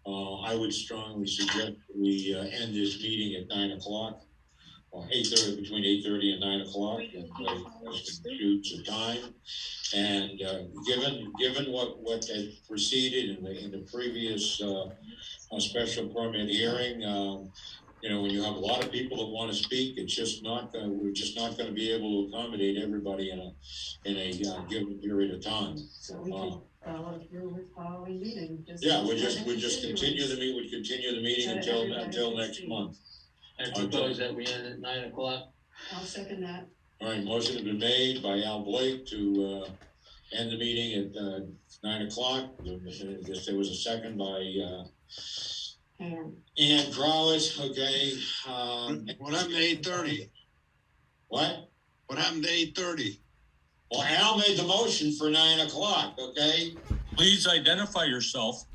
I would strongly suggest we end this meeting at 9 o'clock. Or 8:30, between 8:30 and 9 o'clock, and choose a time. And given what had preceded in the previous special permit hearing, when you have a lot of people that want to speak, we're just not going to be able to accommodate everybody in a given period of time. So we can follow through with following meeting. We just continue the meeting until next month. I propose that we end at 9 o'clock. I'll second that. All right, motion has been made by Al Blake to end the meeting at 9 o'clock. There was a second by Ann Crowley. Okay. What happened to 8:30? What? What happened to 8:30? Well, Al made the motion for 9 o'clock. Okay. Please identify yourself.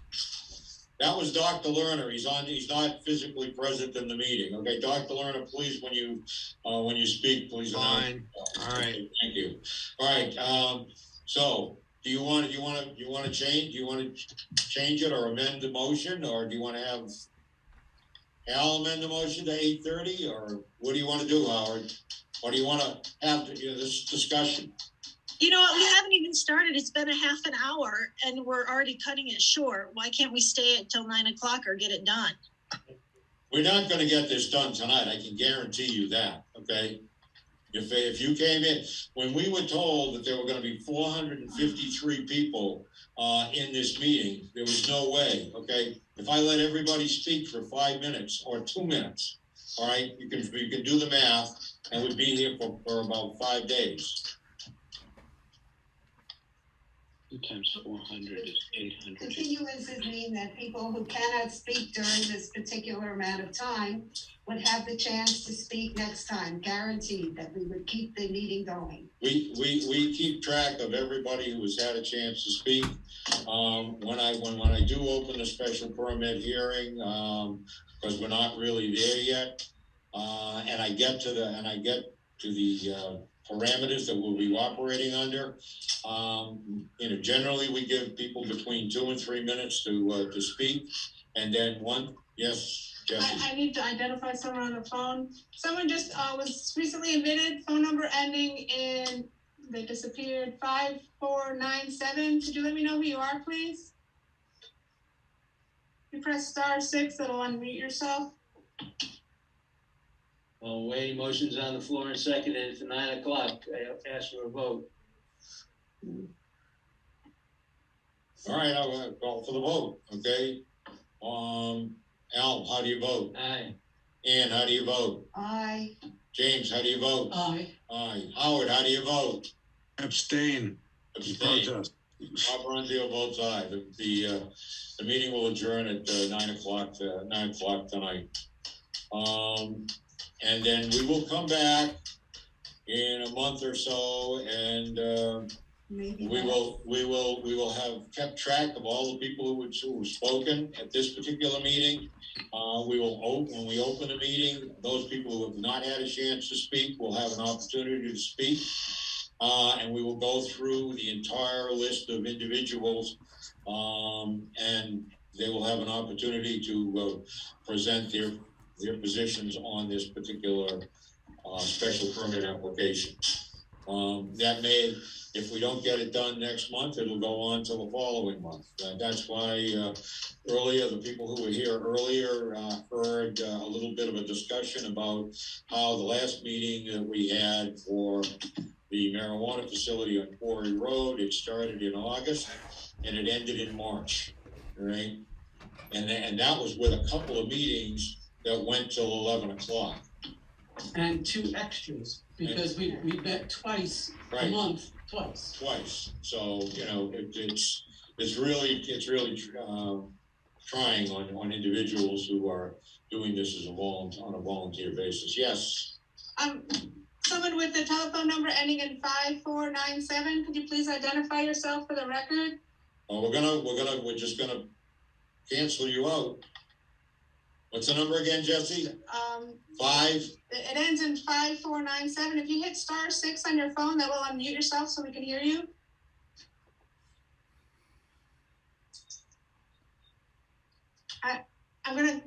That was Dr. Lerner. He's not physically present in the meeting. Okay, Dr. Lerner, please, when you speak, please. Fine. All right. Okay, thank you. All right. So, do you want to change? Do you want to change it or amend the motion, or do you want to have Al amend the motion to 8:30, or what do you want to do, Howard? Or do you want to have this discussion? You know what? We haven't even started. It's been a half an hour and we're already cutting it short. Why can't we stay until 9 o'clock or get it done? We're not going to get this done tonight. I can guarantee you that. Okay. If you came in, when we were told that there were going to be 453 people in this meeting, there was no way. Okay. If I let everybody speak for 5 minutes or 2 minutes, all right, you can do the math, and we'd be here for about 5 days. 2 times 400 is 800. Continuances mean that people who cannot speak during this particular amount of time would have the chance to speak next time, guaranteed that we would keep the meeting going. We keep track of everybody who has had a chance to speak. When I do open the special permit hearing, because we're not really there yet, and I get to the parameters that we'll be operating under. Generally we give people between 2 and 3 minutes to speak, and then one. Yes, Jesse. I need to identify someone on the phone. Someone just was recently admitted, phone number ending in, they disappeared, 5497. Could you let me know who you are, please? You press *6, it'll unmute yourself. Well, Wayne, motion's on the floor and seconded for 9 o'clock. I ask for a vote. All right, I'll call for the vote. Okay. Al, how do you vote? Aye. Ann, how do you vote? Aye. James, how do you vote? Aye. Aye. Howard, how do you vote? Abstain. Abstain. Protest. Bob Ronzio votes aye. The meeting will adjourn at 9 o'clock. 9 o'clock tonight. And then we will come back in a month or so, and Maybe we will have kept track of all the people who have spoken at this particular meeting. When we open the meeting, those people who have not had a chance to speak will have an opportunity to speak, and we will go through the entire list of individuals, and they will have an opportunity to present their positions on this particular special permit application. That may, if we don't get it done next month, it'll go on till the following month. That's why earlier, the people who were here earlier heard a little bit of a discussion about how the last meeting that we had for the marijuana facility on Quarry Road, it started in August and it ended in March, right? And that was with a couple of meetings that went till 11 o'clock. And 2 extras, because we met twice Right. a month, twice. So, it's really trying on individuals who are doing this on a volunteer basis. Yes. Someone with the telephone number ending in 5497. Could you please identify yourself for the record? Oh, we're just gonna cancel you out. What's the number again, Jesse? 5. It ends in 5497. If you hit *6 on your phone, that will unmute yourself so we can hear you. I'm gonna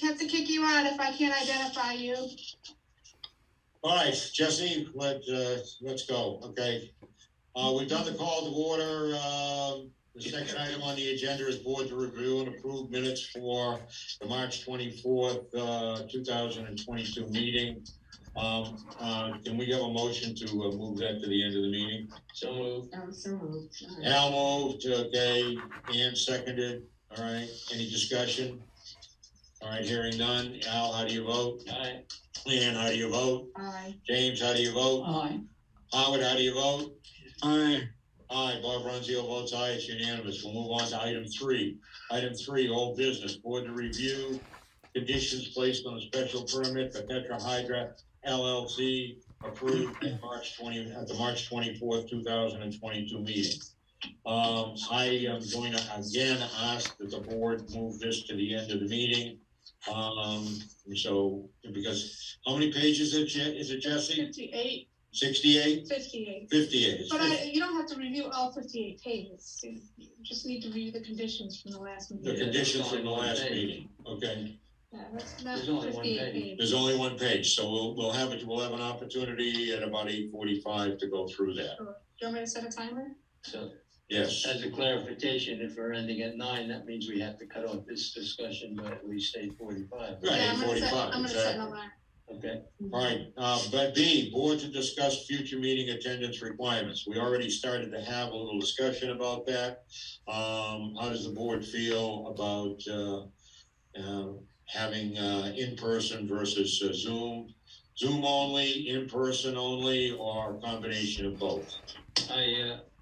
have to kick you out if I can't identify you. All right, Jesse, let's go, okay? We've done the call to order. The second item on the agenda is board to review and approve minutes for the March 24th, 2022 meeting. Can we have a motion to move that to the end of the meeting? So moved. So moved. Al moved, okay, Ann seconded, all right, any discussion? All right, hearing none. Al, how do you vote? Aye. Ann, how do you vote? Aye. James, how do you vote? Aye. Howard, how do you vote? Aye. Aye, Bob Ronzio votes aye, it's unanimous. We'll move on to item 3. Item 3, old business, board to review conditions placed on a special permit for Tetra Hydra LLC approved at the March 24th, 2022 meeting. I am going to again ask that the board move this to the end of the meeting. So, because, how many pages is it, Jesse? 58, 68? 58. 58. But you don't have to review all 58 pages. You just need to review the conditions from the last The meeting. conditions from the last meeting, okay? Yeah, that's not There's only one 58 page. pages. There's only one page, so we'll have an opportunity at about 8:45 to go through that. Sure. Do you want me to set a timer? So Yes, as a clarification, if we're ending at 9, that means we have to cut off this discussion by at least 8:45. Right, Yeah, I'm gonna set- 8:45, I'm gonna set an exactly. alarm. Okay, All right, but B, board to discuss future meeting attendance requirements. We already started to have a little discussion about that. How does the board feel about having in-person versus Zoom? Zoom only, in-person only, or a combination of both?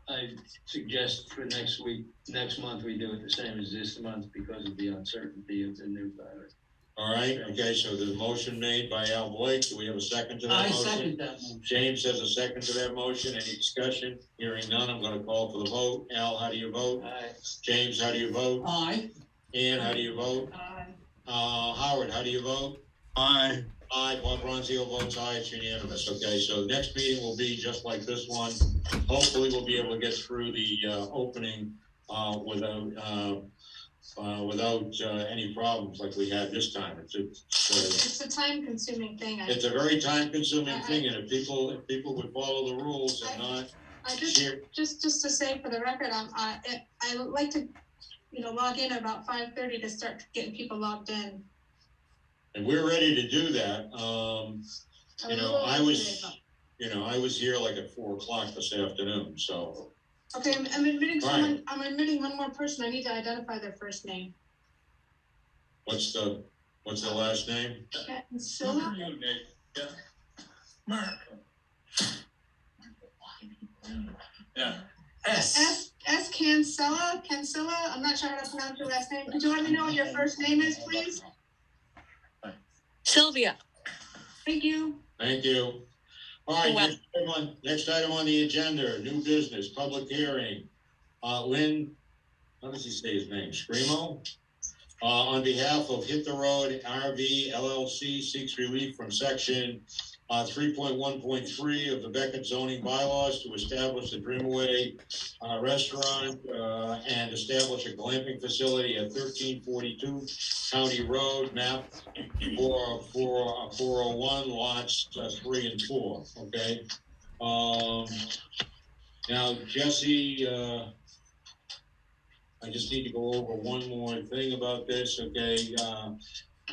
I suggest for next month, we do it the same as this month because of the uncertainty of the new virus. All right, okay, so there's a motion made by Al Blake. Do we have a second to that I motion? second that motion. James has a second to that motion. Any discussion? Hearing none, I'm gonna call for the vote. Al, how do you vote? Aye. James, how do you vote? Aye. Ann, how do you vote? Aye. Howard, how do you vote? Aye. Aye, Bob Ronzio votes aye, it's unanimous. Okay, so next meeting will be just like this one. Hopefully, we'll be able to get through the opening without any problems like we had this time. It's a time-consuming thing. It's a very time-consuming thing, and if people would follow the rules and not I just to say for the record, I would like to, log in at about 5:30 to start getting people logged in. and we're ready to do that. I was here like at 4:00 this afternoon, so. Okay, I'm admitting Right. someone, I'm admitting one more person. I need to identify their first name. What's the last name? Scylla? Yeah. Mark. Yeah. S. S. Cancella, I'm not sure how to pronounce your last name. Could you let me know what your first name is, please? Sylvia. Thank you. Thank you. All right, Well- next item on the agenda, new business, public hearing. Lynn, how does he say his name? Screamo? On behalf of Hit the Road RV LLC seeks relief from section 3.1.3 of the Becket zoning bylaws to establish the Dreamaway restaurant and establish a glamping facility at 1342 County Road, map 401, lots 3 and 4, okay? Now, Jesse, I just need to go over one more thing about this, okay?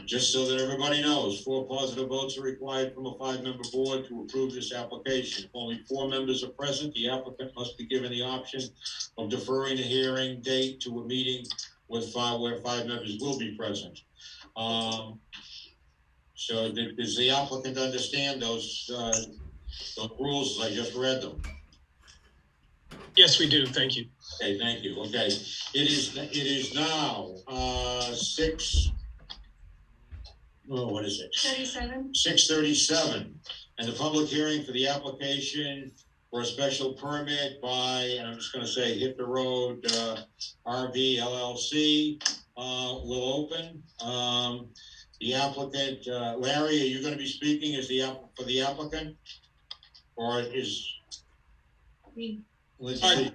Just so that everybody knows, 4 positive votes are required from a 5-member board to approve this application. If only 4 members are present, the applicant must be given the option of deferring the hearing date to a meeting where 5 members will be present. So does the applicant understand those rules as I just read them? Yes, we do. Thank you. Okay, thank you. Okay, it is now 6. Oh, what is it? 37. 6:37, and the public hearing for the application for a special permit by, and I'm just going to say Hit the Road RV LLC will open. The applicant, Larry, are you going to be speaking for the applicant, or is? Me. Let's All right.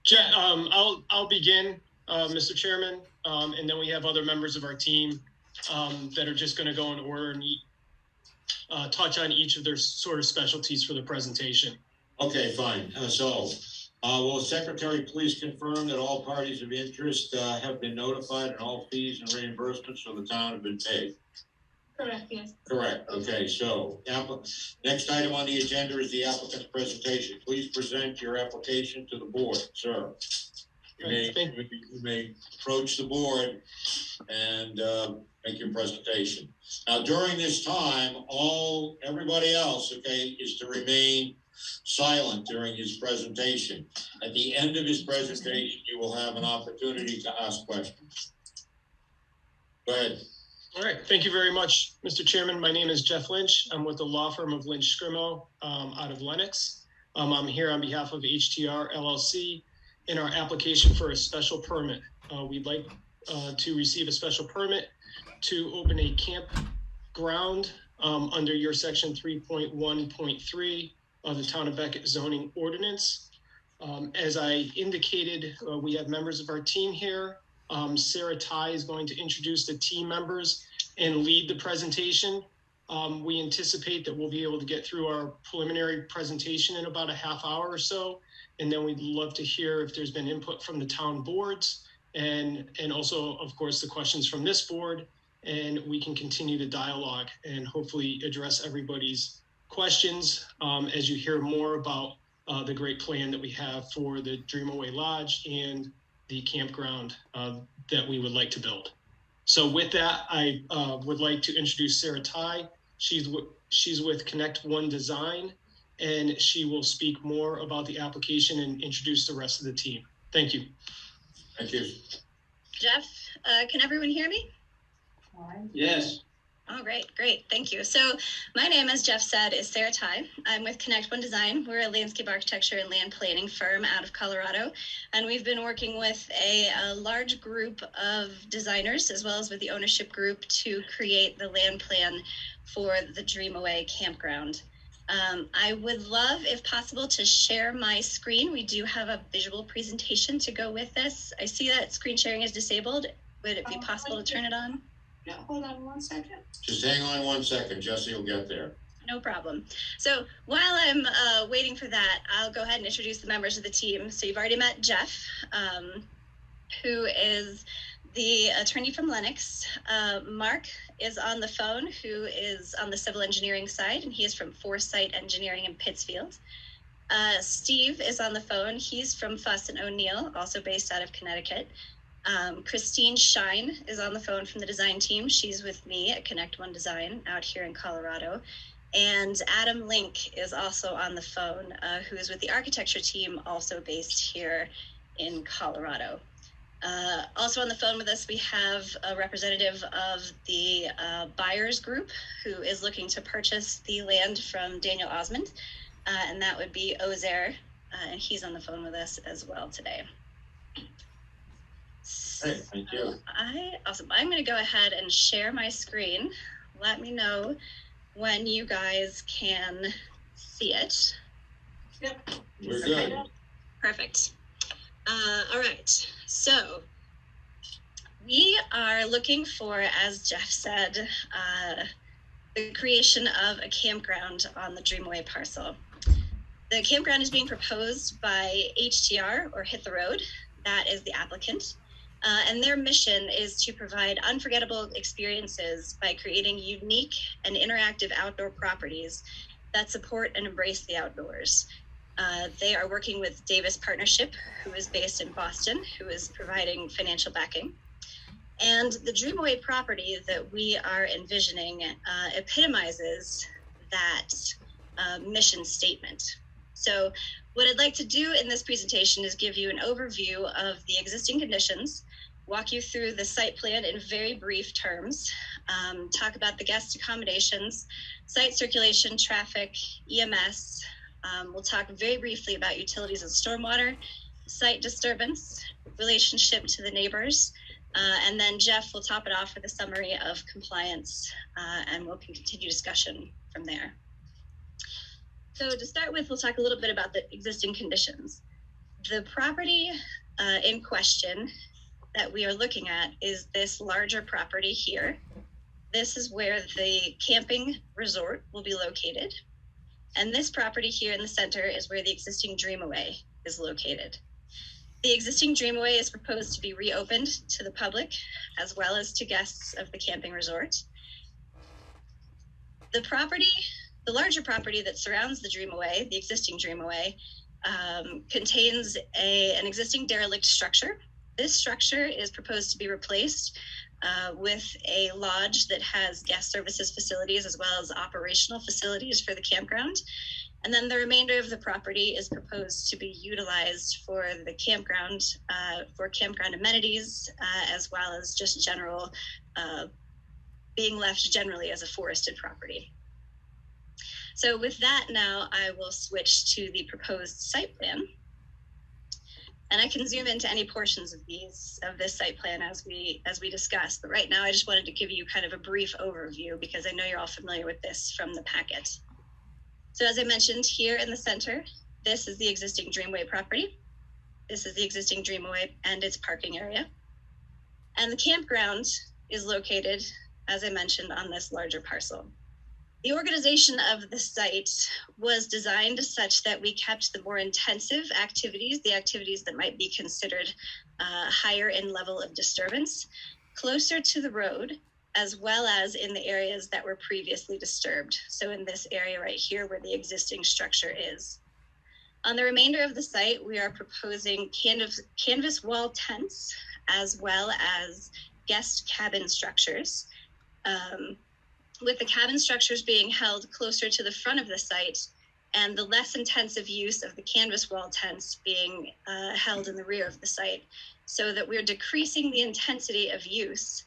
see. I'll begin. Mr. Chairman, and then we have other members of our team that are just going to go in order and touch on each of their sort of specialties for the presentation. Okay, fine. Will the secretary please confirm that all parties of interest have been notified and all fees and reimbursements for the town have been paid? Correct, yes. Correct. Okay, so next item on the agenda is the applicant's presentation. Please present your application to the board, sir. You may approach the board and make your presentation. Now, during this time, everybody else, okay, is to remain silent during his presentation. At the end of his presentation, you will have an opportunity to ask questions. Go ahead. All right. Thank you very much, Mr. Chairman. My name is Jeff Lynch. I'm with the law firm of Lynch Scrimo out of Lenox. I'm here on behalf of HTR LLC in our application for a special permit. We'd like to receive a special permit to open a campground under your section 3.1.3 of the Town of Becket zoning ordinance. As I indicated, we have members of our team here. Sarah Ty is going to introduce the team members and lead the presentation. We anticipate that we'll be able to get through our preliminary presentation in about a half hour or so. And then we'd love to hear if there's been input from the town boards and also, of course, the questions from this board. And we can continue the dialogue and hopefully address everybody's questions as you hear more about the great plan that we have for the Dreamaway Lodge and the campground that we would like to build. So with that, I would like to introduce Sarah Ty. She's with Connect One Design, and she will speak more about the application and introduce the rest of the team. Thank you. Thank you. Jeff, can everyone hear me? Yes. Oh, great. Thank you. So my name, as Jeff said, is Sarah Ty. I'm with Connect One Design. We're a landscape architecture and land planning firm out of Colorado. And we've been working with a large group of designers, as well as with the ownership group, to create the land plan for the Dreamaway campground. I would love, if possible, to share my screen. We do have a visual presentation to go with this. I see that screen sharing is disabled. Would it be possible to turn it on? Yeah, hold on 1 second. Just hang on 1 second, Jesse will get there. No problem. So while I'm waiting for that, I'll go ahead and introduce the members of the team. So you've already met Jeff, who is the attorney from Lenox. Mark is on the phone, who is on the civil engineering side, and he is from Foresight Engineering in Pittsfield. Steve is on the phone. He's from Fuss and O'Neill, also based out of Connecticut. Christine Shine is on the phone from the design team. She's with me at Connect One Design out here in Colorado. And Adam Link is also on the phone, who is with the architecture team, also based here in Colorado. Also on the phone with us, we have a representative of the buyers group who is looking to purchase the land from Daniel Osmond, and that would be Ozair, and he's on the phone with us as well today. Hey, thank you. Awesome. I'm going to go ahead and share my screen. Let me know when you guys can see it. Yep. We're good. Perfect. All right. So we are looking for, as Jeff said, the creation of a campground on the Dreamaway parcel. The campground is being proposed by HTR, or Hit the Road. That is the applicant. And their mission is to provide unforgettable experiences by creating unique and interactive outdoor properties that support and embrace the outdoors. They are working with Davis Partnership, who is based in Boston, who is providing financial backing. And the Dreamaway property that we are envisioning epitomizes that mission statement. So what I'd like to do in this presentation is give you an overview of the existing conditions, walk you through the site plan in very brief terms, talk about the guest accommodations, site circulation, traffic, EMS. We'll talk very briefly about utilities and stormwater, site disturbance, relationship to the neighbors, and then Jeff will top it off with a summary of compliance, and we'll continue discussion from there. So to start with, we'll talk a little bit about the existing conditions. The property in question that we are looking at is this larger property here. This is where the camping resort will be located. And this property here in the center is where the existing Dreamaway is located. The existing Dreamaway is proposed to be reopened to the public as well as to guests of the camping resort. The larger property that surrounds the Dreamaway, the existing Dreamaway, contains an existing derelict structure. This structure is proposed to be replaced with a lodge that has guest services facilities as well as operational facilities for the campground. And then the remainder of the property is proposed to be utilized for the campground, for campground amenities, as well as just general, being left generally as a forested property. So with that now, I will switch to the proposed site plan. And I can zoom into any portions of this site plan as we discuss. But right now, I just wanted to give you kind of a brief overview because I know you're all familiar with this from the packet. So as I mentioned, here in the center, this is the existing Dreamway property. This is the existing Dreamway and its parking area. And the campground is located, as I mentioned, on this larger parcel. The organization of the site was designed such that we kept the more intensive activities, the activities that might be considered higher in level of disturbance, closer to the road, as well as in the areas that were previously disturbed. So in this area right here where the existing structure is. On the remainder of the site, we are proposing canvas wall tents, as well as guest cabin structures. With the cabin structures being held closer to the front of the site and the less intensive use of the canvas wall tents being held in the rear of the site, so that we're decreasing the intensity of use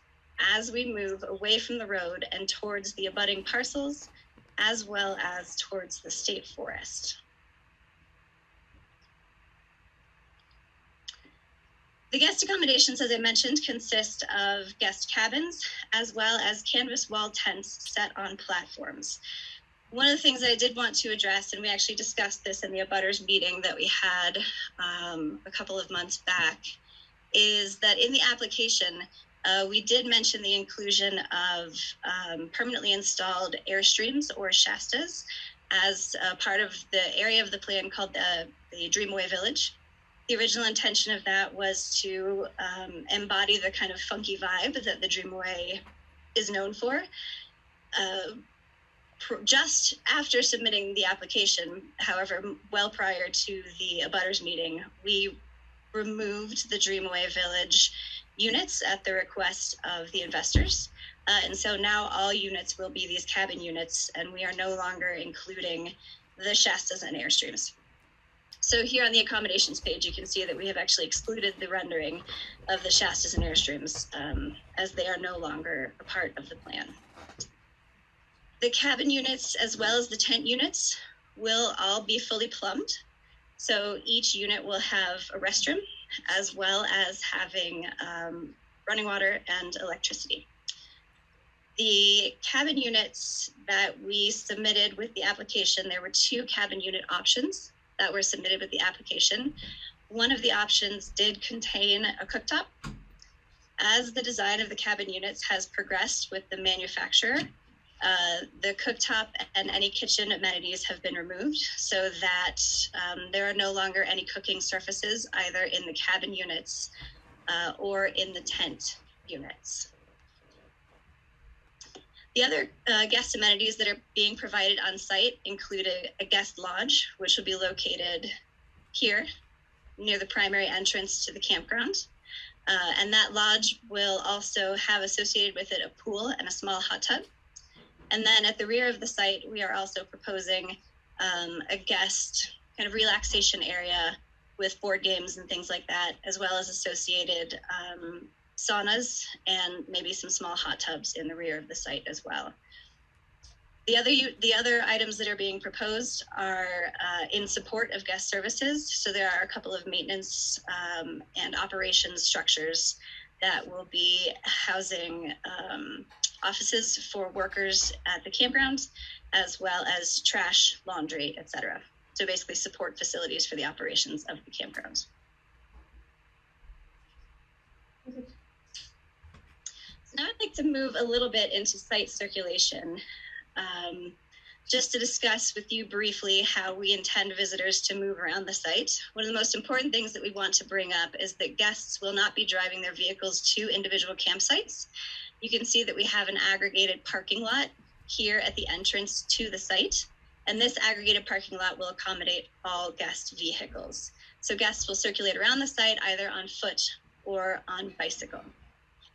as we move away from the road and towards the abutting parcels, as well as towards the state forest. The guest accommodations, as I mentioned, consist of guest cabins, as well as canvas wall tents set on platforms. One of the things that I did want to address, and we actually discussed this in the abutters meeting that we had a couple of months back, is that in the application, we did mention the inclusion of permanently installed Airstreams or Shastas as part of the area of the plan called the Dreamaway Village. The original intention of that was to embody the kind of funky vibe that the Dreamaway is known for. Just after submitting the application, however, well prior to the abutters meeting, we removed the Dreamaway Village units at the request of the investors. And so now all units will be these cabin units, and we are no longer including the Shastas and Airstreams. So here on the accommodations page, you can see that we have actually excluded the rendering of the Shastas and Airstreams as they are no longer a part of the plan. The cabin units, as well as the tent units, will all be fully plumbed. So each unit will have a restroom, as well as having running water and electricity. The cabin units that we submitted with the application, there were 2 cabin unit options that were submitted with the application. One of the options did contain a cooktop. As the design of the cabin units has progressed with the manufacturer, the cooktop and any kitchen amenities have been removed so that there are no longer any cooking surfaces either in the cabin units or in the tent units. The other guest amenities that are being provided on site include a guest lodge, which will be located here near the primary entrance to the campground. And that lodge will also have associated with it a pool and a small hot tub. And then at the rear of the site, we are also proposing a guest kind of relaxation area with board games and things like that, as well as associated saunas and maybe some small hot tubs in the rear of the site as well. The other items that are being proposed are in support of guest services. So there are a couple of maintenance and operations structures that will be housing offices for workers at the campground, as well as trash, laundry, etc. So basically support facilities for the operations of the campgrounds. Now I'd like to move a little bit into site circulation, just to discuss with you briefly how we intend visitors to move around the site. One of the most important things that we want to bring up is that guests will not be driving their vehicles to individual campsites. You can see that we have an aggregated parking lot here at the entrance to the site, and this aggregated parking lot will accommodate all guest vehicles. So guests will circulate around the site either on foot or on bicycle.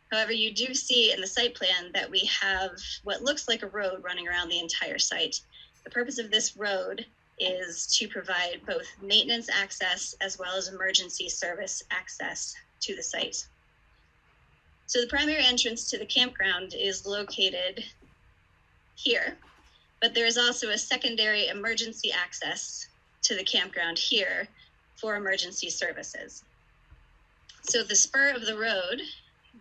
However, you do see in the site plan that we have what looks like a road running around the entire site. The purpose of this road is to provide both maintenance access as well as emergency service access to the site. So the primary entrance to the campground is located here, but there is also a secondary emergency access to the campground here for emergency services. So the spur of the road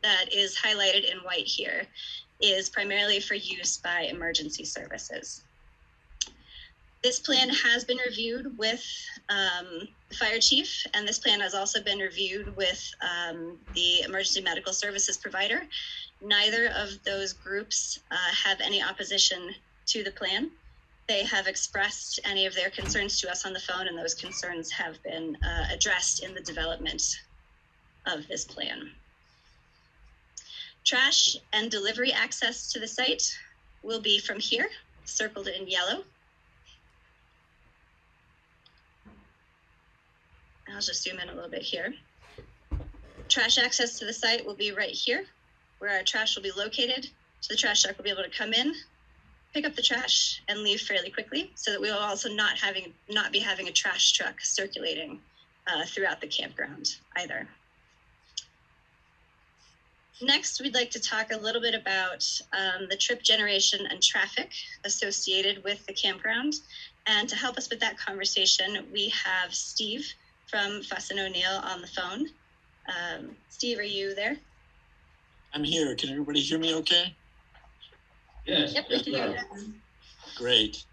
that is highlighted in white here is primarily for use by emergency services. This plan has been reviewed with the fire chief, and this plan has also been reviewed with the emergency medical services provider. Neither of those groups have any opposition to the plan. They have expressed any of their concerns to us on the phone, and those concerns have been addressed in the development of this plan. Trash and delivery access to the site will be from here, circled in yellow. I'll just zoom in a little bit here. Trash access to the site will be right here, where our trash will be located. So the trash truck will be able to come in, pick up the trash, and leave fairly quickly, so that we will also not be having a trash truck circulating throughout the campground either. Next, we'd like to talk a little bit about the trip generation and traffic associated with the campground. And to help us with that conversation, we have Steve from Fuss & O'Neill on the phone. Steve, are you there? I'm here. Can everybody hear me okay? Yes. Yep, we can hear you. Great.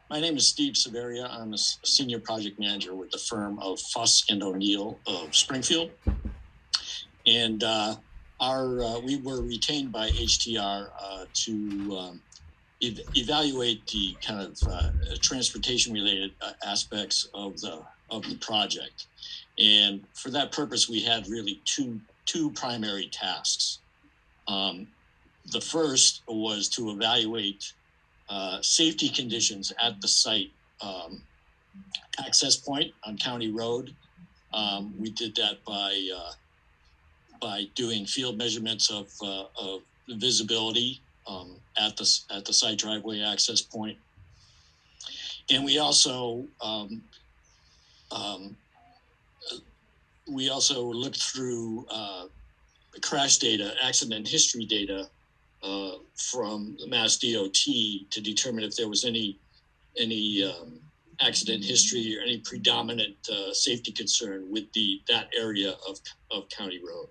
My name is Steve Severia. I'm a senior project manager with the firm of Fuss & O'Neill of Springfield. And we were retained by HTR to evaluate the kind of transportation-related aspects of the project. And for that purpose, we had really two primary tasks. The first was to evaluate safety conditions at the site access point on County Road. We did that by doing field measurements of visibility at the site driveway access point, and we also looked through crash data, accident history data from the Mass DOT to determine if there was any accident history or any predominant safety concern with that area of County Road.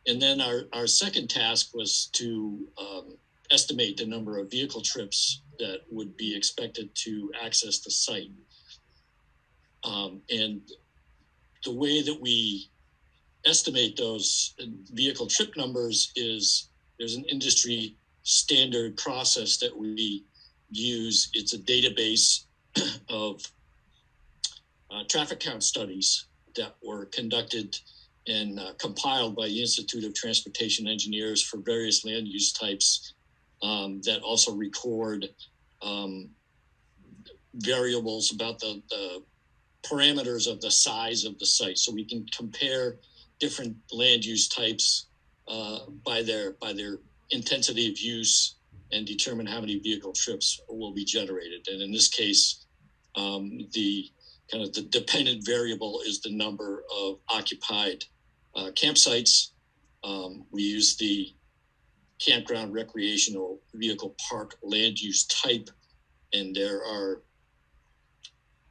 And then our second task was to estimate the number of vehicle trips that would be expected to access the site. And the way that we estimate those vehicle trip numbers is there's an industry standard process that we use. It's a database of traffic count studies that were conducted and compiled by the Institute of Transportation Engineers for various land use types that also record variables about the parameters of the size of the site. So we can compare different land use types by their intensity of use and determine how many vehicle trips will be generated. And in this case, the dependent variable is the number of occupied campsites. We use the campground recreational vehicle park land use type, and there are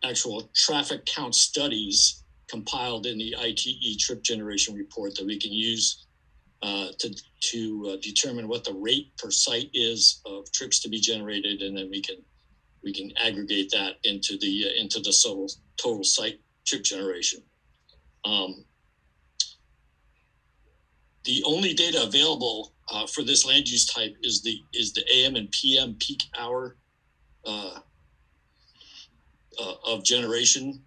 actual traffic count studies compiled in the ITE trip generation report that we can use to determine what the rate per site is of trips to be generated, and then we can aggregate that into the total site trip generation. The only data available for this land use type is the AM and PM peak hour of generation,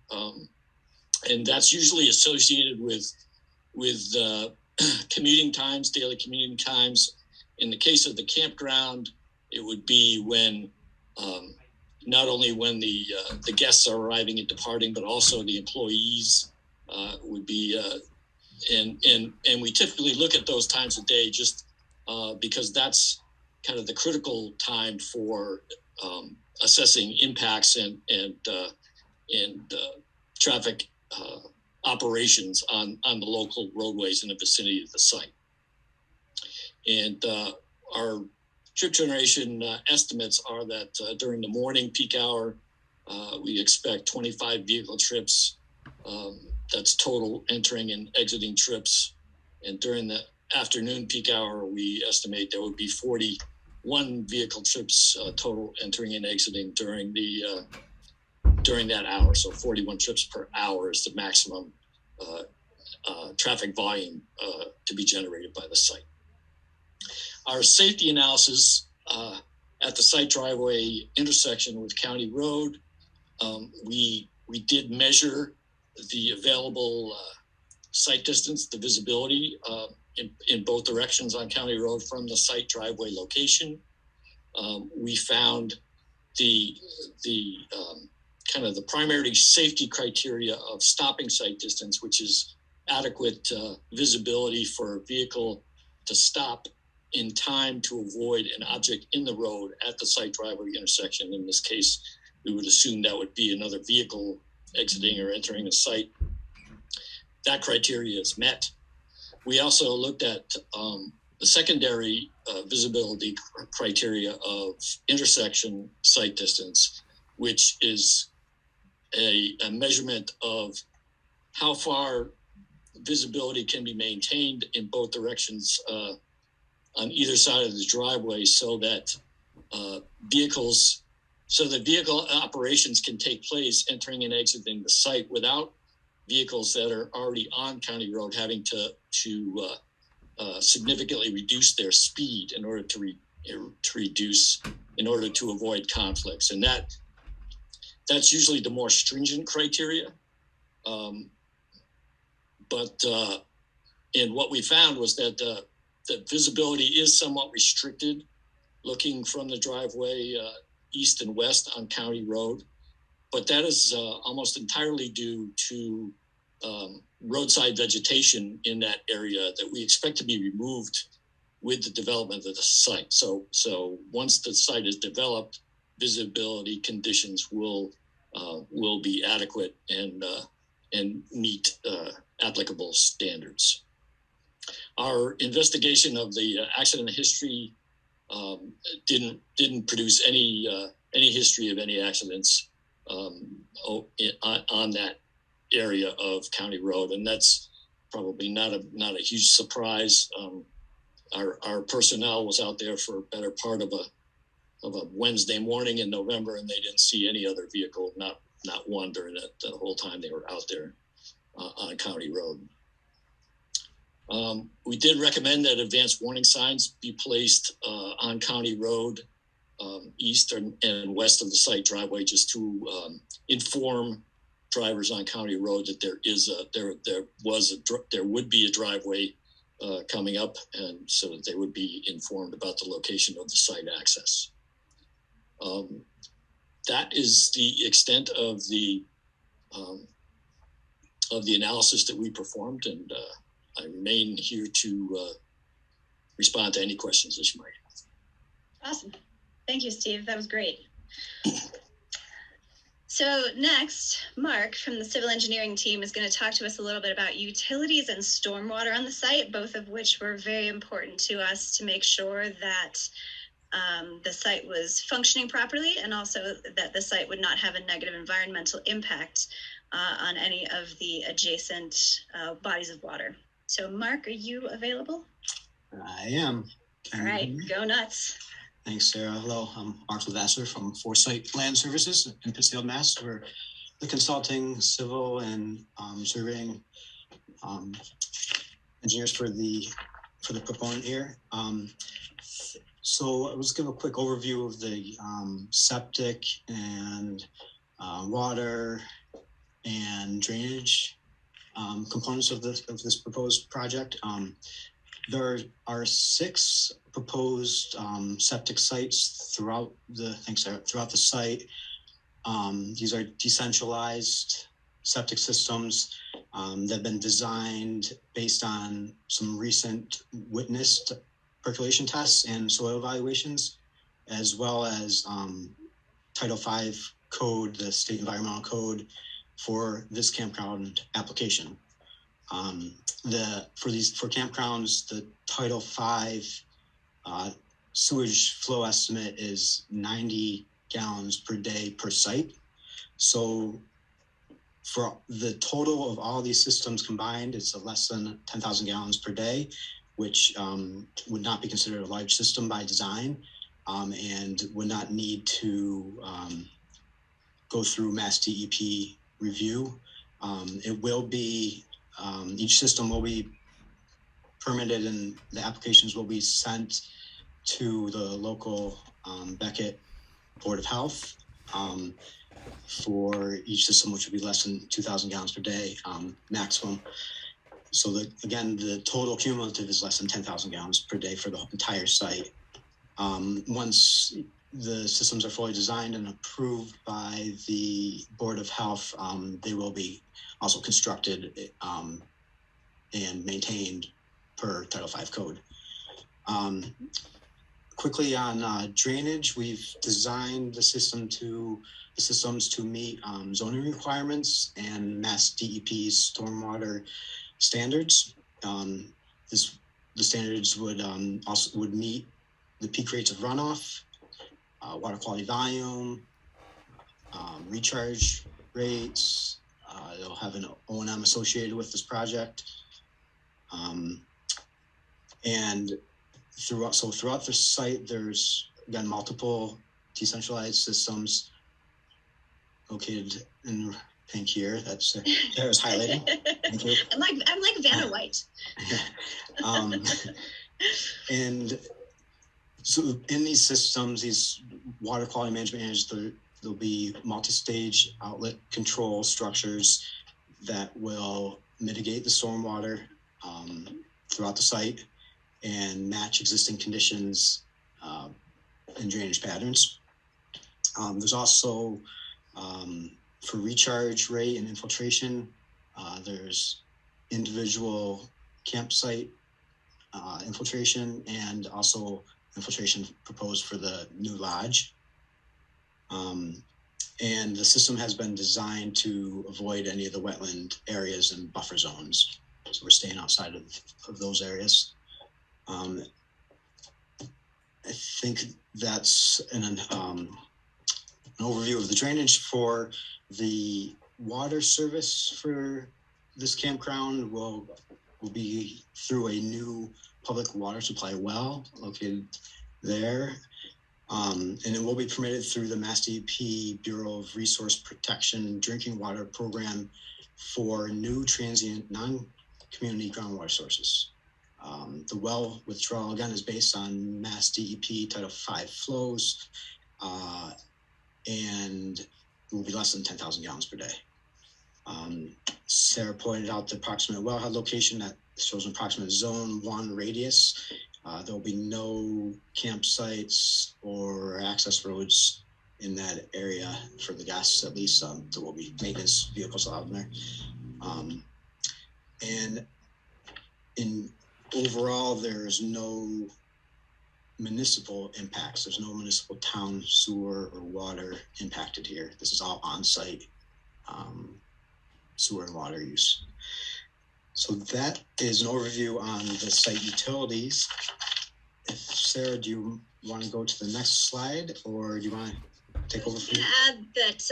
and that's usually associated with commuting times, daily commuting times. In the case of the campground, it would be when not only when the guests are arriving and departing, but also the employees would be. And we typically look at those times of day just because that's kind of the critical time for assessing impacts and traffic operations on the local roadways in the vicinity of the site. And our trip generation estimates are that during the morning peak hour, we expect 25 vehicle trips. That's total entering and exiting trips. And during the afternoon peak hour, we estimate there would be 41 vehicle trips total entering and exiting during that hour. So 41 trips per hour is the maximum traffic volume to be generated by the site. Our safety analysis at the site driveway intersection with County Road, we did measure the available site distance, the visibility in both directions on County Road from the site driveway location. We found the kind of the primary safety criteria of stopping site distance, which is adequate visibility for a vehicle to stop in time to avoid an object in the road at the site driveway intersection. In this case, we would assume that would be another vehicle exiting or entering the site. That criteria is met. We also looked at the secondary visibility criteria of intersection site distance, which is a measurement of how far visibility can be maintained in both directions on either side of the driveway so that vehicle operations can take place entering and exiting the site without vehicles that are already on County Road having to significantly reduce their speed in order to avoid conflicts. And that's usually the more stringent criteria. And what we found was that the visibility is somewhat restricted looking from the driveway east and west on County Road, but that is almost entirely due to roadside vegetation in that area that we expect to be removed with the development of the site. So once the site is developed, visibility conditions will be adequate and meet applicable standards. Our investigation of the accident history didn't produce any history of any accidents on that area of County Road, and that's probably not a huge surprise. Our personnel was out there for a better part of a Wednesday morning in November, and they didn't see any other vehicle, not one during the whole time they were out there on County Road. We did recommend that advanced warning signs be placed on County Road, east and west of the site driveway, just to inform drivers on County Road that there would be a driveway coming up, and so that they would be informed about the location of the site access. That is the extent of the analysis that we performed, and I remain here to respond to any questions that you might have. Awesome. Thank you, Steve. That was great. So next, Mark from the civil engineering team is going to talk to us a little bit about utilities and stormwater on the site, both of which were very important to us to make sure that the site was functioning properly, and also that the site would not have a negative environmental impact on any of the adjacent bodies of water. So Mark, are you available? I am. All right, go nuts. Thanks, Sarah. Hello, I'm Mark Lavasser from Foresight Land Services in Pittsfield, Mass. We're the consulting, civil, and surveying engineers for the for the proponent here. So let's give a quick overview of the septic and water and drainage components of this proposed project. There are 6 proposed septic sites throughout the site. These are decentralized septic systems that have been designed based on some recent witnessed percolation tests and soil evaluations, as well as Title V code, the state environmental code for this campground application. For campgrounds, the Title V sewage flow estimate is 90 gallons per day per site. So for the total of all these systems combined, it's less than 10,000 gallons per day, which would not be considered a large system by design, and would not need to go through Mass DEP review. It will be, each system will be permitted and the applications will be sent to the local Becket Board of Health for each system, which would be less than 2,000 gallons per day maximum. So again, the total cumulative is less than 10,000 gallons per day for the entire site. Once the systems are fully designed and approved by the Board of Health, they will be also constructed and maintained per Title V code. Quickly on drainage, we've designed the systems to meet zoning requirements and Mass DEP's stormwater standards. The standards would meet the peak rates of runoff, water quality volume, recharge rates. They'll have an O&M associated with this project. And throughout the site, there's again multiple decentralized systems located in pink here. That's there is highlighting. Thank you. I'm like Vanna White. And so in these systems, these water quality management areas, there'll be multi-stage outlet control structures that will mitigate the stormwater throughout the site and match existing conditions and drainage patterns. There's also, for recharge rate and infiltration, there's individual campsite infiltration and also infiltration proposed for the new lodge. And the system has been designed to avoid any of the wetland areas and buffer zones. So we're staying outside of those areas. I think that's an overview of the drainage. For the water service for this campground will be through a new public water supply well located there. And it will be permitted through the Mass DEP Bureau of Resource Protection Drinking Water Program for new transient non-community groundwater sources. The well withdrawal again is based on Mass DEP Title V flows and will be less than 10,000 gallons per day. Sarah pointed out the approximate wellhead location that shows an approximate zone 1 radius. There'll be no campsites or access roads in that area for the guests, at least. There will be maintenance vehicles allowed in there. And in overall, there's no municipal impacts. There's no municipal town sewer or water impacted here. This is all on-site sewer and water use. So that is an overview on the site utilities. If Sarah, do you want to go to the next slide, or do you want to take over? To add that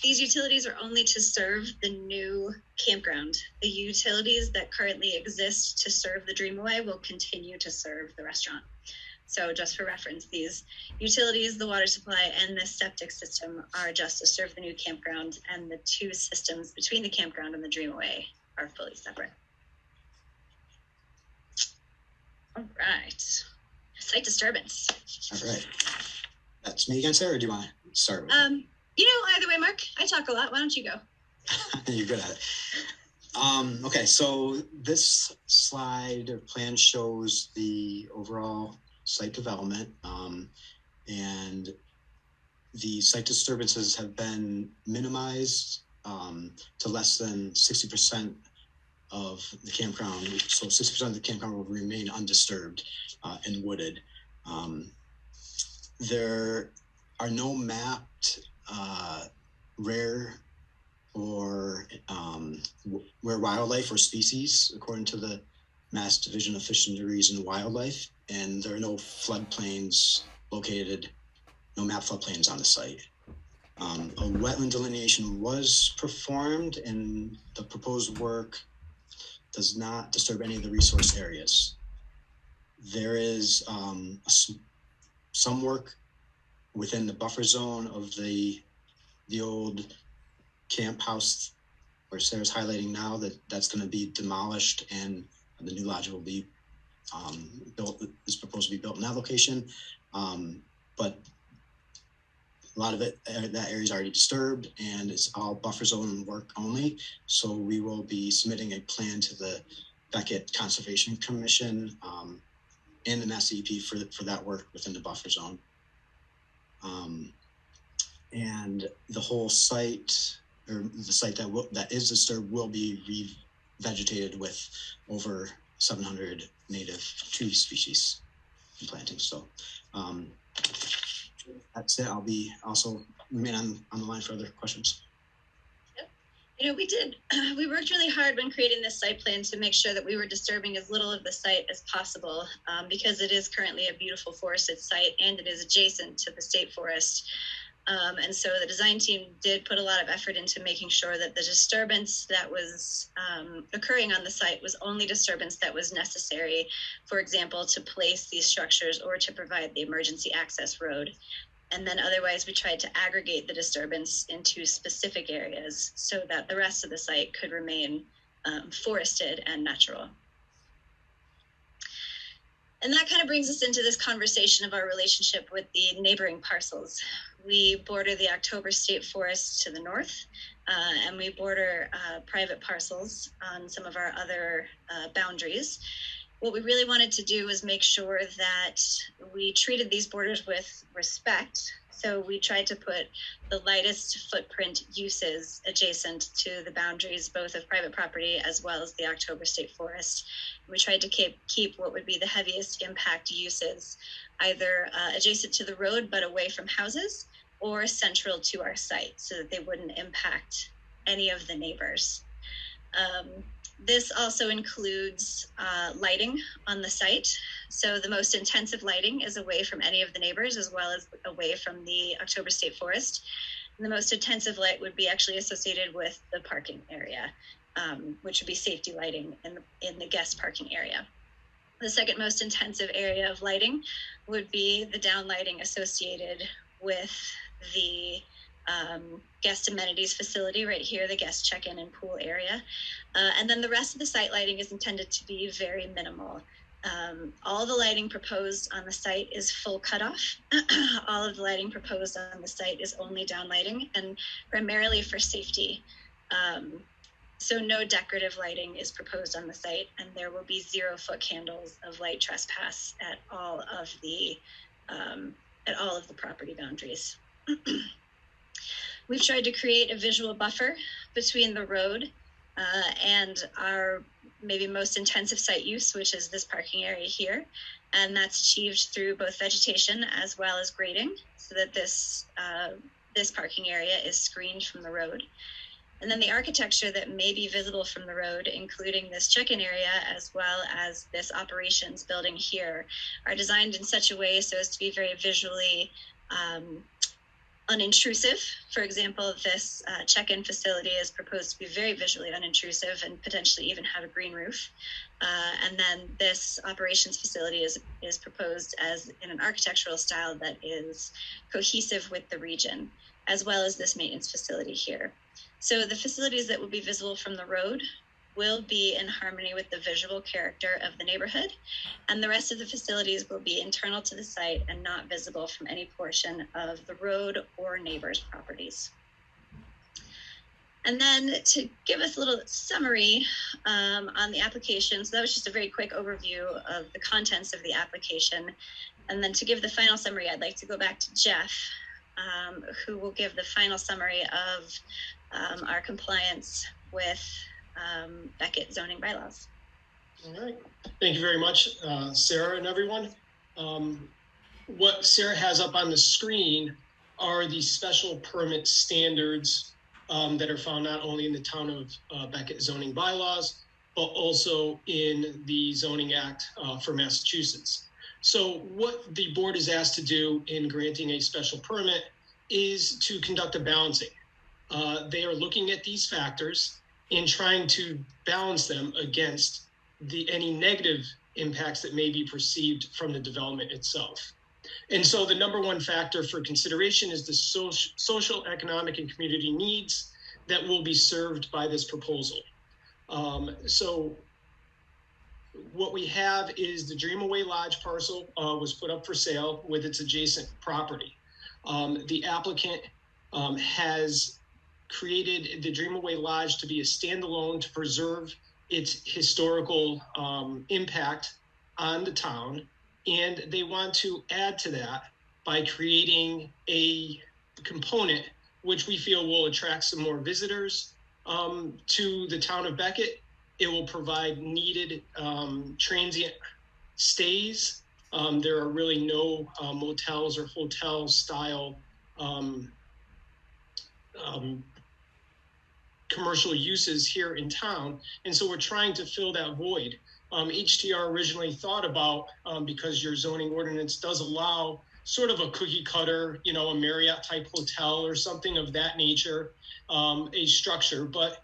these utilities are only to serve the new campground. The utilities that currently exist to serve the Dreamaway will continue to serve the restaurant. So just for reference, these utilities, the water supply and the septic system are just to serve the new campground, and the two systems between the campground and the Dreamaway are fully separate. All right. Site disturbance. All right. That's me again, Sarah, or do you want to start with? Either way, Mark, I talk a lot. Why don't you go? You're good at it. Okay, so this slide or plan shows the overall site development, and the site disturbances have been minimized to less than 60% of the campground. So 60% of the campground will remain undisturbed and wooded. There are no mapped rare or rare wildlife or species according to the Mass Division of Fisheries and Wildlife, and there are no floodplains located, no map floodplains on the site. A wetland delineation was performed, and the proposed work does not disturb any of the resource areas. There is some work within the buffer zone of the old camp house where Sarah's highlighting now, that's going to be demolished, and the new lodge will be built, is proposed to be built in that location. But a lot of it, that area is already disturbed, and it's all buffer zone work only. So we will be submitting a plan to the Becket Conservation Commission and the Mass DEP for that work within the buffer zone. And the whole site, or the site that is disturbed, will be revegetated with over 700 native tree species and plantings. So that's it. I'll be also remain on the line for other questions. Yep. We worked really hard when creating this site plan to make sure that we were disturbing as little of the site as possible, because it is currently a beautiful forested site and it is adjacent to the state forest. And so the design team did put a lot of effort into making sure that the disturbance that was occurring on the site was only disturbance that was necessary, for example, to place these structures or to provide the emergency access road. And then otherwise we tried to aggregate the disturbance into specific areas so that the rest of the site could remain forested and natural. And that kind of brings us into this conversation of our relationship with the neighboring parcels. We border the October State Forest to the north, and we border private parcels on some of our other boundaries. What we really wanted to do was make sure that we treated these borders with respect. So we tried to put the lightest footprint uses adjacent to the boundaries, both of private property as well as the October State Forest. We tried to keep what would be the heaviest impact uses, either adjacent to the road but away from houses, or central to our site so that they wouldn't impact any of the neighbors. This also includes lighting on the site. So the most intensive lighting is away from any of the neighbors as well as away from the October State Forest. And the most intensive light would be actually associated with the parking area, which would be safety lighting in the guest parking area. The second most intensive area of lighting would be the down lighting associated with the guest amenities facility right here, the guest check-in and pool area. And then the rest of the site lighting is intended to be very minimal. All the lighting proposed on the site is full cutoff. All of the lighting proposed on the site is only down lighting and primarily for safety. So no decorative lighting is proposed on the site, and there will be 0-foot candles of light trespass at all of the property boundaries. We've tried to create a visual buffer between the road and our maybe most intensive site use, which is this parking area here. And that's achieved through both vegetation as well as grading, so that this parking area is screened from the road. And then the architecture that may be visible from the road, including this check-in area, as well as this operations building here, are designed in such a way so as to be very visually unintrusive. For example, this check-in facility is proposed to be very visually unintrusive and potentially even have a green roof. And then this operations facility is proposed as in an architectural style that is cohesive with the region, as well as this maintenance facility here. So the facilities that will be visible from the road will be in harmony with the visual character of the neighborhood, and the rest of the facilities will be internal to the site and not visible from any portion of the road or neighbors' properties. And then to give us a little summary on the application, so that was just a very quick overview of the contents of the application. And then to give the final summary, I'd like to go back to Jeff, who will give the final summary of our compliance with Becket zoning bylaws. All right. Thank you very much, Sarah and everyone. What Sarah has up on the screen are the special permit standards that are found not only in the town of Becket zoning bylaws, but also in the Zoning Act for Massachusetts. So what the board is asked to do in granting a special permit is to conduct a balancing. They are looking at these factors and trying to balance them against any negative impacts that may be perceived from the development itself. And so the number one factor for consideration is the social, economic, and community needs that will be served by this proposal. So what we have is the Dreamaway Lodge parcel was put up for sale with its adjacent property. The applicant has created the Dreamaway Lodge to be a standalone to preserve its historical impact on the town. And they want to add to that by creating a component which we feel will attract some more visitors to the town of Becket. It will provide needed transient stays. There are really no motels or hotel style commercial uses here in town. And so we're trying to fill that void. HTR originally thought about, because your zoning ordinance does allow sort of a cookie cutter, a Marriott type hotel or something of that nature, a structure, but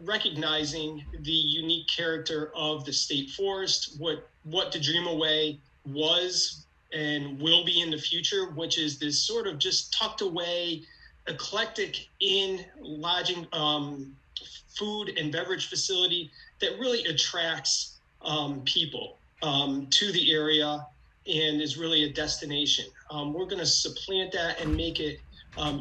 recognizing the unique character of the state forest, what the Dreamaway was and will be in the future, which is this sort of just tucked away, eclectic in lodging, food and beverage facility that really attracts people to the area and is really a destination. We're going to supplant that and make it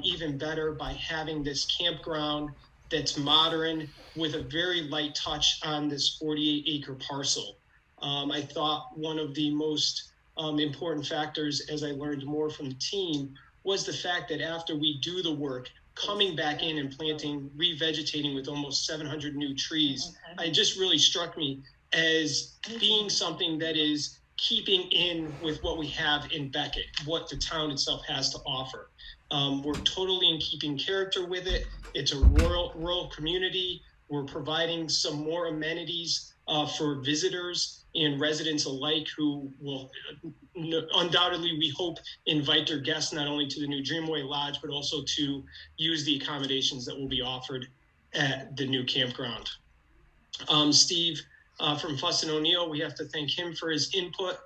even better by having this campground that's modern with a very light touch on this 48-acre parcel. I thought one of the most important factors, as I learned more from the team, was the fact that after we do the work, coming back in and planting, revegetating with almost 700 new trees, it just really struck me as being something that is keeping in with what we have in Becket, what the town itself has to offer. We're totally in keeping character with it. It's a rural community. We're providing some more amenities for visitors and residents alike who will undoubtedly, we hope, invite their guests not only to the new Dreamaway Lodge, but also to use the accommodations that will be offered at the new campground. Steve from Fuss & O'Neill, we have to thank him for his input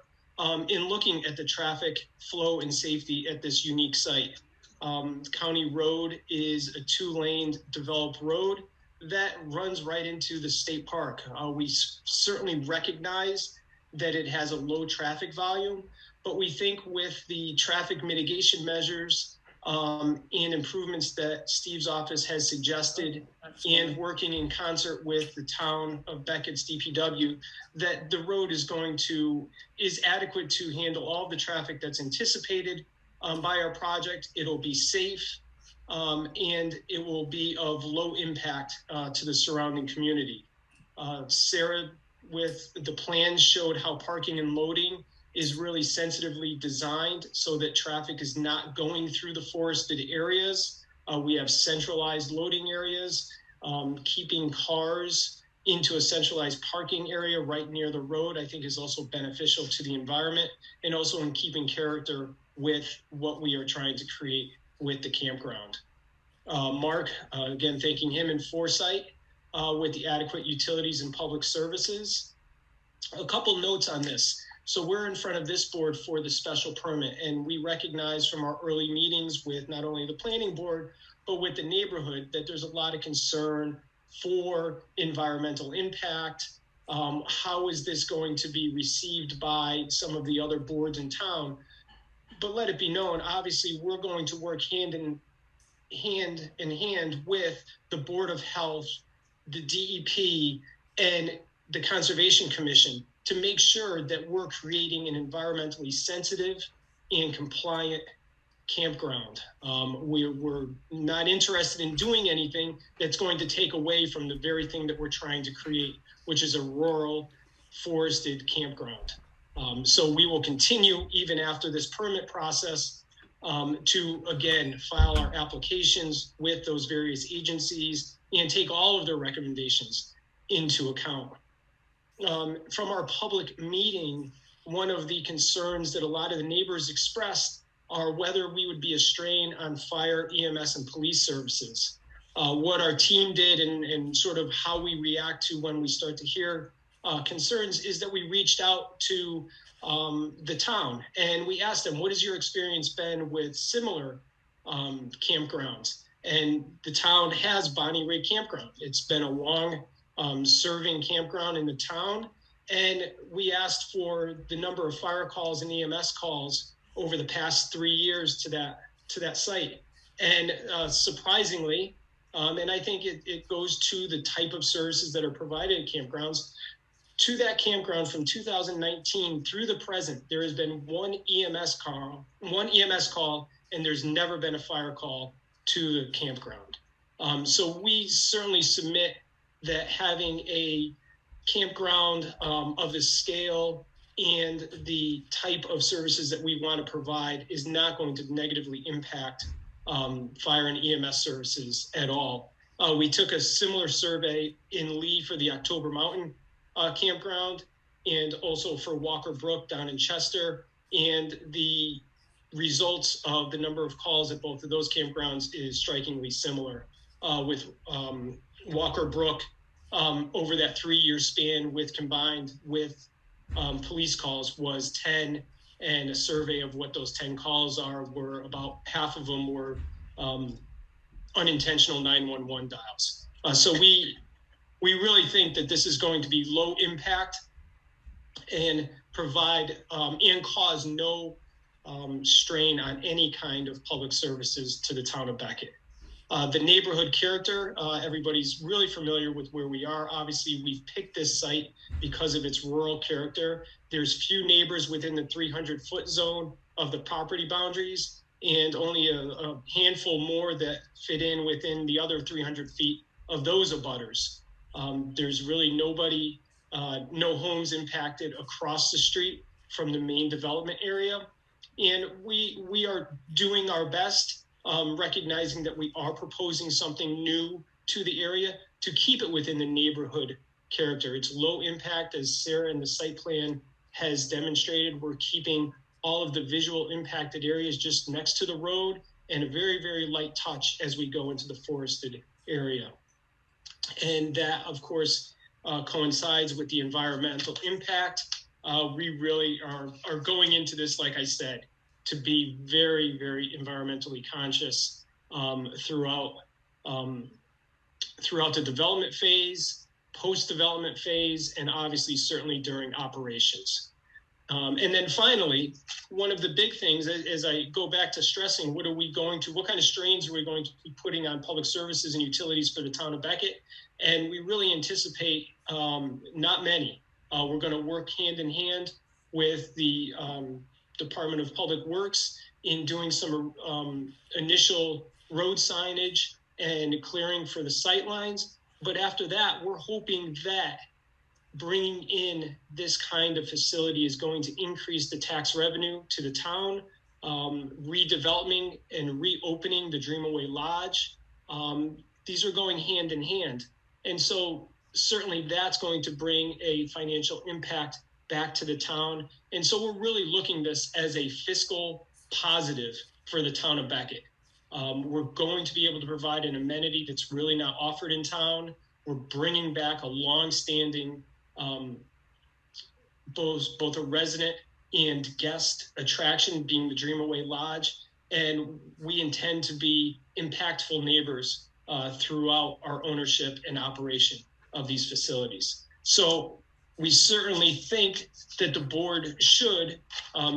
in looking at the traffic flow and safety at this unique site. County Road is a 2-lane developed road that runs right into the state park. We certainly recognize that it has a low traffic volume, but we think with the traffic mitigation measures and improvements that Steve's office has suggested and working in concert with the town of Beckett's DPW, that the road is adequate to handle all the traffic that's anticipated by our project. It'll be safe. And it will be of low impact to the surrounding community. Sarah, with the plans, showed how parking and loading is really sensitively designed so that traffic is not going through the forested areas. We have centralized loading areas, keeping cars into a centralized parking area right near the road, I think is also beneficial to the environment and also in keeping character with what we are trying to create with the campground. Mark, again, thanking him in foresight with the adequate utilities and public services. A couple notes on this. So we're in front of this board for the special permit, and we recognize from our early meetings with not only the planning board, but with the neighborhood that there's a lot of concern for environmental impact? How is this going to be received by some of the other boards in town? But let it be known, obviously, we're going to work hand in hand with the Board of Health, the DEP, and the Conservation Commission to make sure that we're creating an environmentally sensitive and compliant campground. We're not interested in doing anything that's going to take away from the very thing that we're trying to create, which is a rural forested campground. So we will continue even after this permit process to, again, file our applications with those various agencies and take all of their recommendations into account. From our public meeting, one of the concerns that a lot of the neighbors expressed are whether we would be a strain on fire, EMS, and police services. What our team did and sort of how we react to when we start to hear concerns is that we reached out to the town and we asked them, what has your experience been with similar campgrounds? And the town has Bonnie Raitt Campground. It's been a long serving campground in the town. And we asked for the number of fire calls and EMS calls over the past 3 years to that site. And surprisingly, and I think it goes to the type of services that are provided at campgrounds, to that campground from 2019 through the present, there has been one EMS call, and there's never been a fire call to the campground. So we certainly submit that having a campground of this scale and the type of services that we want to provide is not going to negatively impact fire and EMS services at all. We took a similar survey in Lee for the October Mountain campground and also for Walker Brook down in Chester. And the results of the number of calls at both of those campgrounds is strikingly similar with Walker Brook over that 3-year span with combined with police calls was 10, and a survey of what those 10 calls are were about half of them were unintentional 911 dials. So we really think that this is going to be low impact and provide and cause no strain on any kind of public services to the town of Becket. The neighborhood character, everybody's really familiar with where we are. Obviously, we've picked this site because of its rural character. There's few neighbors within the 300-foot zone of the property boundaries, and only a handful more that fit in within the other 300 feet of those abutters. There's really nobody, no homes impacted across the street from the main development area. And we are doing our best, recognizing that we are proposing something new to the area to keep it within the neighborhood character. It's low impact, as Sarah in the site plan has demonstrated. We're keeping all of the visual impacted areas just next to the road and a very, very light touch as we go into the forested area. And that, of course, coincides with the environmental impact. We really are going into this, like I said, to be very, very environmentally conscious throughout the development phase, post-development phase, and obviously certainly during operations. And then finally, one of the big things, as I go back to stressing, what kind of strains are we going to be putting on public services and utilities for the town of Becket? And we really anticipate not many. We're going to work hand in hand with the Department of Public Works in doing some initial road signage and clearing for the sight lines. But after that, we're hoping that bringing in this kind of facility is going to increase the tax revenue to the town, redeveloping and reopening the Dreamaway Lodge. These are going hand in hand. And so certainly that's going to bring a financial impact back to the town. And so we're really looking this as a fiscal positive for the town of Becket. We're going to be able to provide an amenity that's really not offered in town. We're bringing back a long-standing both a resident and guest attraction, being the Dreamaway Lodge. And we intend to be impactful neighbors throughout our ownership and operation of these facilities. So we certainly think that the board should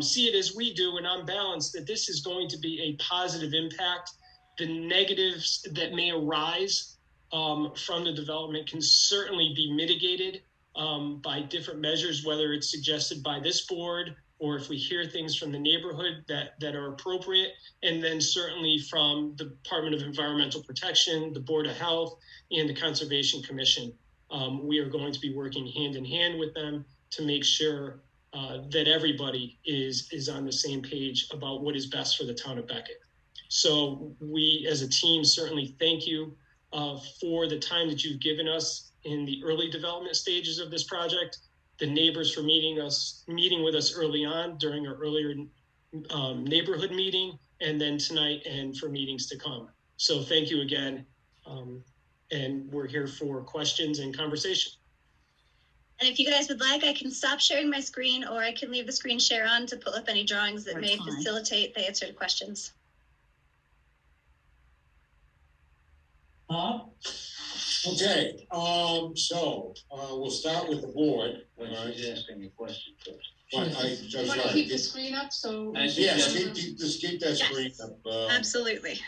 see it as we do, and on balance, that this is going to be a positive impact. The negatives that may arise from the development can certainly be mitigated by different measures, whether it's suggested by this board or if we hear things from the neighborhood that are appropriate, and then certainly from the Department of Environmental Protection, the Board of Health, and the Conservation Commission. We are going to be working hand in hand with them to make sure that everybody is on the same page about what is best for the town of Becket. So we as a team certainly thank you for the time that you've given us in the early development stages of this project, the neighbors for meeting with us early on during our earlier neighborhood meeting, and then tonight and for meetings to come. So thank you again. And we're here for questions and conversation. And if you guys would like, I can stop sharing my screen, or I can leave the screen share on to pull up any drawings that may facilitate the answer to questions. Bob? Okay, so we'll start with the board. She's asking a question first. But You want to keep the screen up so? Yes, keep that screen up. Absolutely.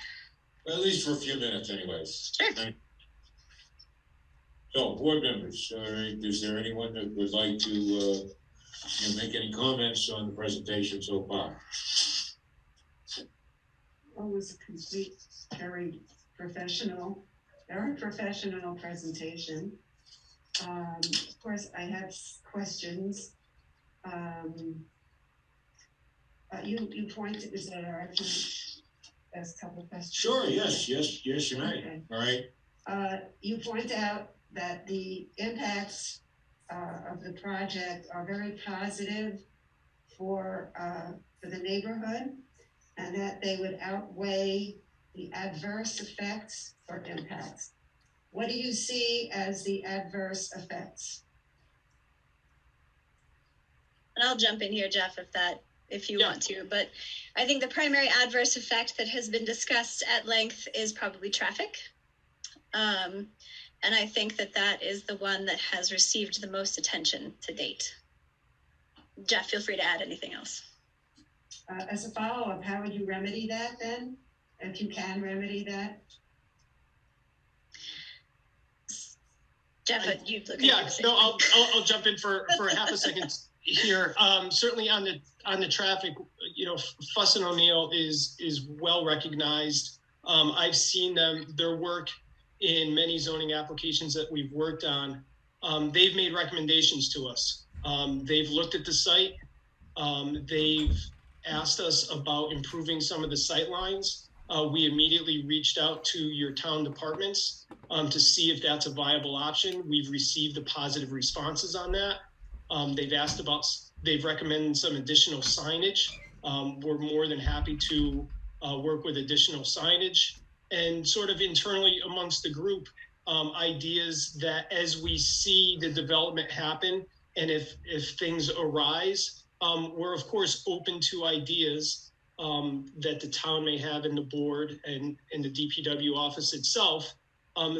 At least for a few minutes anyways. Sure. So, board members, is there anyone that would like to make any comments on the presentation so far? Always a complete, very professional presentation. Of course, I have questions. You pointed, is that our ask a couple of questions? Sure, yes, you may. Okay. All right. You point out that the impacts of the project are very positive for the neighborhood, and that they would outweigh the adverse effects or impacts. What do you see as the adverse effects? And I'll jump in here, Jeff, if you want to, but I think the primary adverse effect that has been discussed at length is probably traffic. And I think that is the one that has received the most attention to date. Jeff, feel free to add anything else. As a follow-up, how would you remedy that then? If you can remedy that? Jeff, you look. Yeah, no, I'll jump in for a half a second here. Certainly on the traffic, Fuss and O'Neill is well recognized. I've seen their work in many zoning applications that we've worked on. They've made recommendations to us. They've looked at the site. They've asked us about improving some of the sight lines. We immediately reached out to your town departments to see if that's a viable option. We've received the positive responses on that. They've recommended some additional signage. We're more than happy to work with additional signage, and sort of internally amongst the group, ideas that as we see the development happen, and if things arise, we're of course open to ideas that the town may have in the board and in the DPW office itself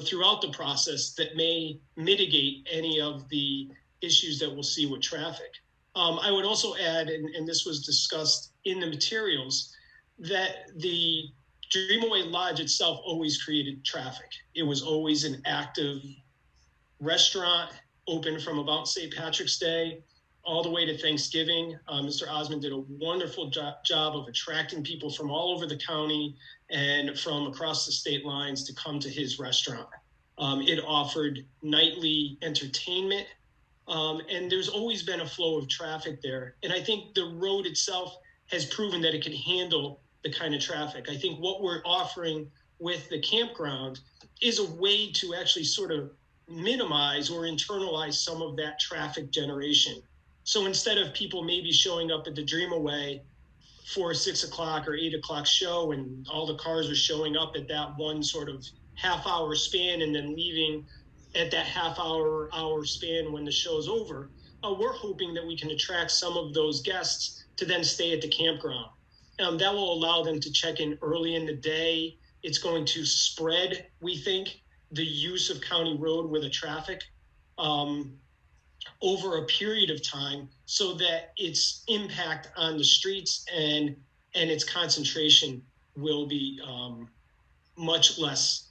throughout the process that may mitigate any of the issues that we'll see with traffic. I would also add, and this was discussed in the materials, that the Dreamaway Lodge itself always created traffic. It was always an active restaurant, open from about St. Patrick's Day all the way to Thanksgiving. Mr. Osmond did a wonderful job of attracting people from all over the county and from across the state lines to come to his restaurant. It offered nightly entertainment, and there's always been a flow of traffic there. And I think the road itself has proven that it can handle the kind of traffic. I think what we're offering with the campground is a way to actually sort of minimize or internalize some of that traffic generation. So instead of people maybe showing up at the Dreamaway for a 6 o'clock or 8 o'clock show, and all the cars are showing up at that one sort of half-hour span and then leaving at that half-hour span when the show's over, we're hoping that we can attract some of those guests to then stay at the campground. That will allow them to check in early in the day. it's going to spread, we think, the use of County Road with the traffic over a period of time so that its impact on the streets and its concentration will be much less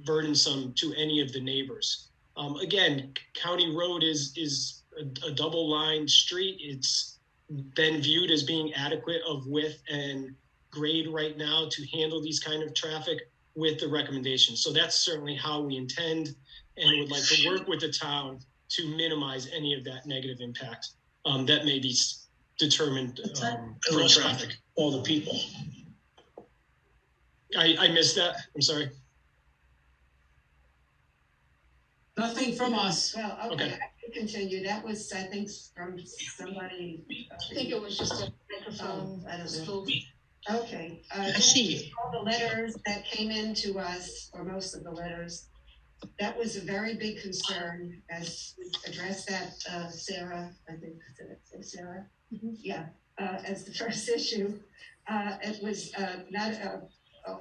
burdensome to any of the neighbors. Again, County Road is a double-lined street. It's been viewed as being adequate of width and grade right now to handle these kind of traffic with the recommendations. So that's certainly how we intend and would like to work with the town to minimize any of that negative impact that may be determined from traffic. All the people. I missed that. I'm sorry. Nothing from us. Well, Okay. okay, I can continue. That was, I think, from somebody. I think it was just a microphone. I don't know. Okay. I see you. All the letters that came in to us, or most of the letters, that was a very big concern as we addressed that, Sarah, I think, Sarah? Yeah, as the first issue. It was not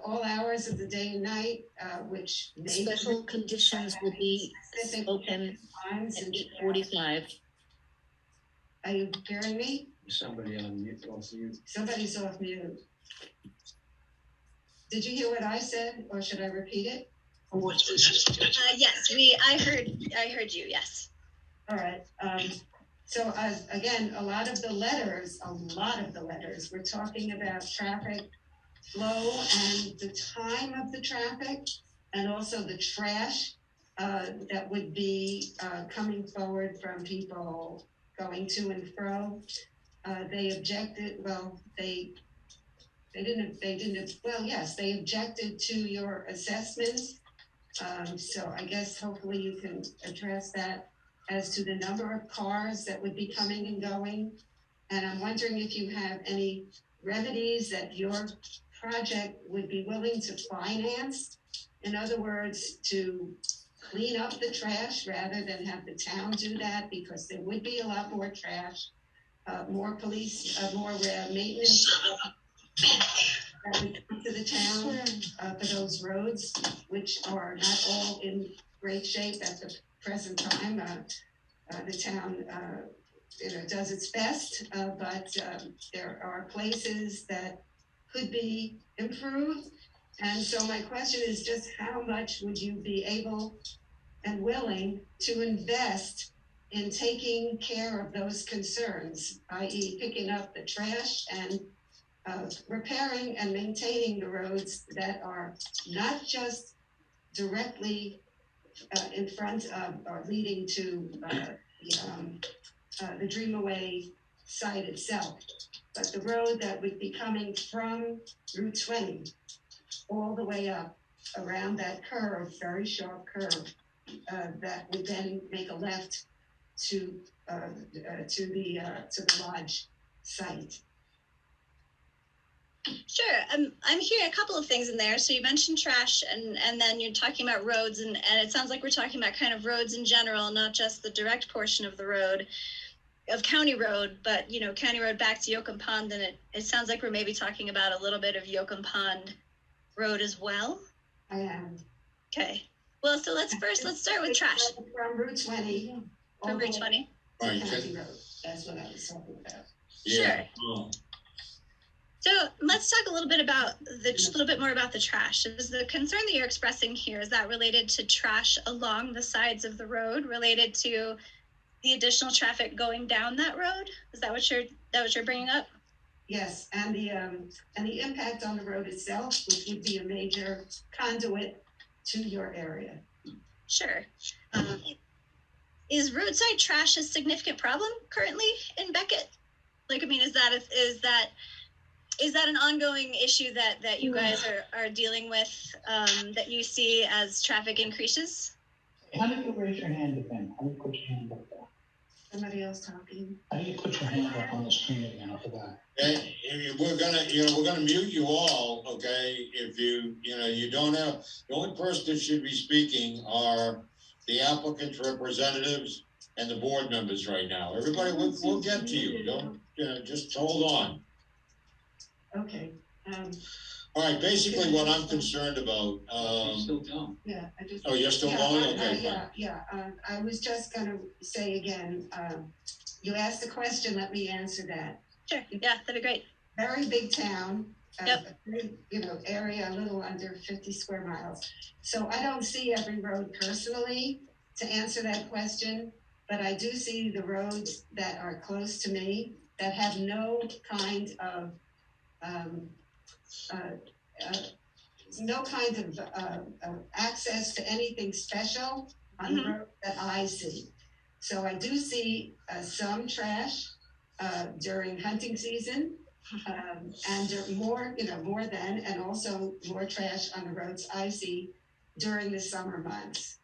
all hours of the day and night, which may. Special conditions will be open times at and 8:45. Are you hearing me? Somebody on mute, off mute. Somebody's off mute. Did you hear what I said, or should I repeat it? Yes, I heard you, yes. All right, so again, a lot of the letters, we're talking about traffic flow and the time of the traffic, and also the trash that would be coming forward from people going to and fro. They objected, well, they objected to your assessments. So I guess hopefully you can address that as to the number of cars that would be coming and going. And I'm wondering if you have any remedies that your project would be willing to finance. In other words, to clean up the trash rather than have the town do that, because there would be a lot more trash, more police, more maintenance that would come to the town for those roads, which are not all in great shape at the present time. The town, does its best, but there are places that could be improved. And so my question is just how much would you be able and willing to invest in taking care of those concerns, i.e. picking up the trash and repairing and maintaining the roads that are not just directly in front of or leading to the Dreamaway site itself, but the road that would be coming from Route 20 all the way up around that curve, very sharp curve, that would then make a left to the lodge site. Sure. I'm hearing a couple of things in there. So you mentioned trash and then you're talking about roads and it sounds like we're talking about kind of roads in general, not just the direct portion of the road, of County Road, but County Road back to Yoakum Pond, and it sounds like we're maybe talking about a little bit of Yoakum Pond Road as well. I am. Okay. Well, so let's start with trash. From Route 20. From Route 20. Right. County Road. That's what I was talking about. Yeah. Sure. So let's talk a little bit more about the trash. Is the concern that you're expressing here, is that related to trash along the sides of the road, related to the additional traffic going down that road? Is that what you're bringing up? Yes, and the impact on the road itself, which would be a major conduit to your area. Sure. Is roadside trash a significant problem currently in Becket? Is that an ongoing issue that you guys are dealing with, that you see as traffic increases? How do you raise your hand again? How do you put your hand up there? Somebody else talking? How do you put your hand up on the screen again? I forgot. We're gonna mute you all, okay? If you don't have, the only person that should be speaking are the applicant's representatives and the board members right now. Everybody, we'll get to you. Don't, just hold on. Okay. All right, basically what I'm concerned about, You still don't. Yeah, I just. oh, you're still going? Okay, fine. Yeah, I was just gonna say again, you asked a question, let me answer that. Sure, yeah, that'd be great. Very big town. Yep. A big, area, a little under 50 square miles. So I don't see every road personally to answer that question, but I do see the roads that are close to me that have no kind of, no kind of access to anything special on the road that I see. So I do see some trash during hunting season, and more, more than, and also more trash on the roads I see during the summer months.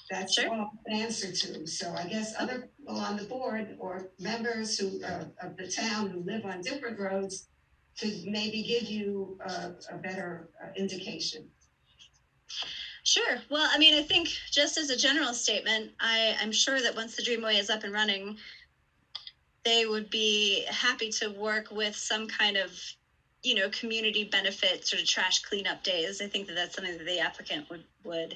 That's Sure. all I can answer to. So I guess other people on the board or members who of the town who live on different roads could maybe give you a better indication. Sure. Well, I mean, I think just as a general statement, I'm sure that once the Dreamway is up and running, they would be happy to work with some kind of, community benefit sort of trash cleanup days. I think that that's something that the applicant would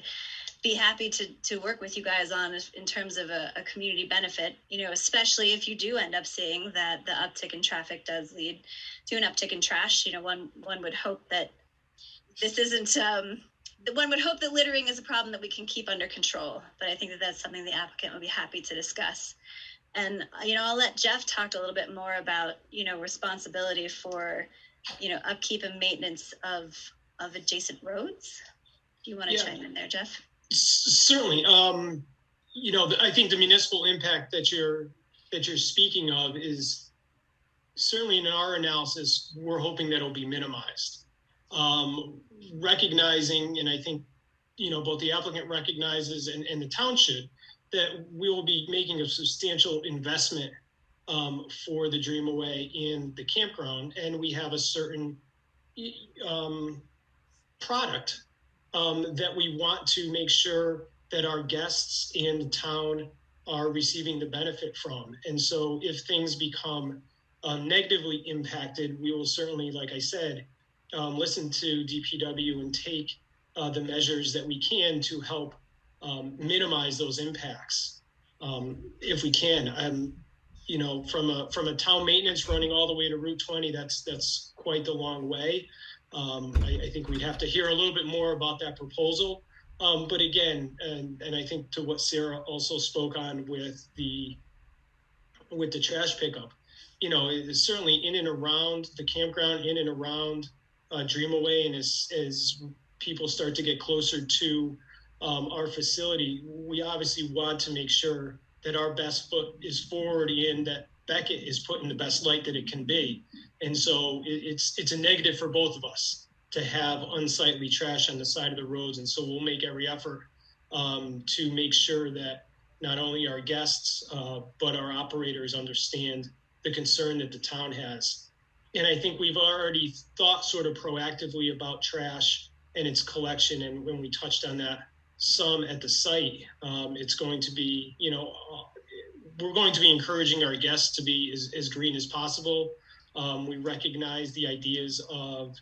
be happy to work with you guys on in terms of a community benefit, especially if you do end up seeing that the uptick in traffic does lead to an uptick in trash. One would hope that this isn't, one would hope that littering is a problem that we can keep under control, but I think that that's something the applicant would be happy to discuss. And, I'll let Jeff talk a little bit more about, responsibility for, upkeep and maintenance of adjacent roads. Do you want to chime in there, Jeff? Certainly. I think the municipal impact that you're speaking of is certainly in our analysis, we're hoping that it'll be minimized. Recognizing, and I think, both the applicant recognizes and the town should, that we will be making a substantial investment for the Dreamaway in the campground, and we have a certain product that we want to make sure that our guests in the town are receiving the benefit from. And so if things become negatively impacted, we will certainly, like I said, listen to DPW and take the measures that we can to help minimize those impacts if we can. From a town maintenance running all the way to Route 20, that's quite the long way. I think we'd have to hear a little bit more about that proposal. But again, and I think to what Sarah also spoke on with the trash pickup, it's certainly in and around the campground, in and around Dreamaway, and as people start to get closer to our facility, we obviously want to make sure that our best foot is forward and that Becket is put in the best light that it can be. And so it's a negative for both of us to have unsightly trash on the side of the roads. And so we'll make every effort to make sure that not only our guests, but our operators understand the concern that the town has. And I think we've already thought sort of proactively about trash and its collection. And when we touched on that some at the site, it's going to be, we're going to be encouraging our guests to be as green as possible. We recognize the ideas of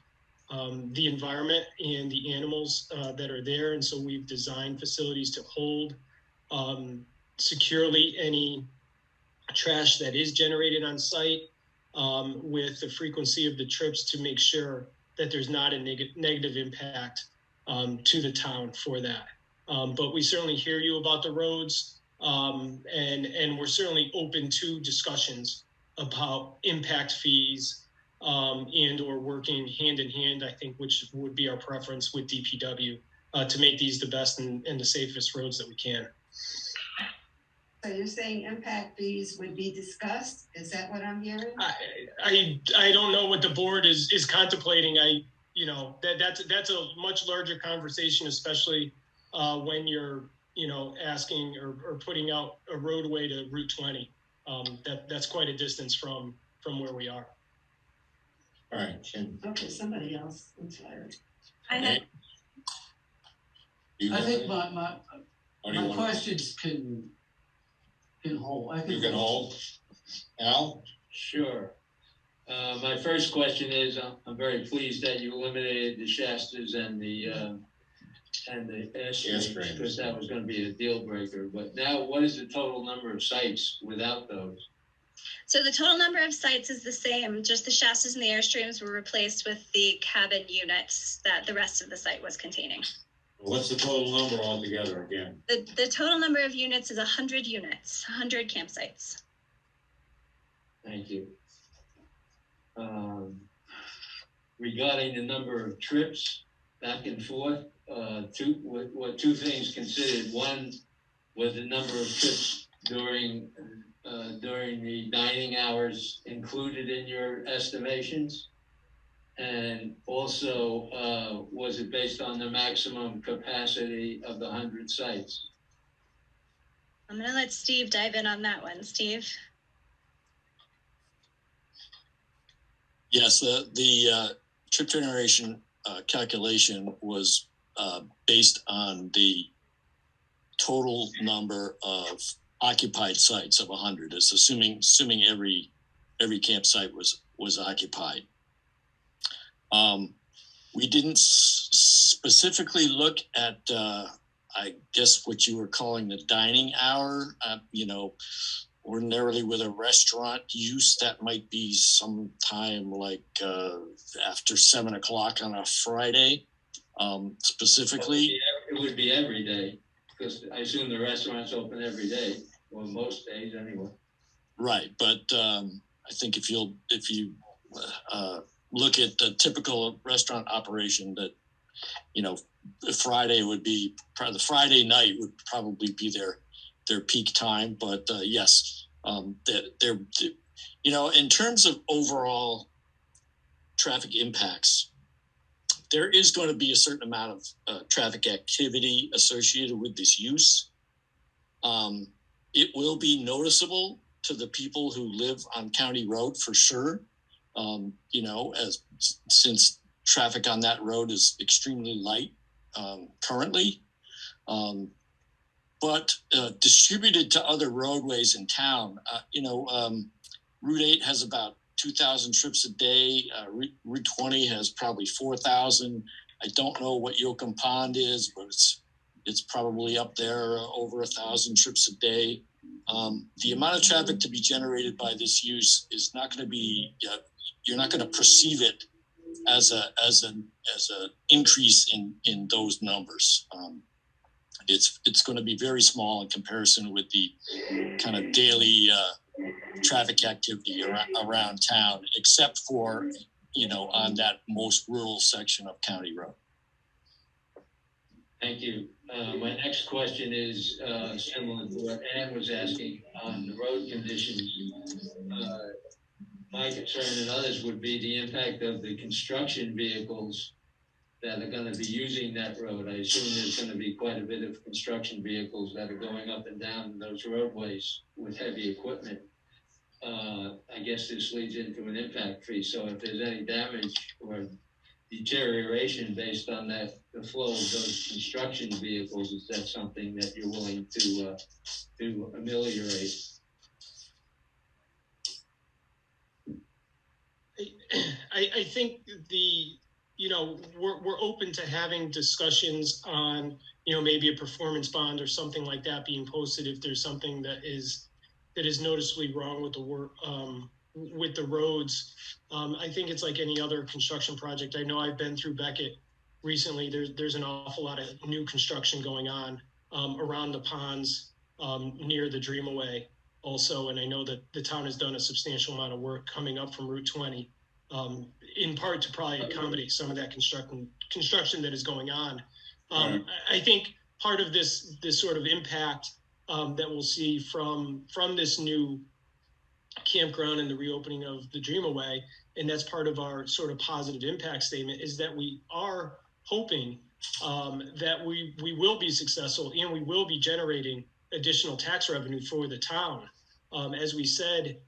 the environment and the animals that are there. And so we've designed facilities to hold securely any trash that is generated on site with the frequency of the trips to make sure that there's not a negative impact to the town for that. But we certainly hear you about the roads, and we're certainly open to discussions about impact fees and or working hand in hand, I think, which would be our preference with DPW to make these the best and the safest roads that we can. So you're saying impact fees would be discussed? Is that what I'm hearing? I don't know what the board is contemplating. That's a much larger conversation, especially when you're asking or putting out a roadway to Route 20. That's quite a distance from where we are. All right. Okay, somebody else. I'm tired. I think my questions can hold. You can hold. Al? Sure. My first question is, I'm very pleased that you eliminated the Shastas and the Airstreams, because that was gonna be a deal breaker. But now, what is the total number of sites without those? So the total number of sites is the same, just the Shastas and the Airstreams were replaced with the cabin units that the rest of the site was containing. What's the total number altogether again? The total number of units is 100 units, 100 campsites. Thank you. Regarding the number of trips back and forth, two things considered. One was the number of trips during the dining hours included in your estimations, and also was it based on the maximum capacity of the 100 sites? I'm gonna let Steve dive in on that one. Steve? Yes, the trip generation calculation was based on the total number of occupied sites of 100. It's assuming every campsite was occupied. We didn't specifically look at I guess what you were calling the dining hour. Ordinarily with a restaurant use, that might be sometime like after 7 o'clock on a Friday. Specifically, it would be every day, because I assume the restaurant's open every day, or most days anyway. Right, but I think if you look at the typical restaurant operation, that Friday would be the Friday night would probably be their peak time. But yes, they're in terms of overall traffic impacts, there is going to be a certain amount of traffic activity associated with this use. It will be noticeable to the people who live on County Road for sure. Since traffic on that road is extremely light currently. But distributed to other roadways in town, Route 8 has about 2,000 trips a day. Route 20 has probably 4,000. I don't know what Yoakum Pond is, but it's probably up there over 1,000 trips a day. The amount of traffic to be generated by this use is not going to be. You're not going to perceive it as an increase in those numbers. It's going to be very small in comparison with the kind of daily traffic activity around town, except for on that most rural section of County Road. Thank you. My next question is similar to what Ann was asking on the road conditions. My concern and others would be the impact of the construction vehicles that are going to be using that road. I assume there's going to be quite a bit of construction vehicles that are going up and down those roadways with heavy equipment. I guess this leads into an impact fee. So if there's any damage or deterioration based on the flow of those construction vehicles, is that something that you're willing to ameliorate? I think we're open to having discussions on, maybe a performance bond or something like that being posted if there's something that is noticeably wrong with the work, with the roads. I think it's like any other construction project. I know I've been through Becket recently. There's an awful lot of new construction going on around the ponds near the Dreamaway also. And I know that the town has done a substantial amount of work coming up from Route 20, in part to probably accommodate some of that construction that is going on. I think part of this sort of impact that we'll see from this new campground and the reopening of the Dreamaway, and that's part of our sort of positive impact statement, is that we are hoping that we will be successful and we will be generating additional tax revenue for the town. As we said,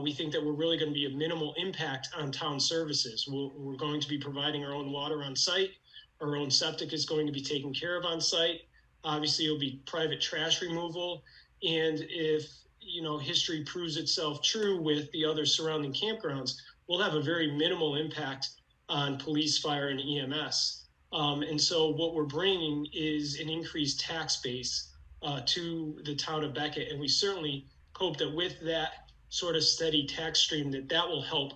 we think that we're really going to be a minimal impact on town services. We're going to be providing our own water on site. Our own septic is going to be taken care of on site. Obviously, it'll be private trash removal. And if history proves itself true with the other surrounding campgrounds, will have a very minimal impact on police, fire, and EMS. And so what we're bringing is an increased tax base to the town of Becket. And we certainly hope that with that sort of steady tax stream, that will help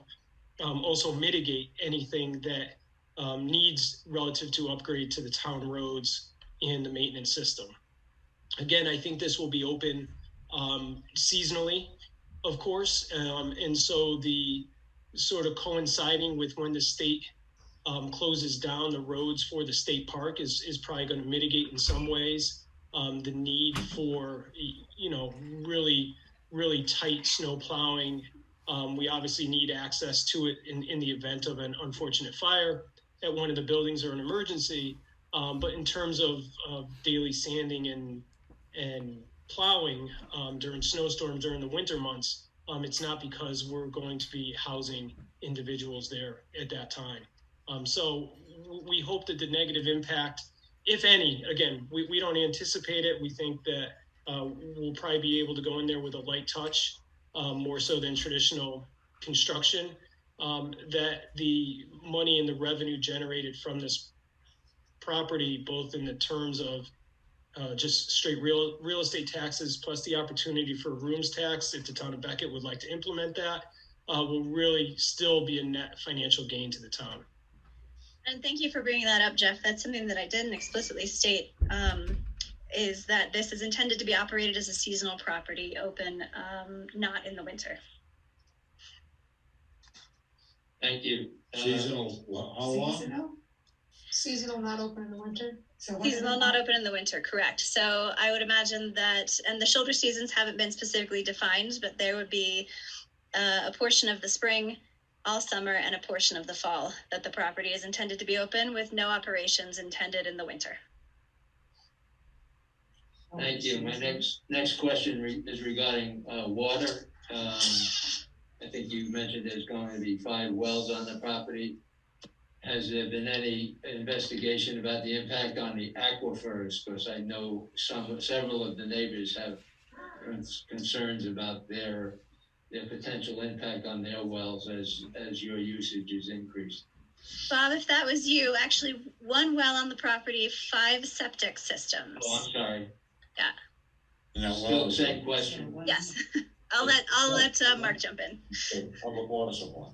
also mitigate anything that needs relative to upgrade to the town roads and the maintenance system. Again, I think this will be open seasonally, of course. And so the sort of coinciding with when the state closes down the roads for the state park is probably going to mitigate in some ways the need for, really, really tight snow plowing. We obviously need access to it in the event of an unfortunate fire at one of the buildings or an emergency. But in terms of daily sanding and plowing during snowstorms during the winter months, it's not because we're going to be housing individuals there at that time. So we hope that the negative impact, if any, again, we don't anticipate it. We think that we'll probably be able to go in there with a light touch, more so than traditional construction, that the money and the revenue generated from this property, both in the terms of just straight real estate taxes, plus the opportunity for rooms tax, if the town of Becket would like to implement that, will really still be a net financial gain to the town. And thank you for bringing that up, Jeff. That's something that I didn't explicitly state, is that this is intended to be operated as a seasonal property, open, not in the winter. Thank you. Seasonal, how long? Seasonal, not open in the winter. Seasonal, not open in the winter, correct. So I would imagine that, and the shoulder seasons haven't been specifically defined, but there would be a portion of the spring, all summer, and a portion of the fall that the property is intended to be open, with no operations intended in the winter. Thank you. My next question is regarding water. I think you mentioned there's going to be 5 wells on the property. Has there been any investigation about the impact on the aquifers? Because I know several of the neighbors have concerns about their potential impact on their wells as your usage is increased. Bob, if that was you, actually 1 well on the property, 5 septic systems. Oh, I'm sorry. Yeah. Still the same question. Yes. I'll let Mark jump in. Public water supply.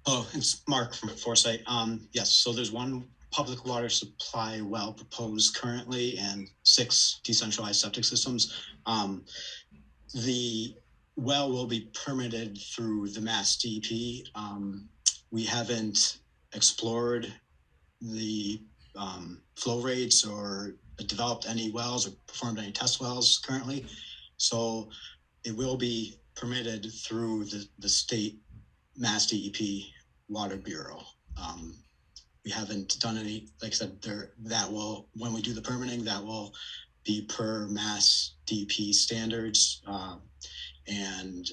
Oh, it's Mark from Foresight. Yes, so there's 1 public water supply well proposed currently and 6 decentralized septic systems. The well will be permitted through the Mass DEP. We haven't explored the flow rates or developed any wells or performed any test wells currently. So it will be permitted through the state Mass DEP Water Bureau. We haven't done any, like I said, that will, when we do the permitting, that will be per Mass DEP standards and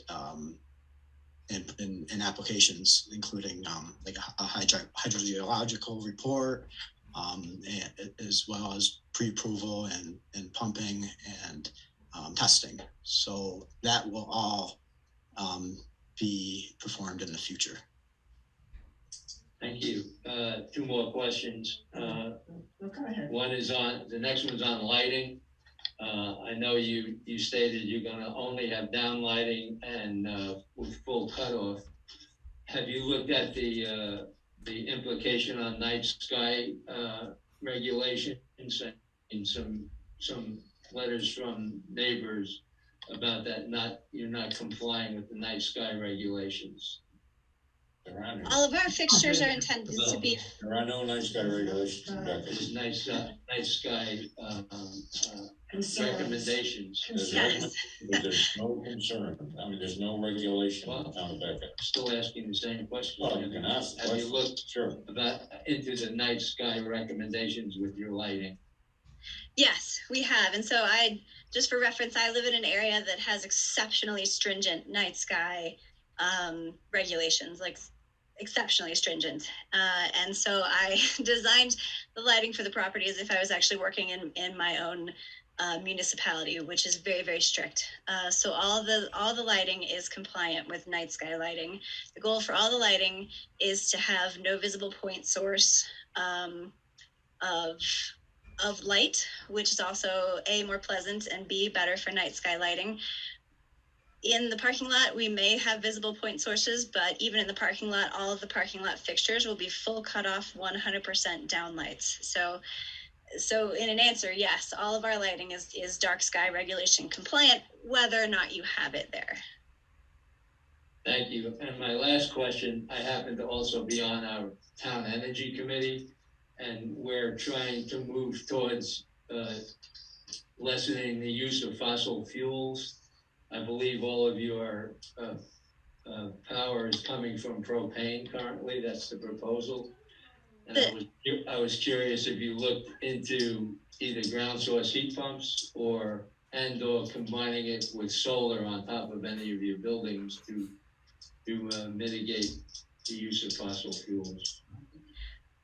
applications, including like a hydrogeological report, as well as pre-approval and pumping and testing. So that will all be performed in the future. Thank you. 2 more questions. One is the next one's on lighting. I know you stated you're gonna only have down lighting and with full cutoff. Have you looked at the implication on night sky regulations and some letters from neighbors about that you're not complying with the night sky regulations? All of our fixtures are intended to be. There are no night sky regulations. There's night sky recommendations. There's no concern. I mean, there's no regulation on the Becket. Still asking the same question. Well, you can ask. Have you looked sure into the night sky recommendations with your lighting? Yes, we have. And so just for reference, I live in an area that has exceptionally stringent night sky regulations, like exceptionally stringent. And so I designed the lighting for the property as if I was actually working in my own municipality, which is very, very strict. So all the lighting is compliant with night sky lighting. The goal for all the lighting is to have no visible point source of light, which is also A, more pleasant, and B, better for night sky lighting. In the parking lot, we may have visible point sources, but even in the parking lot, all of the parking lot fixtures will be full cutoff, 100% down lights. So in an answer, yes, all of our lighting is dark sky regulation compliant, whether or not you have it there. Thank you. And my last question, I happen to also be on our town energy committee, and we're trying to move towards lessening the use of fossil fuels. I believe all of your power is coming from propane currently. That's the proposal. And I was curious if you looked into either ground source heat pumps or combining it with solar on top of any of your buildings to mitigate the use of fossil fuels.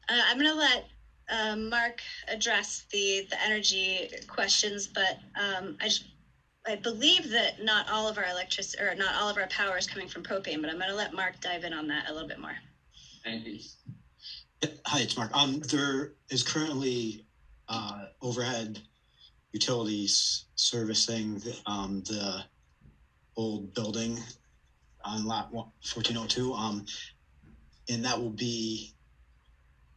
I'm going to let Mark address the energy questions, but I believe that not all of our electricity or not all of our power is coming from propane, but I'm going to let Mark dive in on that a little bit more. Thank you. Hi, it's Mark. There is currently overhead utilities servicing the old building on lot 1402, and that will be,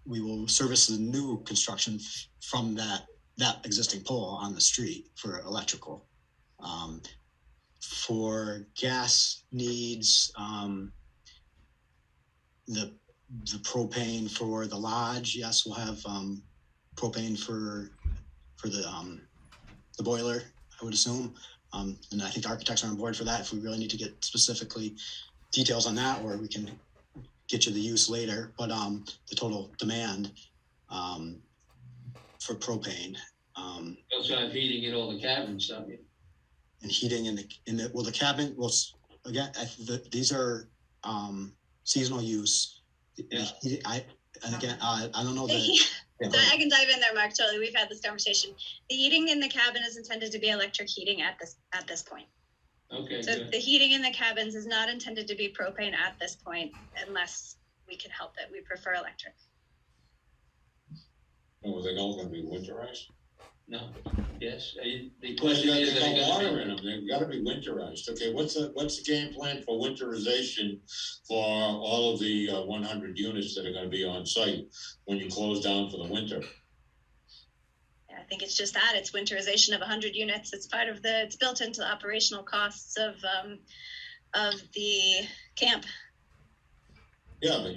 we will service the new construction from that existing pole on the street for electrical. For gas needs, the propane for the lodge, yes, we'll have propane for the boiler, I would assume. And I think the architects are on board for that if we really need to get specifically details on that, or we can get you the use later. But the total demand for propane. Also have heating in all the cabins, don't you? And heating in the cabin, well, again, these are seasonal use. Yeah. I don't know that. So I can dive in there, Mark. Totally, we've had this conversation. The heating in the cabin is intended to be electric heating at this point. Okay. So good. the heating in the cabins is not intended to be propane at this point, unless we can help it. We prefer electric. Oh, are they all gonna be winterized? No. Yes. The question is, They got water in them, they've gotta be winterized. Okay, what's the game plan for winterization for all of the 100 units that are gonna be on site when you close down for the winter? Yeah, I think it's just that. It's winterization of 100 units. It's it's built into the operational costs of the camp. Yeah, but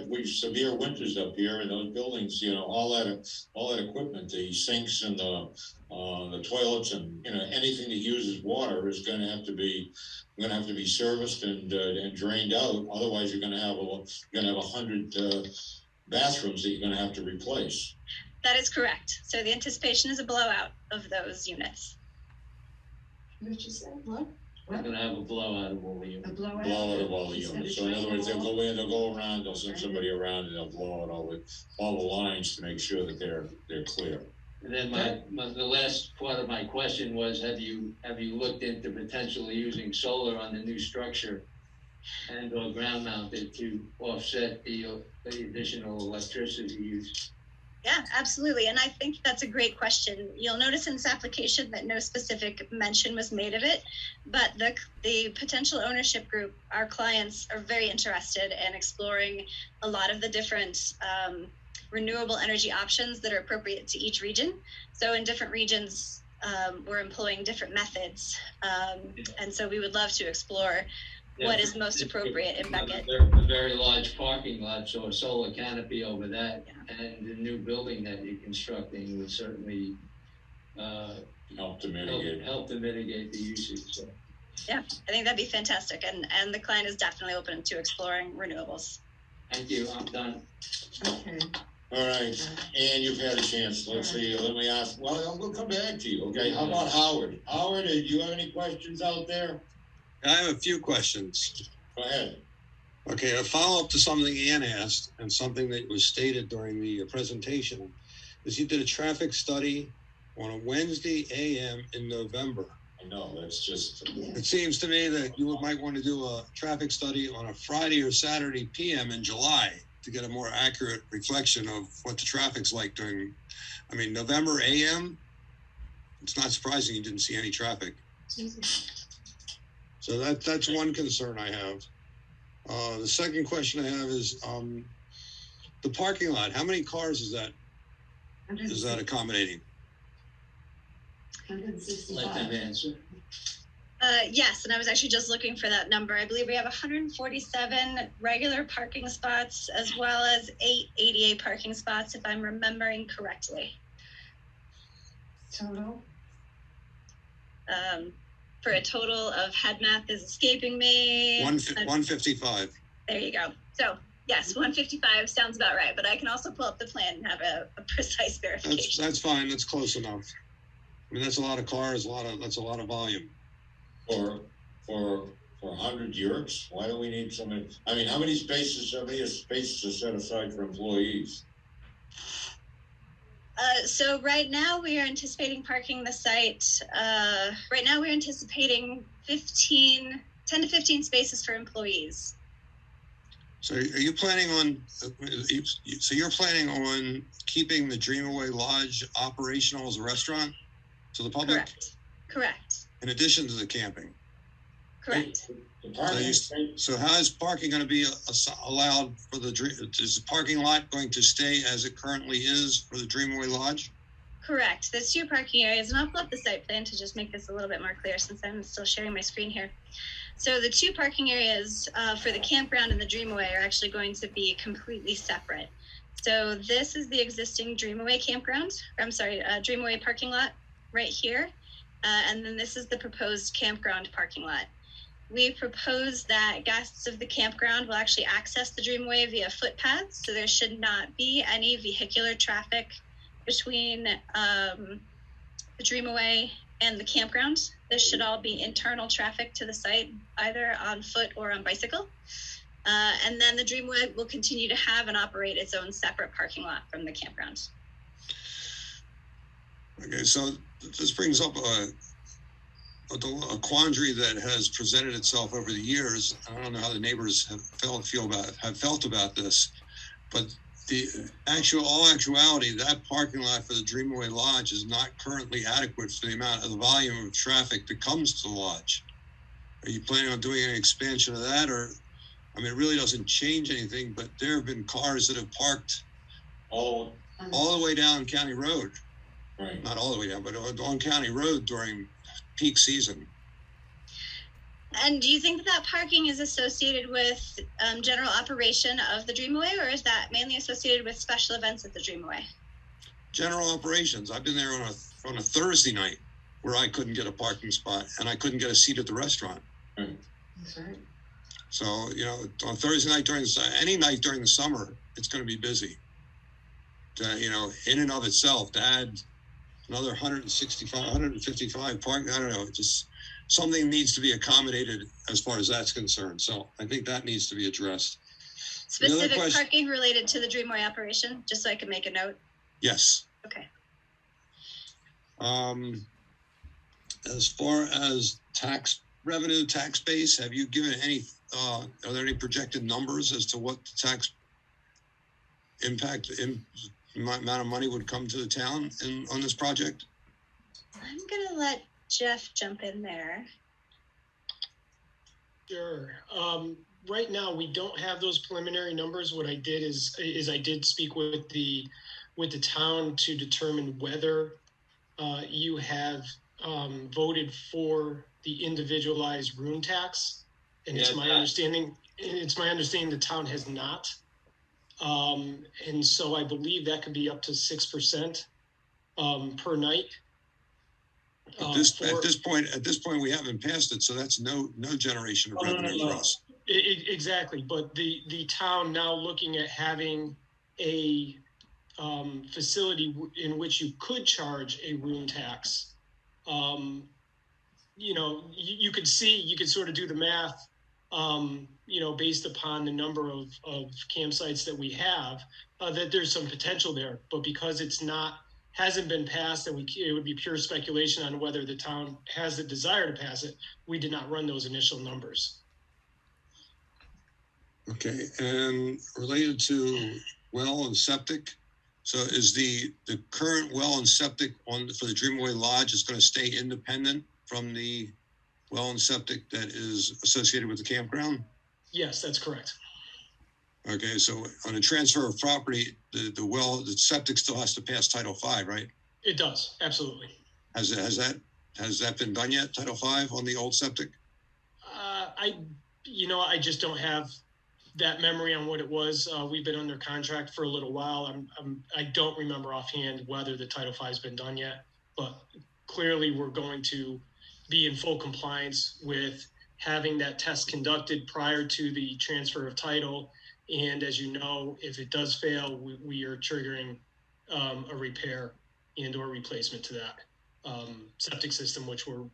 we've severe winters up here, and those buildings, all that equipment, the sinks and the toilets, and anything that uses water is going to have to be serviced and drained out. Otherwise, you're going to have 100 bathrooms that you're going to have to replace. That is correct. So the anticipation is a blowout of those units. What you say? What? We're gonna have a blowout of all the units. A blowout? Blow out of all the units. So in other words, they'll go in, they'll go around, they'll send somebody around, and they'll blow out all the lines to make sure that they're clear. And then the last part of my question was, have you looked into potentially using solar on the new structure and or ground mounted to offset the additional electricity use? Yeah, absolutely. And I think that's a great question. You'll notice in this application that no specific mention was made of it, but the potential ownership group, our clients, are very interested in exploring a lot of the different renewable energy options that are appropriate to each region. So in different regions, we're employing different methods. And so we would love to explore what is most appropriate in Becket. A very large parking lot, so a solar canopy over that, and the new building that you're constructing would certainly help to mitigate the usage. So. Yeah, I think that'd be fantastic, and the client is definitely open to exploring renewables. Thank you. I'm done. Okay. All right, and you've had a chance. Let's see. Let me ask. Well, we'll come back to you. Okay. How about Howard? Howard, do you have any questions out there? I have a few questions. Go ahead. Okay, a follow-up to something Ann asked and something that was stated during the presentation is you did a traffic study on a Wednesday AM in November. I know, that's just, It seems to me that you might want to do a traffic study on a Friday or Saturday PM in July to get a more accurate reflection of what the traffic's like during, I mean, November AM, it's not surprising you didn't see any traffic. So that's one concern I have. The second question I have is the parking lot. How many cars is that accommodating? Let them 165. answer. Yes, and I was actually just looking for that number. I believe we have 147 regular parking spots as well as 8 ADA parking spots, if I'm remembering correctly. Total? For a total of, head math is escaping me. 155. There you go. So yes, 155 sounds about right, but I can also pull up the plan and have a precise verification. That's fine. That's close enough. I mean, that's a lot of cars. That's a lot of volume. for 100 yurts, why do we need so many? I mean, how many spaces are set aside for employees? So right now we are anticipating parking the site. Right now we're anticipating 10 to 15 spaces for employees. So are you planning on, you're planning on keeping the Dreamaway Lodge operational as a restaurant to the public? Correct. In addition to the camping? Correct. So how is parking going to be allowed for is the parking lot going to stay as it currently is for the Dreamaway Lodge? Correct. There's 2 parking areas, and I'll pull up the site plan to just make this a little bit more clear since I'm still sharing my screen here. So the 2 parking areas for the campground and the Dreamaway are actually going to be completely separate. So this is the existing Dreamaway campground, Dreamaway parking lot right here. And then this is the proposed campground parking lot. We propose that guests of the campground will actually access the Dreamaway via footpaths, so there should not be any vehicular traffic between the Dreamaway and the campground. This should all be internal traffic to the site, either on foot or on bicycle. And then the Dreamaway will continue to have and operate its own separate parking lot from the campground. Okay, so this brings up a quandary that has presented itself over the years. I don't know how the neighbors have felt about this, but all actuality, that parking lot for the Dreamaway Lodge is not currently adequate for the volume of traffic that comes to the lodge. Are you planning on doing any expansion of that, or? I mean, it really doesn't change anything, but there have been cars that have parked all the way down County Road. Right. Not all the way down, but on County Road during peak season. And do you think that parking is associated with general operation of the Dreamaway, or is that mainly associated with special events at the Dreamaway? General operations. I've been there on a Thursday night where I couldn't get a parking spot and I couldn't get a seat at the restaurant. Right. That's right. So, on Thursday night any night during the summer, it's going to be busy. In and of itself, to add another 155 parking, I don't know, just something needs to be accommodated as far as that's concerned. So I think that needs to be addressed. Specific parking related to the Dreamaway operation, just so I can make a note? Yes. Okay. As far as tax revenue, tax base, have you given any, are there any projected numbers as to what the tax impact amount of money would come to the town on this project? I'm gonna let Jeff jump in there. Sure. Right now, we don't have those preliminary numbers. What I did is I did speak with the town to determine whether you have voted for the individualized room tax, and it's my understanding the town has not. And so I believe that could be up to 6% per night. At this point, we haven't passed it, so that's no generation of revenue for us. Exactly, but the town now looking at having a facility in which you could charge a room tax. You could sort of do the math. Based upon the number of campsites that we have, that there's some potential there. But because it's not hasn't been passed, and it would be pure speculation on whether the town has the desire to pass it. We did not run those initial numbers. Okay, and related to well and septic, so is the current well and septic for the Dreamaway Lodge is going to stay independent from the well and septic that is associated with the campground? Yes, that's correct. Okay, so on a transfer of property, the septic still has to pass Title V, right? It does, absolutely. Has that been done yet, Title V on the old septic? I just don't have that memory on what it was. We've been under contract for a little while. I don't remember offhand whether the Title V has been done yet, but clearly we're going to be in full compliance with having that test conducted prior to the transfer of title. And as you know, if it does fail, we are triggering a repair and or replacement to that septic system, which we're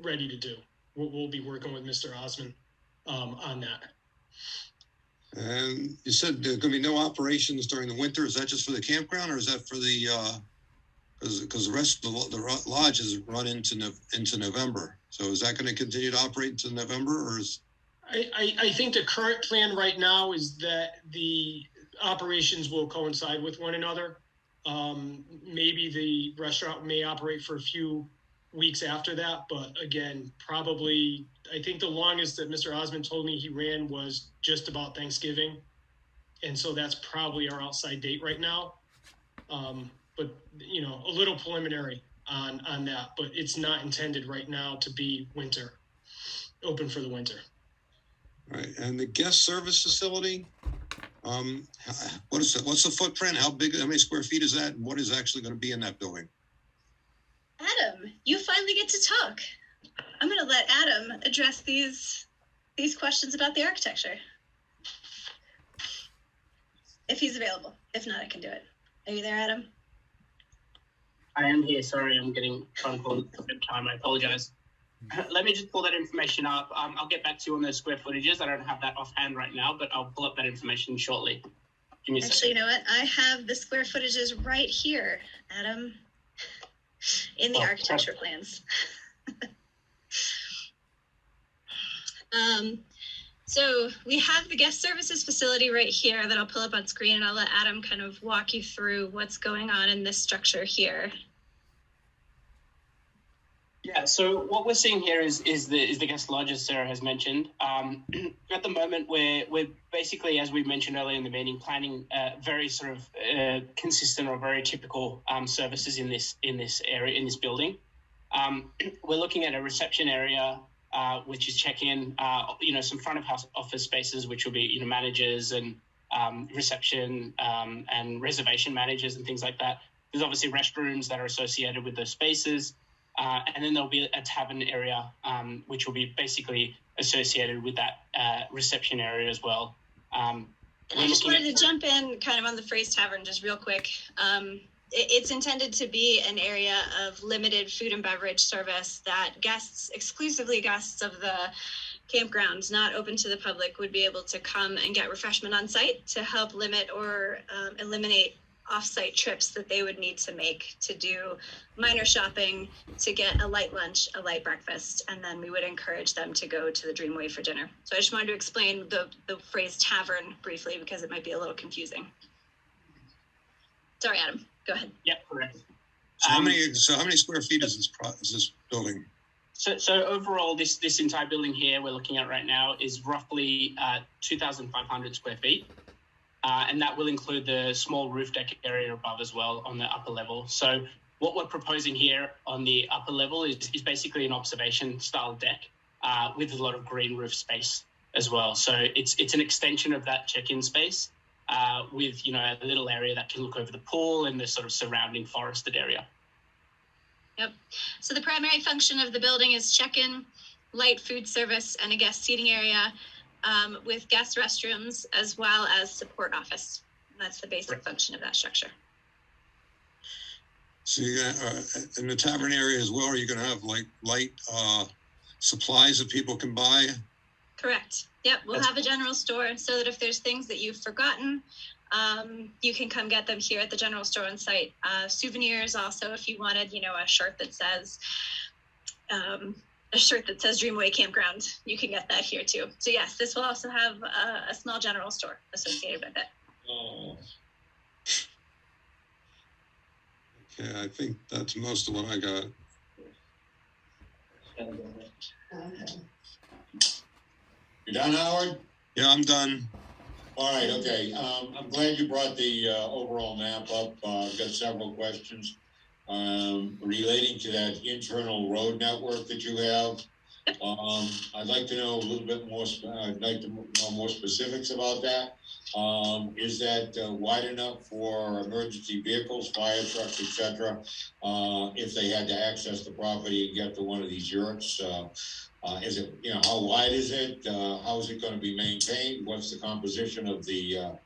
ready to do. We'll be working with Mr. Osmond on that. And you said there's going to be no operations during the winter. Is that just for the campground, or is that for the because the rest of the lodges run into November? So is that going to continue to operate until November, or is? I think the current plan right now is that the operations will coincide with one another. Maybe the restaurant may operate for a few weeks after that, but again, probably, I think the longest that Mr. Osmond told me he ran was just about Thanksgiving. And so that's probably our outside date right now. But, a little preliminary on that, but it's not intended right now to be open for the winter. Right, and the guest service facility, what is that? What's the footprint? How many square feet is that? And what is actually going to be in that building? Adam, you finally get to talk. I'm going to let Adam address these questions about the architecture. If he's available. If not, I can do it. Are you there, Adam? I am here. Sorry, I'm getting phone calls at the time. I apologize. Let me just pull that information up. I'll get back to you on those square footages. I don't have that offhand right now, but I'll pull up that information shortly. Give me a Actually, second. you know what? I have the square footages right here, Adam, in the architecture plans. So we have the guest services facility right here that I'll pull up on screen, and I'll let Adam kind of walk you through what's going on in this structure here. Yeah, so what we're seeing here is the guest lodge, as Sarah has mentioned. At the moment, we're basically, as we mentioned earlier in the meeting, planning very sort of consistent or very typical services in this area, in this building. We're looking at a reception area, which is check-in, some front of house office spaces, which will be managers and reception and reservation managers and things like that. There's obviously restrooms that are associated with those spaces. And then there'll be a tavern area, which will be basically associated with that reception area as well. I just wanted to jump in kind of on the phrase tavern just real quick. It's intended to be an area of limited food and beverage service that exclusively guests of the campgrounds, not open to the public, would be able to come and get refreshment on site to help limit or eliminate off-site trips that they would need to make to do minor shopping, to get a light lunch, a light breakfast, and then we would encourage them to go to the Dreamway for dinner. So I just wanted to explain the phrase tavern briefly because it might be a little confusing. Sorry, Adam, go ahead. Yep, correct. So how many square feet is this building? So overall, this entire building here we're looking at right now is roughly 2,500 square feet. And that will include the small roof deck area above as well on the upper level. So what we're proposing here on the upper level is basically an observation style deck with a lot of green roof space as well. So it's an extension of that check-in space with, a little area that can look over the pool and the sort of surrounding forested area. Yep. So the primary function of the building is check-in, light food service, and a guest seating area. With guest restrooms as well as support office. That's the basic function of that structure. So you in the tavern area as well, are you going to have light supplies that people can buy? Correct. Yep. We'll have a general store so that if there's things that you've forgotten you can come get them here at the general store on site. Souvenirs also, if you wanted, a shirt that says Dreamway Campground, you can get that here too. So yes, this will also have a small general store associated with it. Oh. Okay, I think that's most of what I got. Okay. You done, Howard? Yeah, I'm done. All right, okay. I'm glad you brought the overall map up. I've got several questions relating to that internal road network that you have. I'd like to know a little bit more. I'd like to know more specifics about that. Is that wide enough for emergency vehicles, fire trucks, etc., if they had to access the property and get to one of these yurts? Is it, how wide is it? How is it going to be maintained? What's the composition of the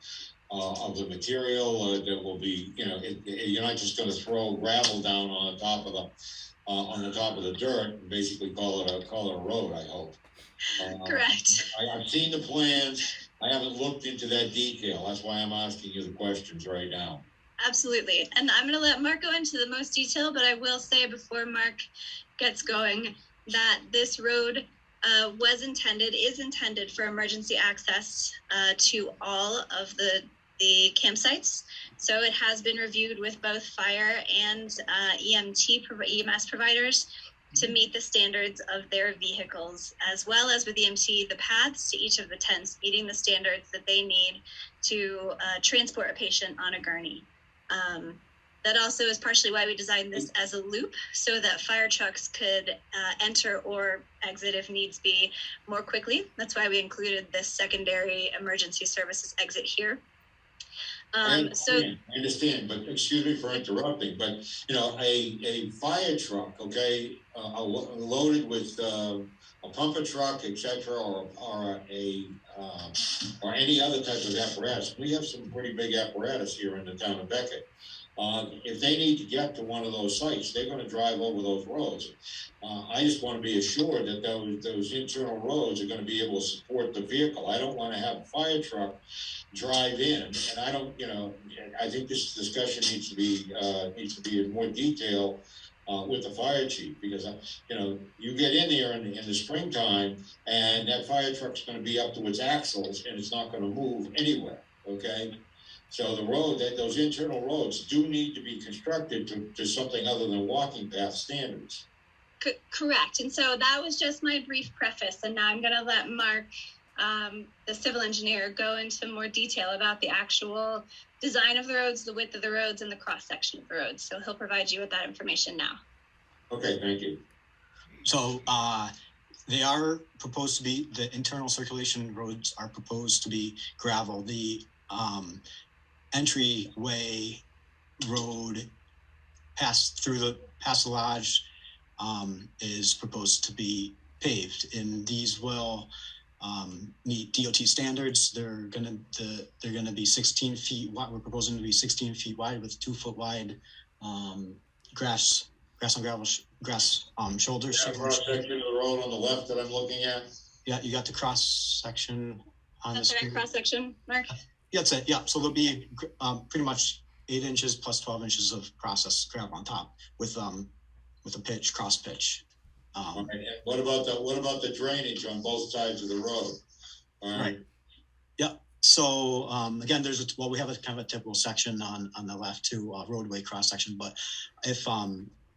material that will be? You're not just going to throw gravel down on the top of the dirt and basically call it a road, I hope. Correct. I've seen the plans. I haven't looked into that detail. That's why I'm asking you the questions right now. Absolutely. And I'm going to let Mark go into the most detail, but I will say before Mark gets going that this road is intended for emergency access to all of the campsites. So it has been reviewed with both fire and EMS providers to meet the standards of their vehicles, as well as with EMT, the paths to each of the tents meeting the standards that they need to transport a patient on a gurney. That also is partially why we designed this as a loop, so that fire trucks could enter or exit if needs be more quickly. That's why we included this secondary emergency services exit here. I understand, but excuse me for interrupting, but a fire truck, okay, loaded with a pumper truck, etc., or any other type of apparatus. We have some pretty big apparatus here in the town of Becket. If they need to get to one of those sites, they're going to drive over those roads. I just want to be assured that those internal roads are going to be able to support the vehicle. I don't want to have a fire truck drive in, and I don't, I think this discussion needs to be in more detail with the fire chief, because you get in there in the springtime, and that fire truck's going to be up to its axles, and it's not going to move anywhere. Okay. So those internal roads do need to be constructed to something other than walking path standards. Correct. And so that was just my brief preface. And now I'm going to let Mark, the civil engineer, go into more detail about the actual design of the roads, the width of the roads, and the cross section of the roads. So he'll provide you with that information now. Okay, thank you. So they are proposed to be, the internal circulation roads are proposed to be gravel. The entryway road past the lodge is proposed to be paved, and these will meet DOT standards. They're gonna be 16 feet wide. We're proposing to be 16 feet wide with 2 foot wide grass on gravel shoulders. That cross section of the road on the left that I'm looking at. Yeah, you got the cross section on the screen. Cross section, Mark. Yeah, that's it. Yeah, so there'll be pretty much 8 inches plus 12 inches of processed gravel on top with a cross pitch. Right. And what about the drainage on both sides of the road? Right. Yeah. So again, we have a kind of a typical section on the left too, roadway cross section. But if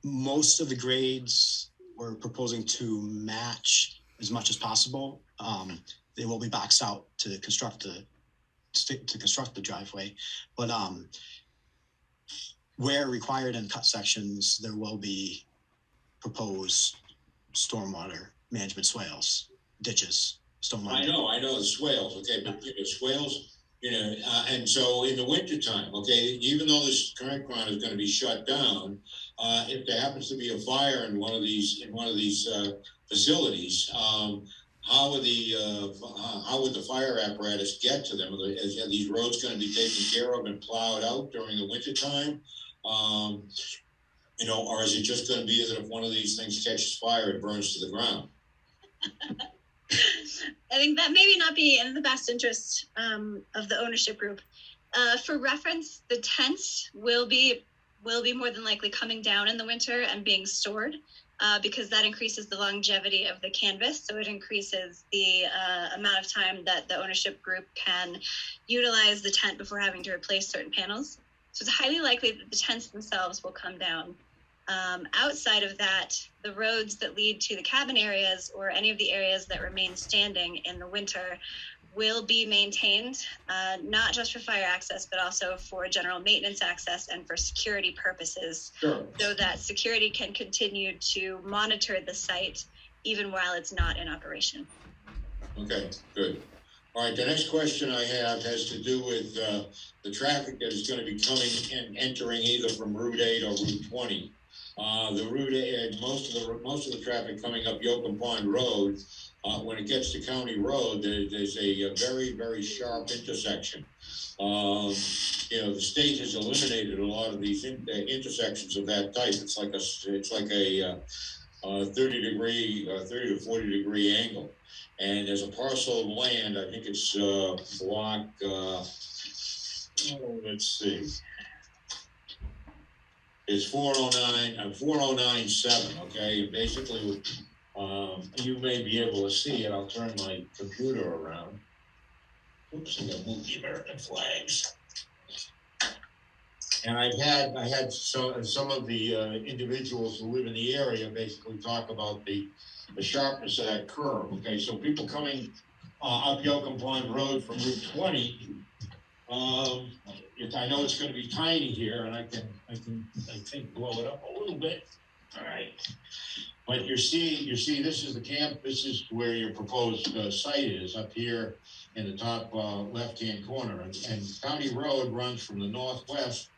most of the grades we're proposing to match as much as possible, they will be boxed out to construct the driveway. But where required in cut sections, there will be proposed stormwater management swales, ditches, stormwater. I know the swales, okay, but swales, and so in the wintertime, okay, even though this current ground is going to be shut down, if there happens to be a fire in one of these facilities, how would the fire apparatus get to them? Are these roads going to be taken care of and plowed out during the wintertime? Or is it just going to be that if one of these things catches fire, it burns to the ground? I think that maybe not be in the best interest of the ownership group. For reference, the tents will be more than likely coming down in the winter and being stored, because that increases the longevity of the canvas. So it increases the amount of time that the ownership group can utilize the tent before having to replace certain panels. So it's highly likely that the tents themselves will come down. Outside of that, the roads that lead to the cabin areas or any of the areas that remain standing in the winter will be maintained, not just for fire access, but also for general maintenance access and for security purposes, Sure. so that security can continue to monitor the site even while it's not in operation. Okay, good. All right, the next question I have has to do with the traffic that is going to be coming and entering either from Route 8 or Route 20. The Route 8, most of the traffic coming up Yocum Pond Road, when it gets to County Road, there's a very, very sharp intersection. The state has eliminated a lot of these intersections of that type. It's like a 30 to 40 degree angle. And there's a parcel of land, I think it's block, let's see. It's 4097, okay? Basically, you may be able to see it. I'll turn my computer around. Oops, I gotta move the American flags. And I had some of the individuals who live in the area basically talk about the sharpness of that curve. Okay, so people coming up Yocum Pond Road from Route 20, I know it's going to be tiny here, and I think blow it up a little bit. All right, but you see, this is the camp. This is where your proposed site is up here in the top left-hand corner, and County Road runs from the northwest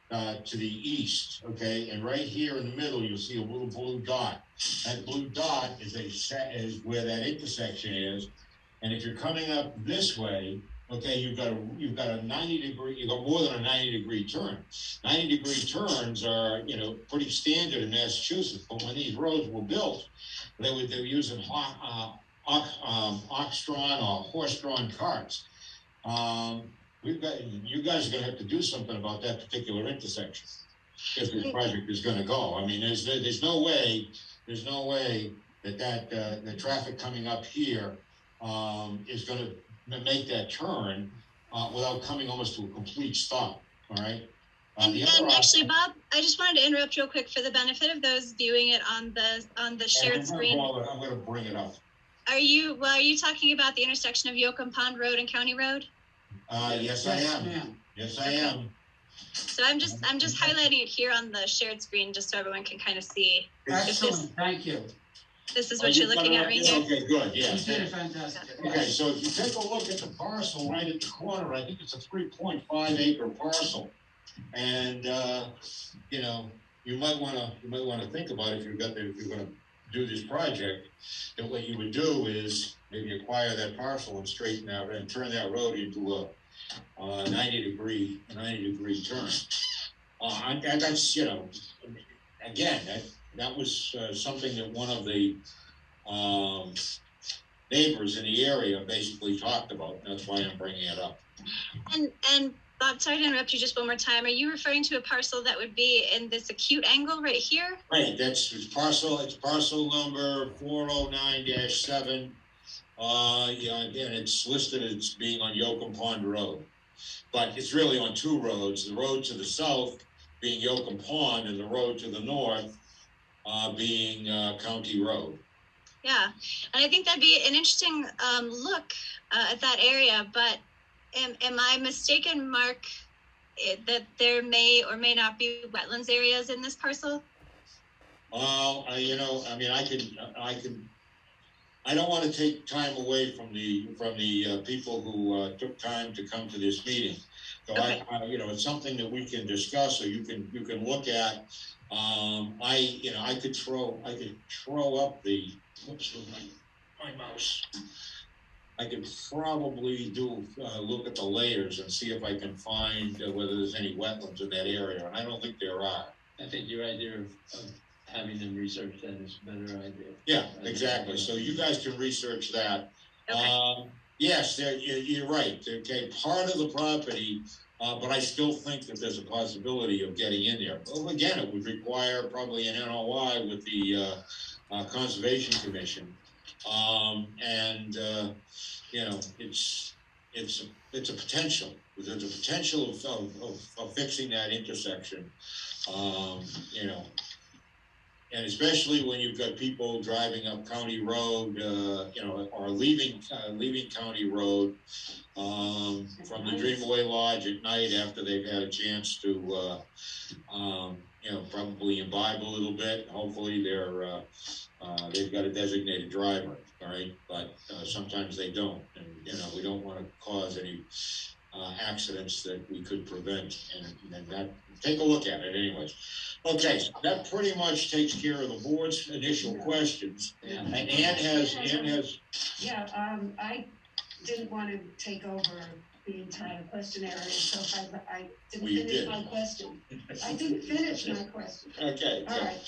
to the east, okay, and right here in the middle you'll see a little blue dot. That blue dot is where that intersection is, and if you're coming up this way, okay, you've got a 90 degree, you've got more than a 90 degree turn. 90 degree turns are pretty standard in Massachusetts, but when these roads were built, they were using ox-drawn or horse-drawn carts. You guys are going to have to do something about that particular intersection if this project is going to go. I mean, there's no way that the traffic coming up here is going to make that turn without coming almost to a complete stop. All right. And actually, Bob, I just wanted to interrupt real quick for the benefit of those viewing it on the shared screen. I'm going to bring it up. Are you talking about the intersection of Yocum Pond Road and County Road? Yes, I am. Yes, I am. So I'm just highlighting it here on the shared screen just so everyone can kind of see. Excellent, thank you. This is what you're looking at right here. Okay, good, yeah. You did a fantastic. Okay, so if you take a look at the parcel right at the corner, I think it's a 3.5 acre parcel. And, you might want to think about if you're going to do this project, that what you would do is maybe acquire that parcel and straighten out and turn that road into a 90 degree turn. And that's, again, that was something that one of the neighbors in the area basically talked about. That's why I'm bringing it up. And Bob, sorry to interrupt you just one more time. Are you referring to a parcel that would be in this acute angle right here? Right, it's parcel number 409-7. Again, it's listed as being on Yocum Pond Road, but it's really on two roads. The road to the south being Yocum Pond, and the road to the north being County Road. Yeah, and I think that'd be an interesting look at that area, but am I mistaken, Mark, that there may or may not be wetlands areas in this parcel? Well, I don't want to take time away from the people who took time to come to this meeting. So okay. It's something that we can discuss, or you can look at. I could throw up the, whoops, with my mouse. I could probably look at the layers and see if I can find whether there's any wetlands in that area, and I don't think there are. I think your idea of having them research that is a better idea. Yeah, exactly. So you guys can research that. Okay. Yes, you're right. Okay, part of the property But I still think that there's a possibility of getting in there. Well, again, it would require probably an NOI with the Conservation Commission. It's a potential. There's a potential of fixing that intersection. And especially when you've got people driving up County Road, or leaving County Road from the Dreamaway Lodge at night after they've had a chance to, probably imbibe a little bit. Hopefully they've got a designated driver, all right? But sometimes they don't, and we don't want to cause any accidents that we could prevent, and that, take a look at it anyways. Okay, so that pretty much takes care of the board's initial questions. Yeah. And Ann has. Yeah, I didn't want to take over the entire questionnaire, so I didn't finish my question. I didn't finish my question. Okay. All right.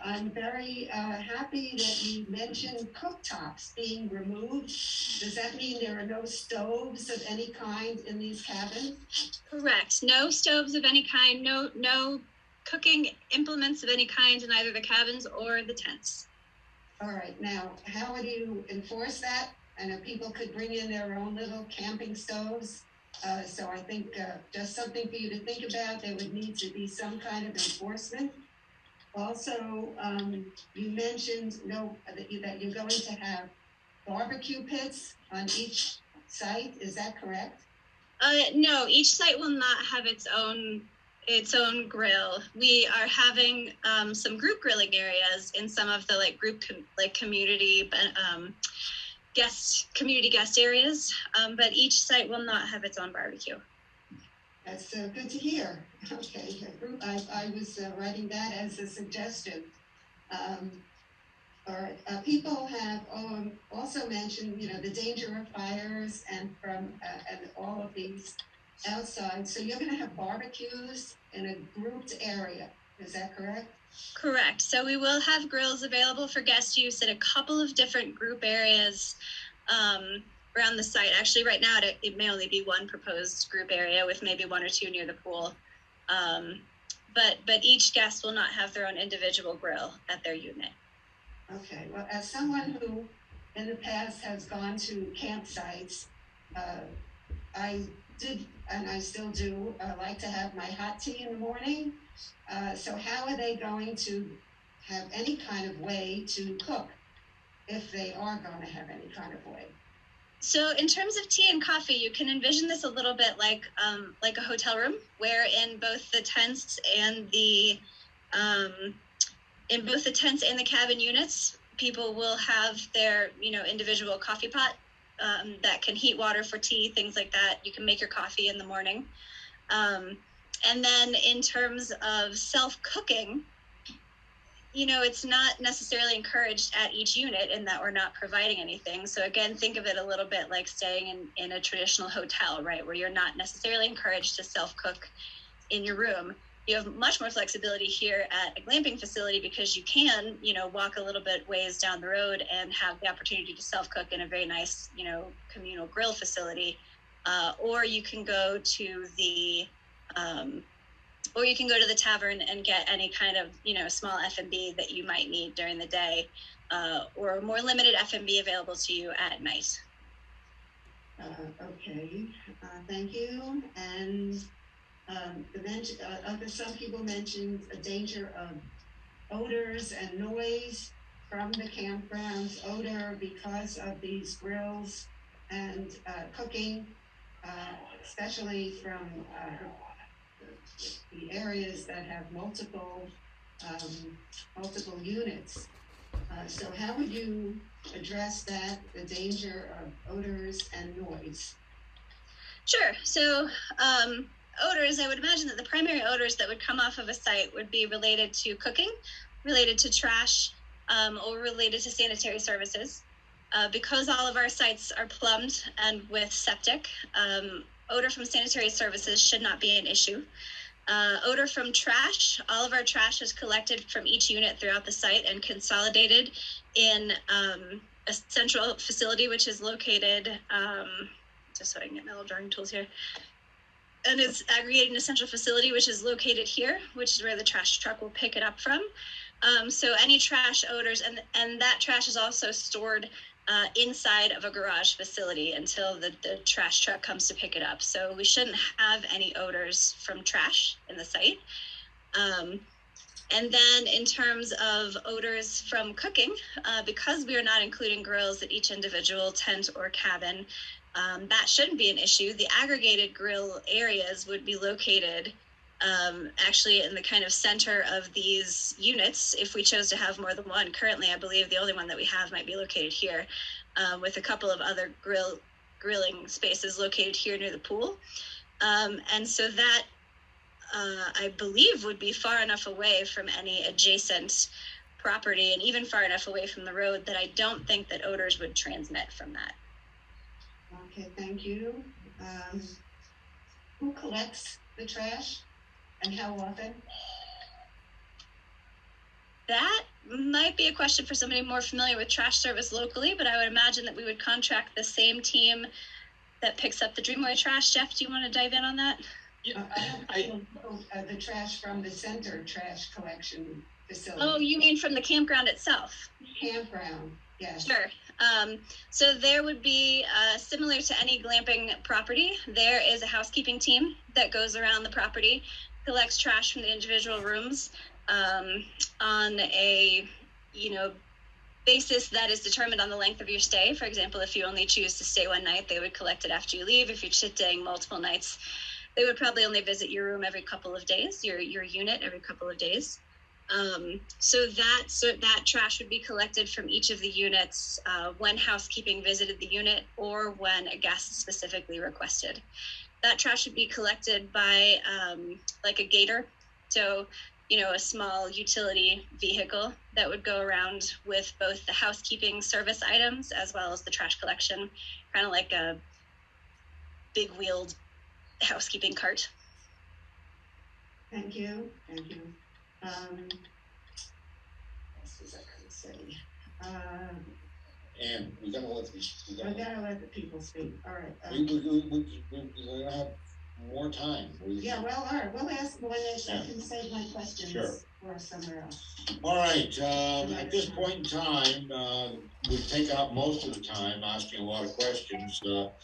I'm very happy that you mentioned cooktops being removed. Does that mean there are no stoves of any kind in these cabins? Correct. No stoves of any kind. No cooking implements of any kind in either the cabins or the tents. All right. Now, how would you enforce that? I know people could bring in their own little camping stoves. So I think just something for you to think about. There would need to be some kind of enforcement. Also, you mentioned that you're going to have barbecue pits on each site. Is that correct? No, each site will not have its own grill. We are having some group grilling areas in some of the community guest areas, but each site will not have its own barbecue. That's good to hear. Okay, I was writing that as a suggestion. All right. People have also mentioned, the danger of fires and all of these outside. So you're going to have barbecues in a grouped area. Is that correct? Correct. So we will have grills available for guest use in a couple of different group areas around the site. Actually, right now it may only be one proposed group area with maybe one or two near the pool. But each guest will not have their own individual grill at their unit. Okay. Well, as someone who in the past has gone to campsites, I did, and I still do, like to have my hot tea in the morning. So how are they going to have any kind of way to cook if they are going to have any kind of way? So in terms of tea and coffee, you can envision this a little bit like a hotel room, where in both the tents and the cabin units, people will have their individual coffee pot that can heat water for tea, things like that. You can make your coffee in the morning. And then in terms of self-cooking, it's not necessarily encouraged at each unit in that we're not providing anything. So again, think of it a little bit like staying in a traditional hotel, right? Where you're not necessarily encouraged to self-cook in your room. You have much more flexibility here at a glamping facility because you can, walk a little bit ways down the road and have the opportunity to self-cook in a very nice, communal grill facility. Or you can go to the tavern and get any kind of, small F&B that you might need during the day, or more limited F&B available to you at night. Okay, thank you. And some people mentioned a danger of odors and noise from the campgrounds, odor because of these grills and cooking, especially from the areas that have multiple units. So how would you address that, the danger of odors and noise? Sure. So odors, I would imagine that the primary odors that would come off of a site would be related to cooking, related to trash, or related to sanitary services. Because all of our sites are plumbed and with septic, odor from sanitary services should not be an issue. Odor from trash, all of our trash is collected from each unit throughout the site and consolidated in a central facility, which is located, just so I can get my little drawing tools here. and it's aggregated in a central facility, which is located here, which is where the trash truck will pick it up from. So any trash odors, and that trash is also stored inside of a garage facility until the trash truck comes to pick it up. So we shouldn't have any odors from trash in the site. And then in terms of odors from cooking, because we are not including grills at each individual tent or cabin, that shouldn't be an issue. The aggregated grill areas would be located actually in the kind of center of these units if we chose to have more than one. Currently, I believe the only one that we have might be located here, with a couple of other grilling spaces located here near the pool. And so that I believe would be far enough away from any adjacent property and even far enough away from the road that I don't think that odors would transmit from that. Okay, thank you. Who collects the trash and how often? That might be a question for somebody more familiar with trash service locally, but I would imagine that we would contract the same team that picks up the Dreamway trash. Jeff, do you want to dive in on that? Yeah, the trash from the center trash collection facility. Oh, you mean from the campground itself? Campground, yes. Sure. So there would be, similar to any glamping property, there is a housekeeping team that goes around the property, collects trash from the individual rooms on a, basis that is determined on the length of your stay. For example, if you only choose to stay one night, they would collect it after you leave. If you're staying multiple nights, they would probably only visit your room every couple of days, your unit every couple of days. So that trash would be collected from each of the units when housekeeping visited the unit or when a guest specifically requested. That trash would be collected by like a gator. So, a small utility vehicle that would go around with both the housekeeping service items as well as the trash collection, kind of like a big wheeled housekeeping cart. Thank you. What else was I going to say? And we gotta let the people speak. All right. We have more time. Yeah, well, all right. We'll ask one I can save my questions Sure. for somewhere else. All right, at this point in time, we've taken up most of the time asking a lot of questions, but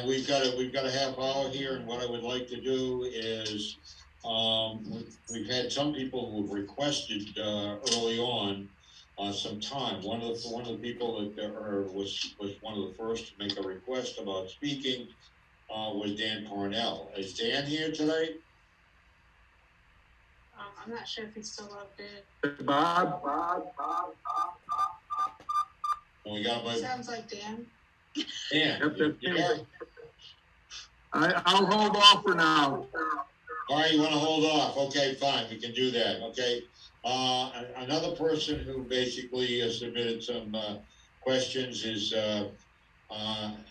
we've got a half hour here, and what I would like to do is, we've had some people who've requested early on some time. One of the people that was one of the first to make a request about speaking was Dan Parnell. Is Dan here tonight? I'm not sure if he's still logged in. Bob. We got my Sounds like Dan. Dan. Yeah. I'll hold off for now. All right, you want to hold off? Okay, fine, we can do that. Okay. Another person who basically submitted some questions is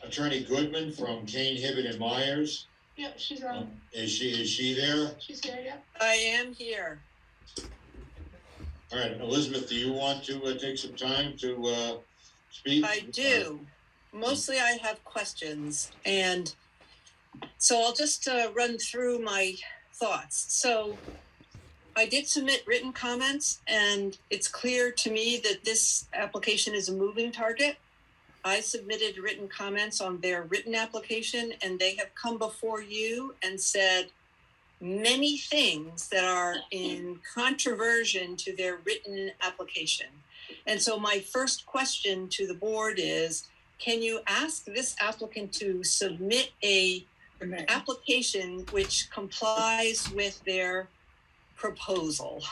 Attorney Goodman from Kane, Hibbett, and Myers. Yep, she's on. Is she there? She's here, yep. I am here. All right, Elizabeth, do you want to take some time to speak? I do. Mostly I have questions, and so I'll just run through my thoughts. So I did submit written comments, and it's clear to me that this application is a moving target. I submitted written comments on their written application, and they have come before you and said many things that are in controversion to their written application. And so my first question to the board is, can you ask this applicant to submit a application which complies with their proposal?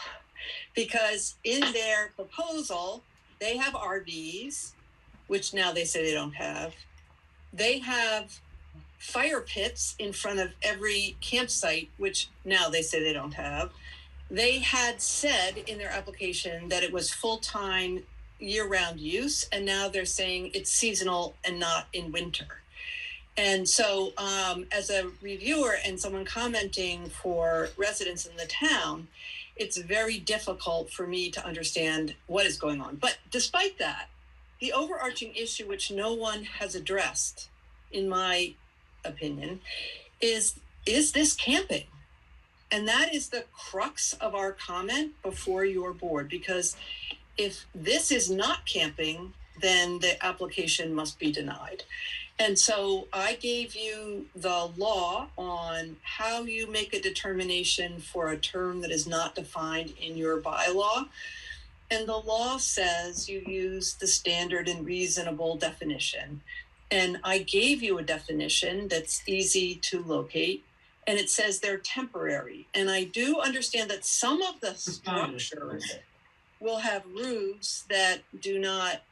Because in their proposal, they have RVs, which now they say they don't have. They have fire pits in front of every campsite, which now they say they don't have. They had said in their application that it was full-time year-round use, and now they're saying it's seasonal and not in winter. And so as a reviewer and someone commenting for residents in the town, it's very difficult for me to understand what is going on. But despite that, the overarching issue which no one has addressed in my opinion, is this camping? And that is the crux of our comment before your board, because if this is not camping, then the application must be denied. And so I gave you the law on how you make a determination for a term that is not defined in your bylaw. And the law says you use the standard and reasonable definition. And I gave you a definition that's easy to locate, and it says they're temporary. And I do understand that some of the structures will have roofs that do not,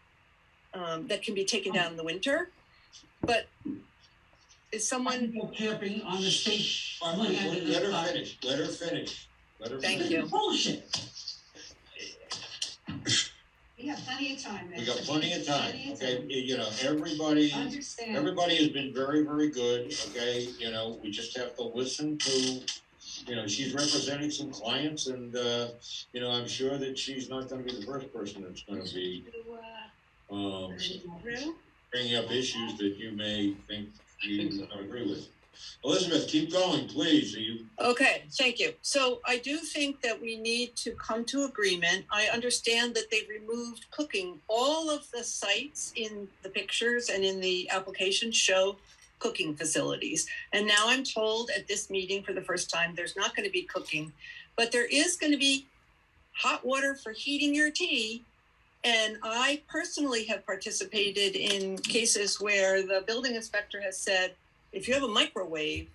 that can be taken down in the winter. But is someone camping on the state? Let her finish. Let her finish. Let her Thank finish. you. Bullshit. We have plenty of time. We got plenty of time, Plenty of okay? time. You know, everybody Understand. has been very, very good, okay? You know, we just have to listen to, you know, she's representing some clients, and, you know, I'm sure that she's not gonna be the first person that's gonna be, bringing up issues that you may think you don't agree with. Elizabeth, keep going, please. Okay, thank you. So I do think that we need to come to agreement. I understand that they've removed cooking. All of the sites in the pictures and in the application show cooking facilities. And now I'm told at this meeting for the first time, there's not going to be cooking, but there is going to be hot water for heating your tea. And I personally have participated in cases where the building inspector has said, if you have a microwave,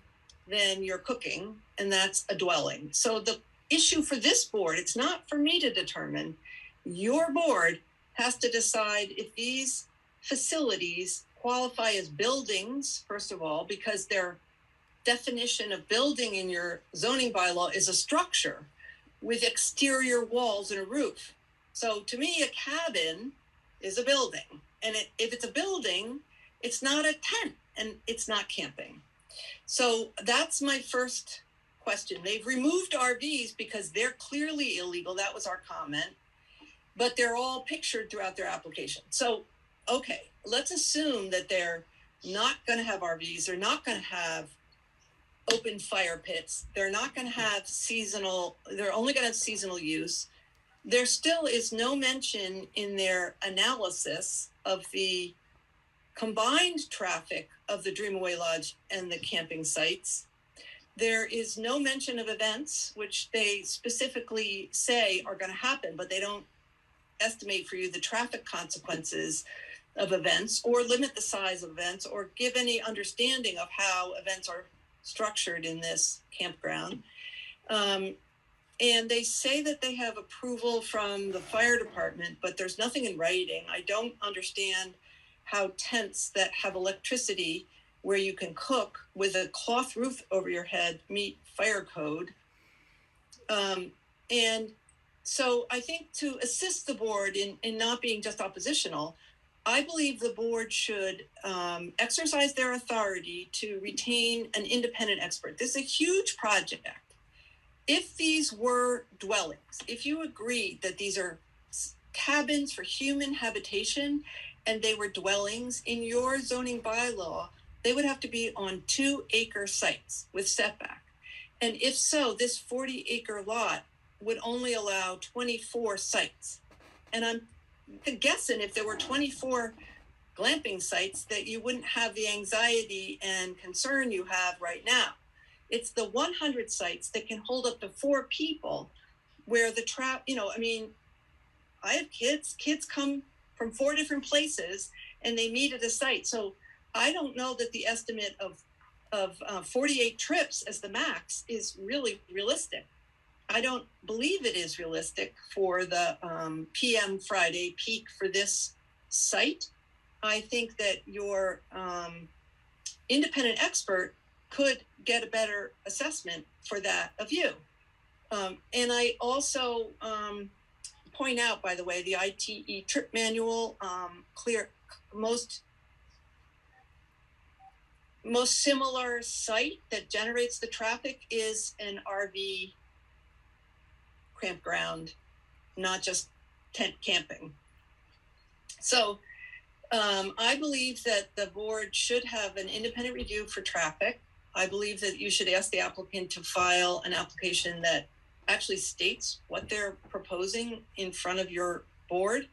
then you're cooking, and that's a dwelling. So the issue for this board, it's not for me to determine. Your board has to decide if these facilities qualify as buildings, first of all, because their definition of building in your zoning bylaw is a structure with exterior walls and a roof. So to me, a cabin is a building. And if it's a building, it's not a tent and it's not camping. So that's my first question. They've removed RVs because they're clearly illegal. That was our comment. But they're all pictured throughout their application. So, okay, let's assume that they're not going to have RVs. They're not going to have open fire pits. They're not going to have seasonal, they're only going to have seasonal use. There still is no mention in their analysis of the combined traffic of the Dreamaway Lodge and the camping sites. There is no mention of events, which they specifically say are going to happen, but they don't estimate for you the traffic consequences of events or limit the size of events or give any understanding of how events are structured in this campground. And they say that they have approval from the fire department, but there's nothing in writing. I don't understand how tents that have electricity where you can cook with a cloth roof over your head meet fire code. And so I think to assist the board in not being just oppositional, I believe the board should exercise their authority to retain an independent expert. This is a huge project. If these were dwellings, if you agreed that these are cabins for human habitation and they were dwellings in your zoning bylaw, they would have to be on 2-acre sites with setback. And if so, this 40-acre lot would only allow 24 sites. And I'm guessing if there were 24 glamping sites that you wouldn't have the anxiety and concern you have right now. It's the 100 sites that can hold up to 4 people where the I have kids come from 4 different places and they meet at a site. So I don't know that the estimate of 48 trips as the max is really realistic. I don't believe it is realistic for the PM Friday peak for this site. I think that your independent expert could get a better assessment for that of you. And I also point out, by the way, the ITE trip manual, most similar site that generates the traffic is an RV campground, not just tent camping. So I believe that the board should have an independent review for traffic. I believe that you should ask the applicant to file an application that actually states what they're proposing in front of your board.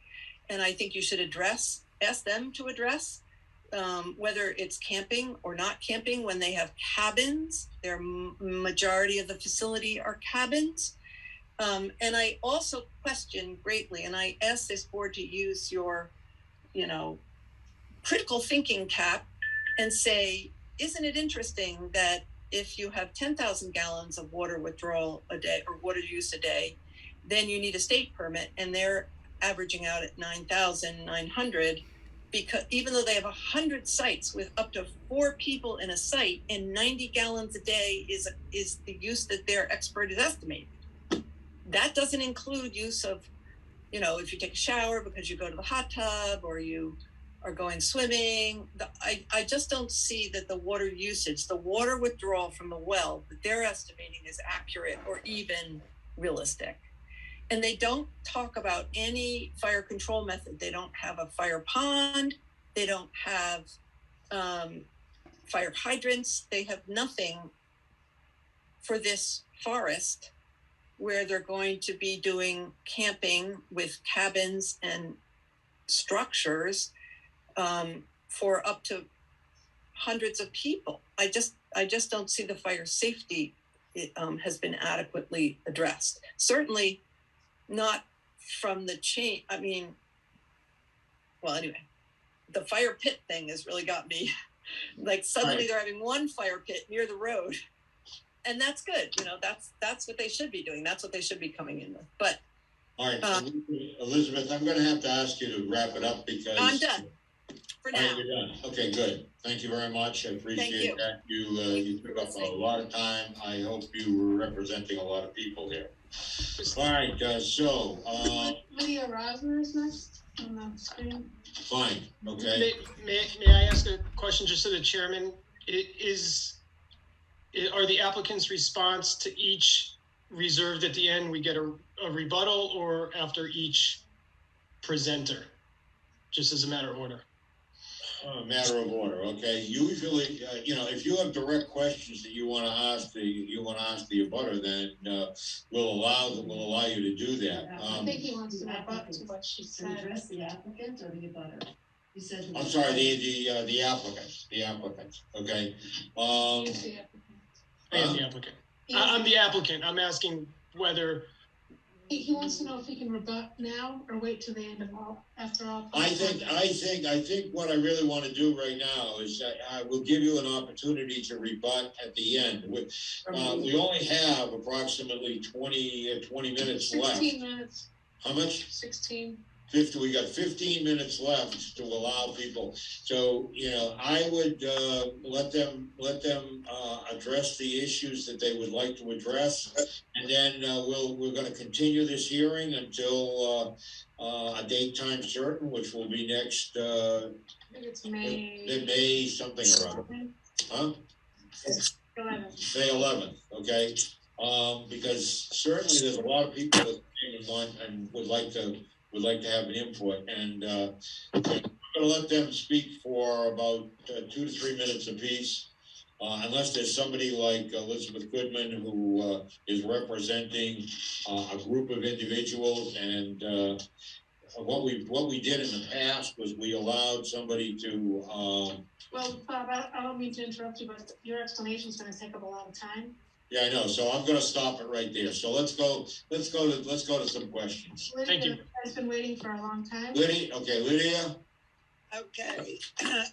And I think you should ask them to address whether it's camping or not camping when they have cabins. Their majority of the facility are cabins. And I also question greatly, and I ask this board to use your, critical thinking cap and say, isn't it interesting that if you have 10,000 gallons of water withdrawal a day or water use a day, then you need a state permit, and they're averaging out at 9,900, because even though they have 100 sites with up to 4 people in a site, and 90 gallons a day is the use that their expert is estimating. That doesn't include use of, if you take a shower because you go to the hot tub or you are going swimming. I just don't see that the water usage, the water withdrawal from the well that they're estimating is accurate or even realistic. And they don't talk about any fire control method. They don't have a fire pond. They don't have fire hydrants. They have nothing for this forest where they're going to be doing camping with cabins and structures for up to hundreds of people. I just don't see the fire safety has been adequately addressed. Certainly not from the chain. I mean, well, anyway, the fire pit thing has really got me. Like suddenly they're having one fire pit near the road, and that's good. That's what they should be doing. That's what they should be coming in with. But all right, Elizabeth, I'm going to have to ask you to wrap it up because I'm done for now. Right, you're done. Okay, good. Thank you very much. I appreciate that. You took up a lot of time. I hope you were representing a lot of people here. All right, Lydia Rosner is next on the screen. Fine. Okay. May I ask a question just to the chairman? Are the applicant's response to each reserved at the end? We get a rebuttal, or after each presenter, just as a matter of order? Matter of order. Okay. Usually, if you have direct questions that you want to ask the abutter, then we'll allow you to do that. I think he wants to rebut to what she said. Address the applicant or the abutter? You said. I'm sorry, the applicant. The applicant. Okay. I am the applicant. I'm the applicant. I'm asking whether. He wants to know if he can rebut now or wait till the end of after all. I think what I really want to do right now is I will give you an opportunity to rebut at the end. We only have approximately 20 minutes left. 16 minutes. How much? 16. 50. We got 15 minutes left to allow people. So I would let them address the issues that they would like to address, and then we're going to continue this hearing until a date time certain, which will be next. I think it's May something or other. Huh? 11th. May 11th. Okay. Because certainly there's a lot of people that want and would like to have an input, and I'm going to let them speak for about 2 to 3 minutes apiece, unless there's somebody like Elizabeth Goodman who is representing a group of individuals. And what we did in the past was we allowed somebody to. Well, Bob, I don't mean to interrupt you, but your explanation is going to take up a lot of time. Yeah, I know. So I'm going to stop it right there. So let's go to some questions. Lydia, Thank you. Has been waiting for a long time. Lydia. Okay.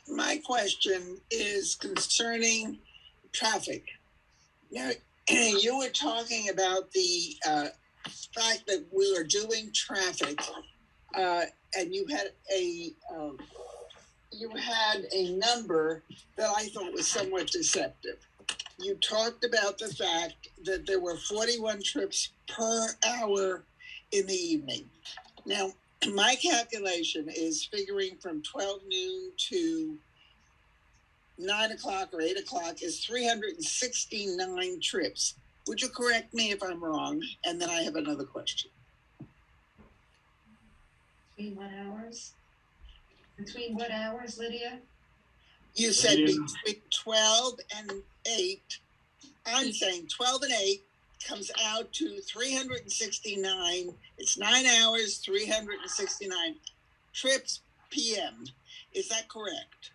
My question is concerning traffic. Now, you were talking about the fact that we were doing traffic, and you had a number that I thought was somewhat deceptive. You talked about the fact that there were 41 trips per hour in the evening. Now, my calculation is figuring from 12 noon to 9 o'clock or 8 o'clock is 369 trips. Would you correct me if I'm wrong? And then I have another question. Between what hours? Between what hours, Lydia? You said between 12 and 8. I'm saying 12 and 8 comes out to 369. It's 9 hours, 369 trips PM. Is that correct?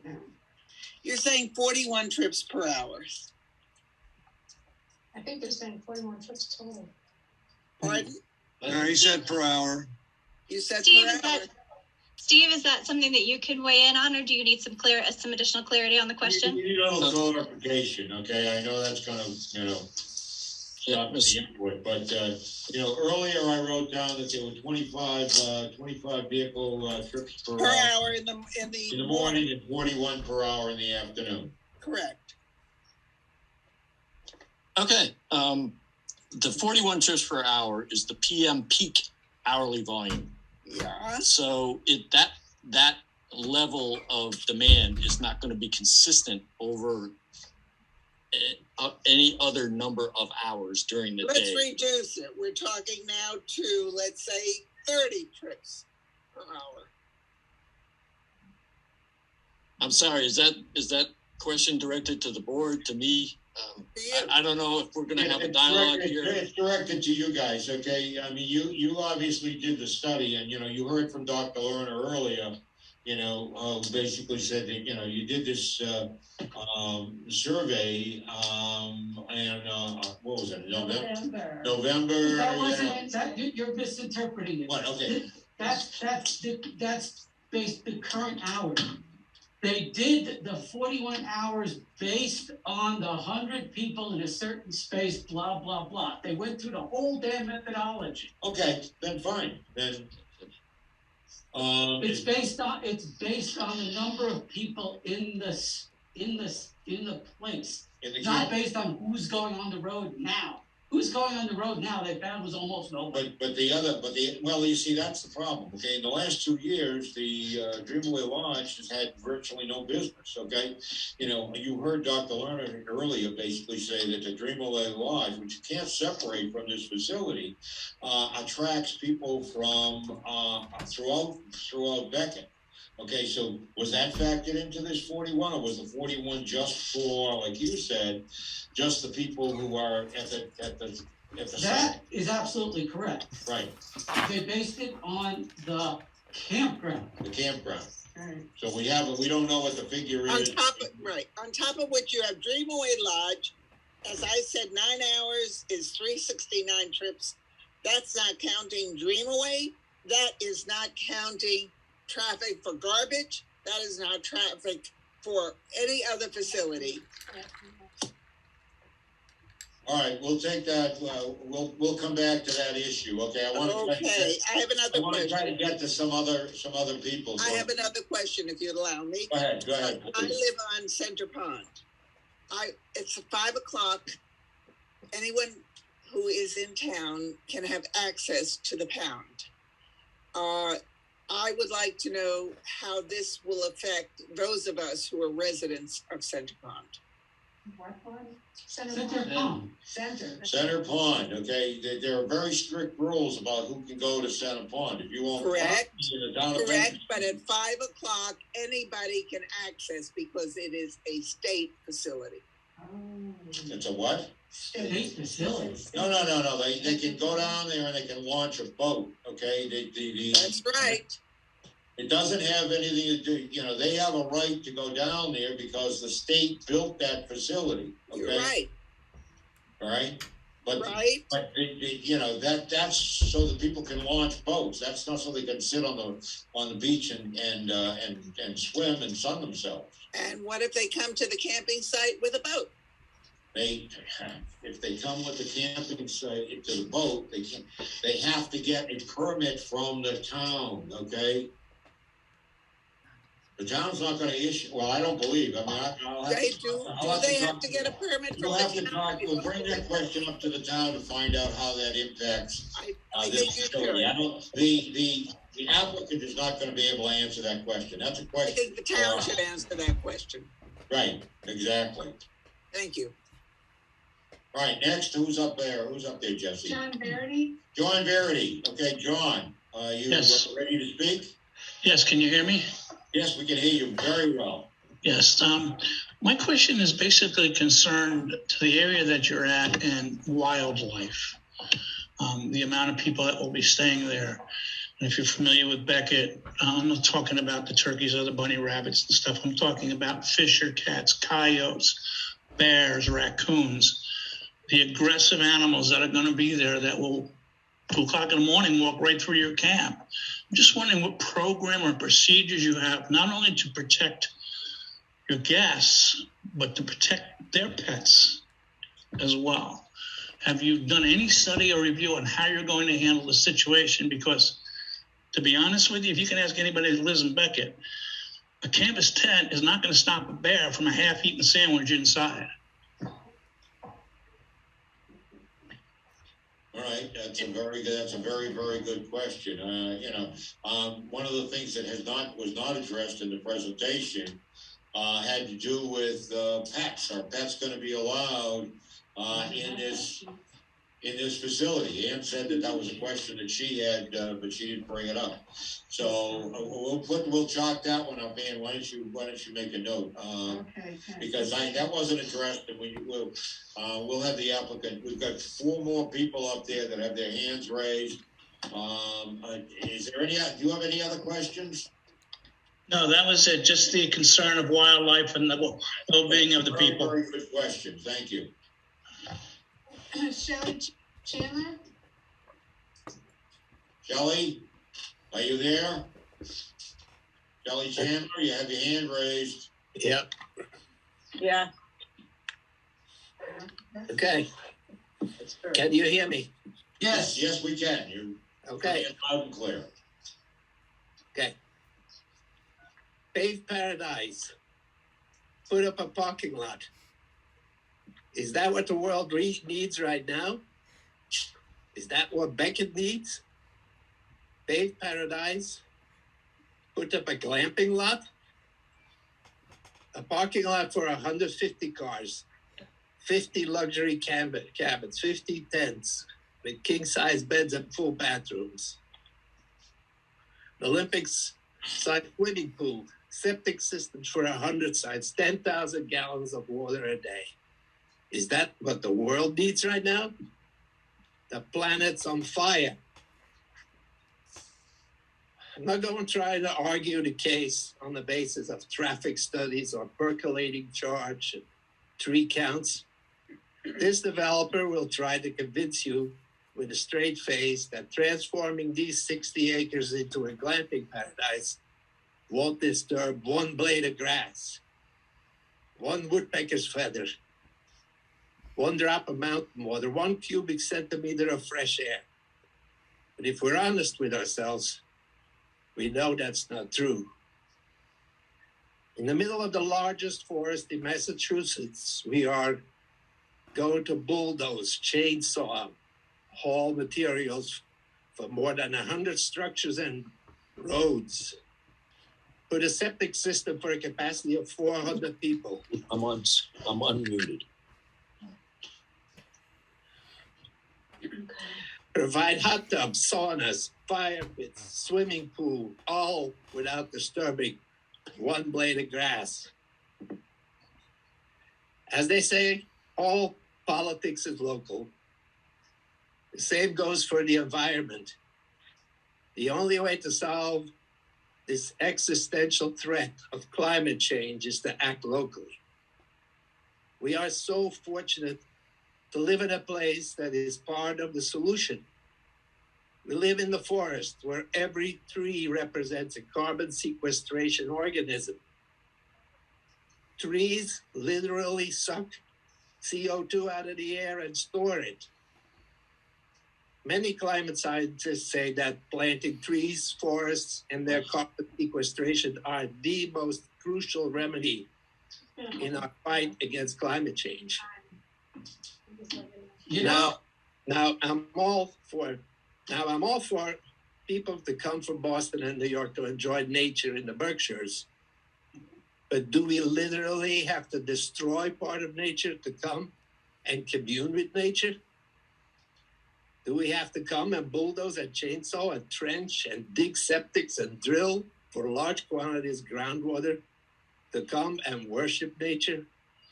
No. You're saying 41 trips per hour. I think they're saying 41 trips total. Pardon? No, he said per hour. You said Steve, per hour. Steve, is that something that you can weigh in on, or do you need some additional clarity on the question? You need a little clarification, okay? I know that's gonna, stop the input, but, earlier I wrote down that there were 25 vehicle trips per hour in the morning and 41 per hour in the afternoon. Correct. Okay, the 41 trips per hour is the PM peak hourly volume. Yeah. So that level of demand is not going to be consistent over any other number of hours during the day. Let's reduce it. We're talking now to, let's say, 30 trips per hour. I'm sorry, is that question directed to the board, to me? I don't know if we're going to have a dialogue here. It's directed to you guys, okay? I mean, you obviously did the study, and you heard from Dr. Lerner earlier. Basically said that you did this survey, and what was it? November. That wasn't that you're misinterpreting it. What? Okay. That's based the current hours. They did the 41 hours based on the 100 people in a certain space, blah, blah, blah. They went through the whole damn methodology. Okay, then fine. Then it's based on the number of people in the place. Not based on who's going on the road now. Who's going on the road now, they found was almost nobody. Well, you see, that's the problem, okay? In the last 2 years, the Dreamaway Lodge has had virtually no business, okay? You heard Dr. Lerner earlier basically say that the Dreamaway Lodge, which you can't separate from this facility, attracts people from throughout Becket. Okay, so was that factored into this 41, or was the 41 just for, like you said, just the people who are at the That site? is absolutely correct. Right. They based it on the campground. The campground. Right. So we don't know what the figure is. On top of which you have Dreamaway Lodge. As I said, 9 hours is 369 trips. That's not counting Dreamaway. That is not counting traffic for garbage. That is not traffic for any other facility. All right, we'll take that. We'll come back to that issue. Okay. I have another question. Try to get to some other people. So. I have another question, if you'd allow me. Go ahead. I live on Center Pond. It's 5:00. Anyone who is in town can have access to the pound. I would like to know how this will affect those of us who are residents of Center Pond. What pond? Center Pond. Center Pond, okay? There are very strict rules about who can go to Center Pond. If you won't. Correct, but at 5:00, anybody can access because it is a state facility. It's a what? State facility. No. They can go down there and they can launch a boat, okay? That's right. It doesn't have anything to do, they have a right to go down there because the state built that facility, okay? You're right. All right? But that's so that people can launch boats. That's not so they can sit on the beach and swim and sun themselves. And what if they come to the camping site with a boat? If they come with the camping site to the boat, they have to get a permit from the town, okay? The town's not gonna issue, well, I don't believe, I mean, I'll have to. They have to get a permit from the town? We'll bring that question up to the town to find out how that impacts this facility. The applicant is not gonna be able to answer that question. That's a question. I think the town should answer that question. Right, exactly. Thank you. All right, next, who's up there, Jesse? John Verity. John Verity. Okay, John, you Yes. ready to speak? Yes, can you hear me? Yes, we can hear you very well. Yes. My question is basically concerned to the area that you're at and wildlife. The amount of people that will be staying there. And if you're familiar with Becket, I'm not talking about the turkeys or the bunny rabbits and stuff. I'm talking about fisher cats, coyotes, bears, raccoons, the aggressive animals that are going to be there that will 2 o'clock in the morning walk right through your camp. I'm just wondering what program or procedures you have, not only to protect your guests, but to protect their pets as well. Have you done any study or review on how you're going to handle the situation? Because to be honest with you, if you can ask anybody that lives in Becket, a canvas tent is not going to stop a bear from a half-eaten sandwich inside. All right, that's a very good question. One of the things that was not addressed in the presentation had to do with pets. Are pets going to be allowed in this facility? Ann said that was a question that she had, but she didn't bring it up. So we'll chalk that one up. Ann, why don't you make a note? Because that wasn't addressed, and we'll have the applicant. We've got 4 more people up there that have their hands raised. Is there any? Do you have any other questions? No, that was it. Just the concern of wildlife and the well-being of the people. Very good question. Thank you. Shelley Chandler? Shelley, are you there? Shelley Chandler, you have your hand raised. Yep. Yeah. Okay. Can you hear me? Yes, we can. You're okay. Loud and clear. Okay. Paved Paradise. Put up a parking lot. Is that what the world needs right now? Is that what Becket needs? Paved Paradise? Put up a glamping lot? A parking lot for 150 cars, 50 luxury cabins, 50 tents with king-size beds and full bathrooms. The Olympics-sized swimming pool, septic systems for 100 sites, 10,000 gallons of water a day. Is that what the world needs right now? The planet's on fire. I'm not going to try to argue the case on the basis of traffic studies or percolating charge and tree counts. This developer will try to convince you with a straight face that transforming these 60 acres into a glamping paradise won't disturb 1 blade of grass, 1 woodpecker's feather, 1 drop of mountain water, 1 cubic centimeter of fresh air. But if we're honest with ourselves, we know that's not true. In the middle of the largest forest in Massachusetts, we are going to bulldoze, chainsaw, haul materials for more than 100 structures and roads. Put a septic system for a capacity of 400 people. I'm unmuted. Provide hot tubs, saunas, fire pits, swimming pool, all without disturbing 1 blade of grass. As they say, all politics is local. The same goes for the environment. The only way to solve this existential threat of climate change is to act locally. We are so fortunate to live in a place that is part of the solution. We live in the forest where every tree represents a carbon sequestration organism. Trees literally suck CO2 out of the air and store it. Many climate scientists say that planting trees, forests, and their carbon sequestration are the most crucial remedy in our fight against climate change. Now I'm all for people to come from Boston and New York to enjoy nature in the Berkshires. But do we literally have to destroy part of nature to come and commune with nature? Do we have to come and bulldoze and chainsaw and trench and dig septics and drill for large quantities of groundwater to come and worship nature?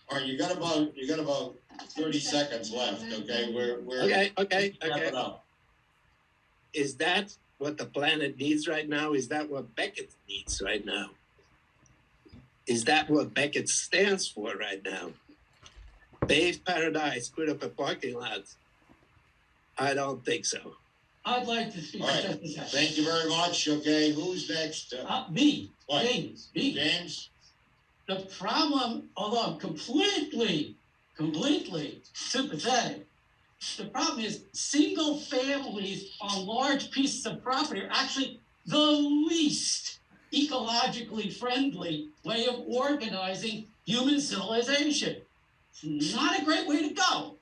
All right, you got about 30 seconds left, okay? We're Okay. wrap it up. Is that what the planet needs right now? Is that what Becket needs right now? Is that what Becket stands for right now? Paved paradise, put up a parking lot. I don't think so. I'd like to speak. All right. Thank you very much. Okay, who's next? Me, What? James, me. James? The problem, although I'm completely sympathetic, the problem is single families on large pieces of property are actually the least ecologically friendly way of organizing human civilization. It's not a great way to go.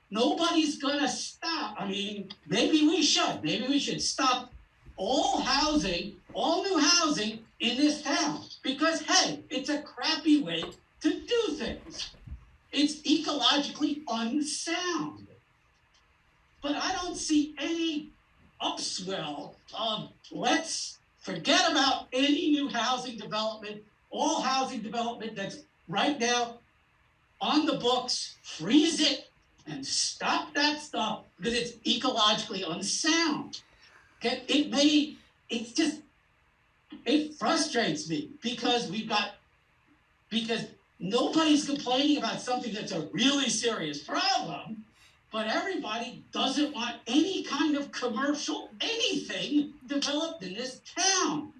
Nobody's gonna stop. I mean, maybe we should stop all housing, all new housing in this town. Because, hey, it's a crappy way to do things. It's ecologically unsound. But I don't see any upswell of let's forget about any new housing development, all housing development that's right now on the books, freeze it and stop that stuff because it's ecologically unsound. Okay? It frustrates me because nobody's complaining about something that's a really serious problem, but everybody doesn't want any kind of commercial anything developed in this town.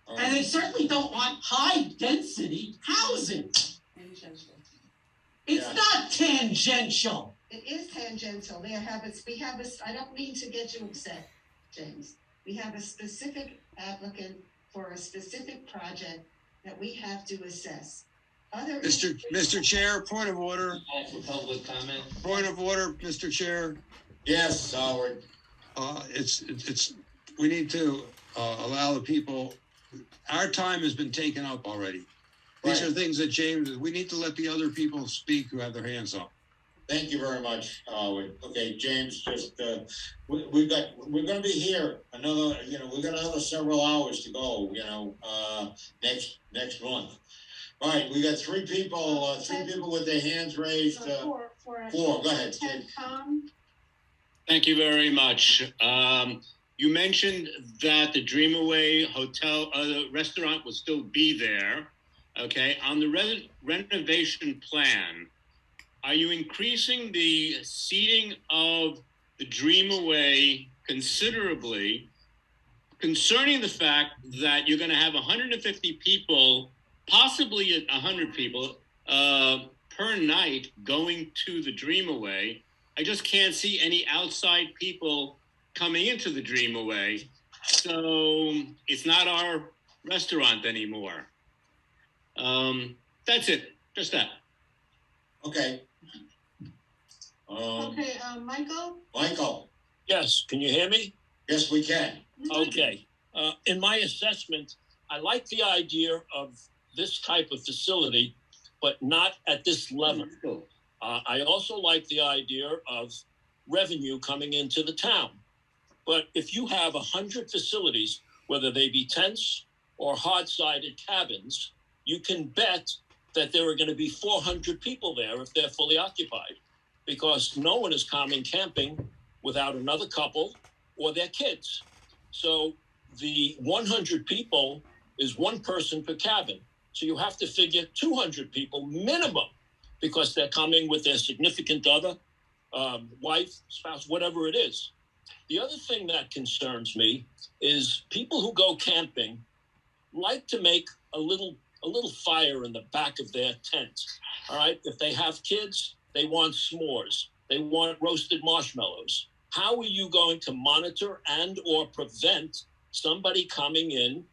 And they certainly don't want high density housing. It's not tangential. It is tangential. We have a, I don't mean to get you upset, James. We have a specific applicant for a specific project that we have to assess. Mr. Chair, point of order. For public comment. Point of order, Mr. Chair. Yes, Howard. We need to allow the people, our time has been taken up already. These are things that we need to let the other people speak who have their hands up. Thank you very much, Howard. Okay, James, just, we're gonna be here we've got another several hours to go, next month. All right, we got three people with their hands raised. Four, go ahead. Thank you very much. You mentioned that the Dreamaway Hotel, restaurant will still be there. Okay, on the renovation plan, are you increasing the seating of the Dreamaway considerably, concerning the fact that you're going to have 150 people, possibly 100 people per night going to the Dreamaway? I just can't see any outside people coming into the Dreamaway, so it's not our restaurant anymore. That's it. Just that. Okay. Michael. Yes, can you hear me? Yes, we can. Okay. In my assessment, I like the idea of this type of facility, but not at this level. I also like the idea of revenue coming into the town. But if you have 100 facilities, whether they be tents or hard-sided cabins, you can bet that there are going to be 400 people there if they're fully occupied, because no one is coming camping without another couple or their kids. So the 100 people is one person per cabin. So you have to figure 200 people minimum, because they're coming with their significant other, wife, spouse, whatever it is. The other thing that concerns me is people who go camping like to make a little fire in the back of their tent. All right. If they have kids, they want s'mores. They want roasted marshmallows. How are you going to monitor and or prevent somebody coming in,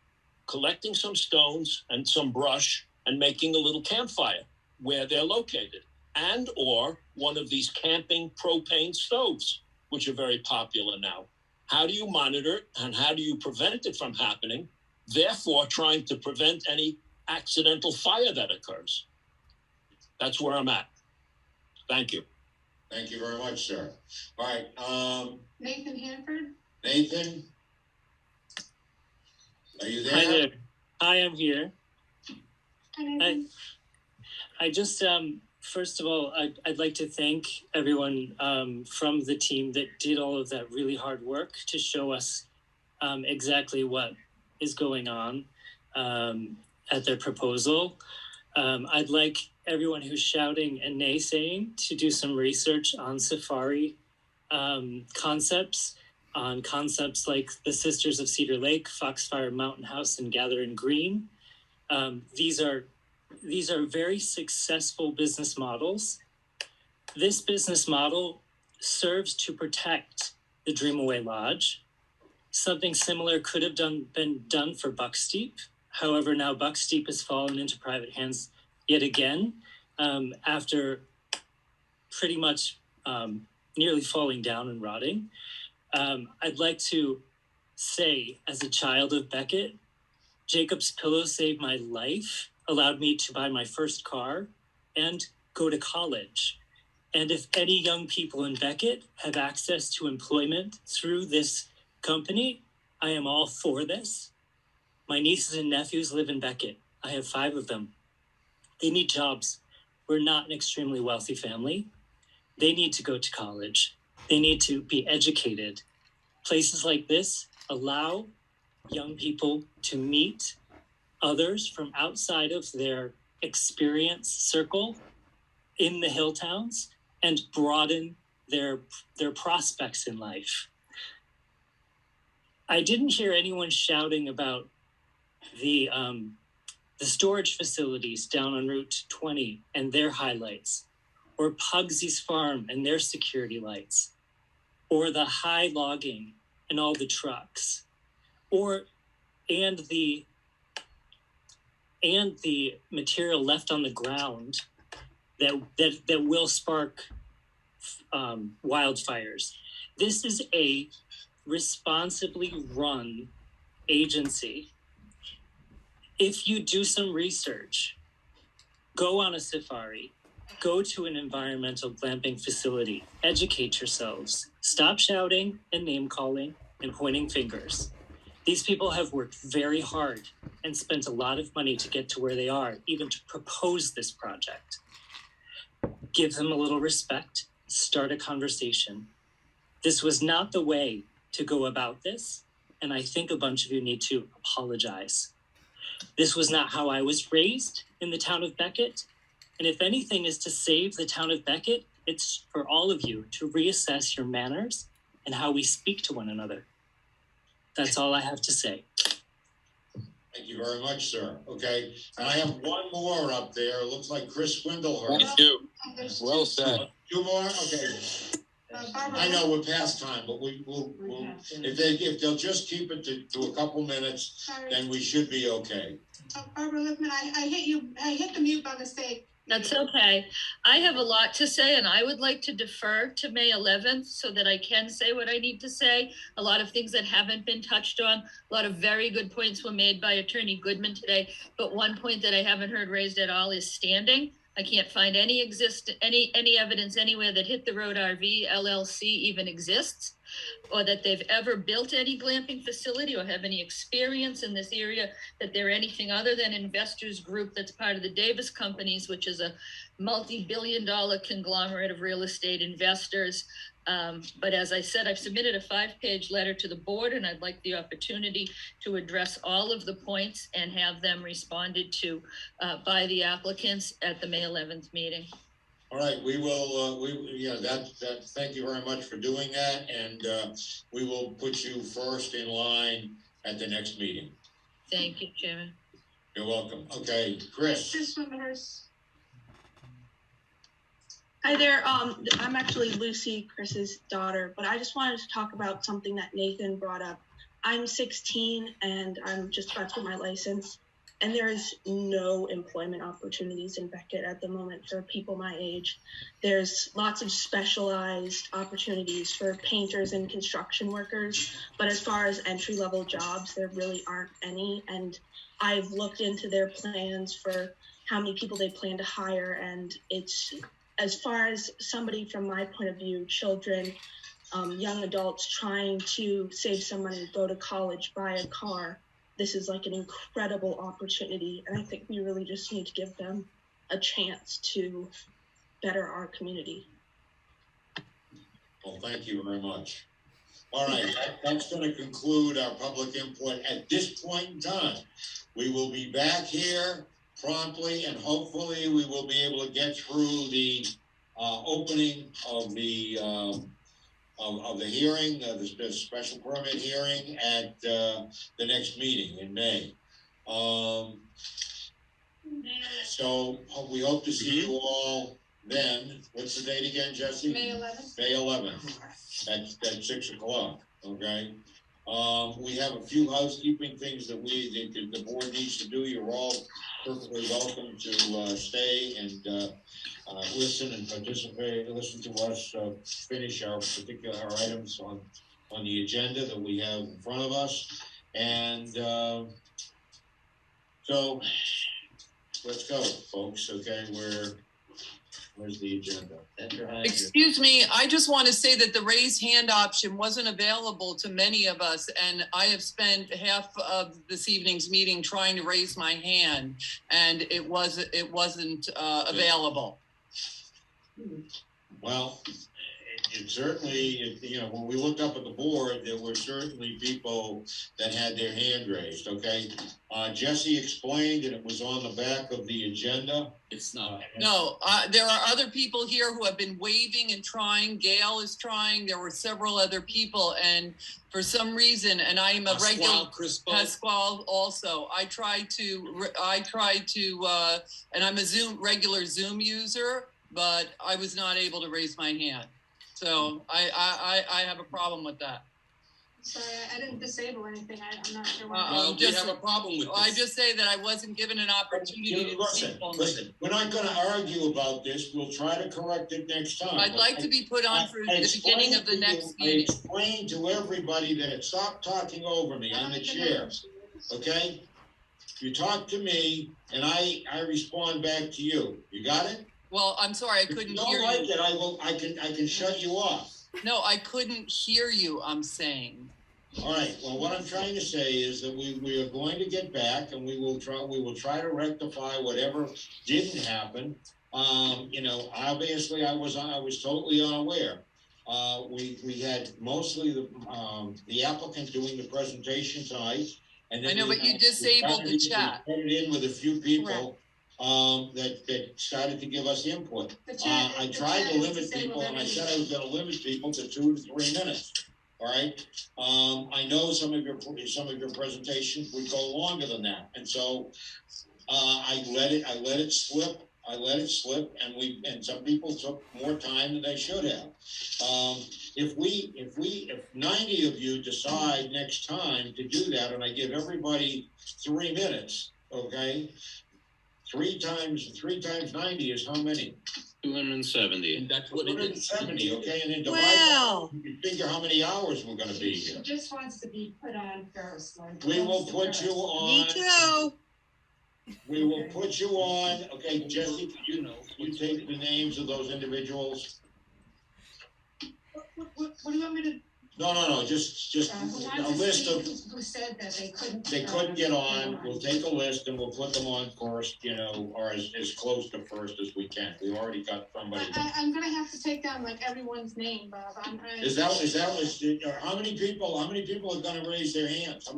collecting some stones and some brush and making a little campfire where they're located, and or one of these camping propane stoves, which are very popular now? How do you monitor it and how do you prevent it from happening? Therefore, trying to prevent any accidental fire that occurs. That's where I'm at. Thank you. Thank you very much, sir. All right. Nathan Hanford. Nathan. Are you there? Hi there. Hi, I'm here. I just, first of all, I'd like to thank everyone from the team that did all of that really hard work to show us exactly what is going on at their proposal. I'd like everyone who's shouting and naysaying to do some research on safari concepts, on concepts like the Sisters of Cedar Lake, Foxfire Mountain House, and Gathering Green. These are very successful business models. This business model serves to protect the Dreamaway Lodge. Something similar could have been done for Bucksteep. However, now Bucksteep has fallen into private hands yet again, after pretty much nearly falling down and rotting. I'd like to say, as a child of Becket, Jacob's Pillow saved my life, allowed me to buy my first car, and go to college. And if any young people in Becket have access to employment through this company, I am all for this. My nieces and nephews live in Becket. I have 5 of them. They need jobs. We're not an extremely wealthy family. They need to go to college. They need to be educated. Places like this allow young people to meet others from outside of their experience circle in the hill towns and broaden their prospects in life. I didn't hear anyone shouting about the storage facilities down on Route 20 and their highlights, or Pugsy's Farm and their security lights, or the high logging and all the trucks, and the material left on the ground that will spark wildfires. This is a responsibly run agency. If you do some research, go on a safari, go to an environmental glamping facility, educate yourselves, stop shouting and name calling and pointing fingers. These people have worked very hard and spent a lot of money to get to where they are, even to propose this project. Give them a little respect, start a conversation. This was not the way to go about this, and I think a bunch of you need to apologize. This was not how I was raised in the town of Becket, and if anything is to save the town of Becket, it's for all of you to reassess your manners and how we speak to one another. That's all I have to say. Thank you very much, sir. Okay, and I have one more up there. It looks like Chris Swindlehurst. Thank you. Well said. 2 more? Okay. I know we're past time, but we'll if they'll just keep it to a couple minutes, then we should be okay. Barbara Lippman, I hit the mute by mistake. That's okay. I have a lot to say, and I would like to defer to May 11th so that I can say what I need to say. A lot of things that haven't been touched on. A lot of very good points were made by Attorney Goodman today, but one point that I haven't heard raised at all is standing. I can't find any evidence anywhere that Hit the Road RV LLC even exists, or that they've ever built any glamping facility or have any experience in this area, that they're anything other than investors group that's part of the Davis Companies, which is a multi-billion-dollar conglomerate of real estate investors. But as I said, I've submitted a 5-page letter to the board, and I'd like the opportunity to address all of the points and have them responded to by the applicants at the May 11th meeting. All right, we will, thank you very much for doing that, and we will put you first in line at the next meeting. Thank you, Chairman. You're welcome. Okay, Chris. Hi there. I'm actually Lucy, Chris's daughter, but I just wanted to talk about something that Nathan brought up. I'm 16 and I'm just about to get my license, and there is no employment opportunities in Becket at the moment for people my age. There's lots of specialized opportunities for painters and construction workers, but as far as entry-level jobs, there really aren't any. And I've looked into their plans for how many people they plan to hire, and it's, as far as somebody from my point of view, children, young adults trying to save some money, go to college, buy a car, this is like an incredible opportunity, and I think we really just need to give them a chance to better our community. Well, thank you very much. All right, that's going to conclude our public input at this point in time. We will be back here promptly, and hopefully we will be able to get through the opening of the hearing, the special permit hearing at the next meeting in May. So we hope to see you all then. What's the date again, Jesse? May 11th. May 11th. That's 6 o'clock. Okay. We have a few housekeeping things that the board needs to do. You're all perfectly welcome to stay and listen and participate. Listen to us finish our items on the agenda that we have in front of us. And so let's go, folks. Okay, where's the agenda? Excuse me, I just want to say that the raise hand option wasn't available to many of us, and I have spent half of this evening's meeting trying to raise my hand, and it wasn't available. Well, it certainly, when we looked up at the board, there were certainly people that had their hand raised, okay? Jesse explained that it was on the back of the agenda. It's not. No, there are other people here who have been waving and trying. Gail is trying. There were several other people, and for some reason, and I am a regular. Pasquale also. I tried to, and I'm a regular Zoom user, but I was not able to raise my hand. So I have a problem with that. Sorry, I didn't disable anything. I'm not sure why. We have a problem with this. I just say that I wasn't given an opportunity to listen, we're not going to argue about this. We'll try to correct it next time. I'd like to be put on for the beginning of the next meeting. I explained to everybody that it stopped talking over me. I'm the chair. Okay? You talk to me, and I respond back to you. You got it? Well, I'm sorry, I couldn't hear you. If you don't like it, I can shut you off. No, I couldn't hear you, I'm saying. All right, well, what I'm trying to say is that we are going to get back, and we will try to rectify whatever didn't happen. Obviously I was totally unaware. We had mostly the applicant doing the presentation tonight. And then I know, but you disabled the chat. Put it in with a few people. That started to give us input. I tried to limit people, and I said I was going to limit people to 2 to 3 minutes. All right. I know some of your presentations would go longer than that, and so I let it slip. And some people took more time than they should have. If 90 of you decide next time to do that, and I give everybody 3 minutes, okay. 3 times 90 is how many? 270. And that's what it is. 270, okay, and then divide that, you can figure how many hours we're gonna be here. She just wants to be put on first. We will put you on. Me too. We will put you on, okay, Jesse, you take the names of those individuals. What do you want me to? No, just a list of. Who said that they couldn't get on, we'll take a list and we'll put them on first, or as close to first as we can. We already got somebody. I'm gonna have to take down like everyone's name, Bob. Is that how many people are gonna raise their hands?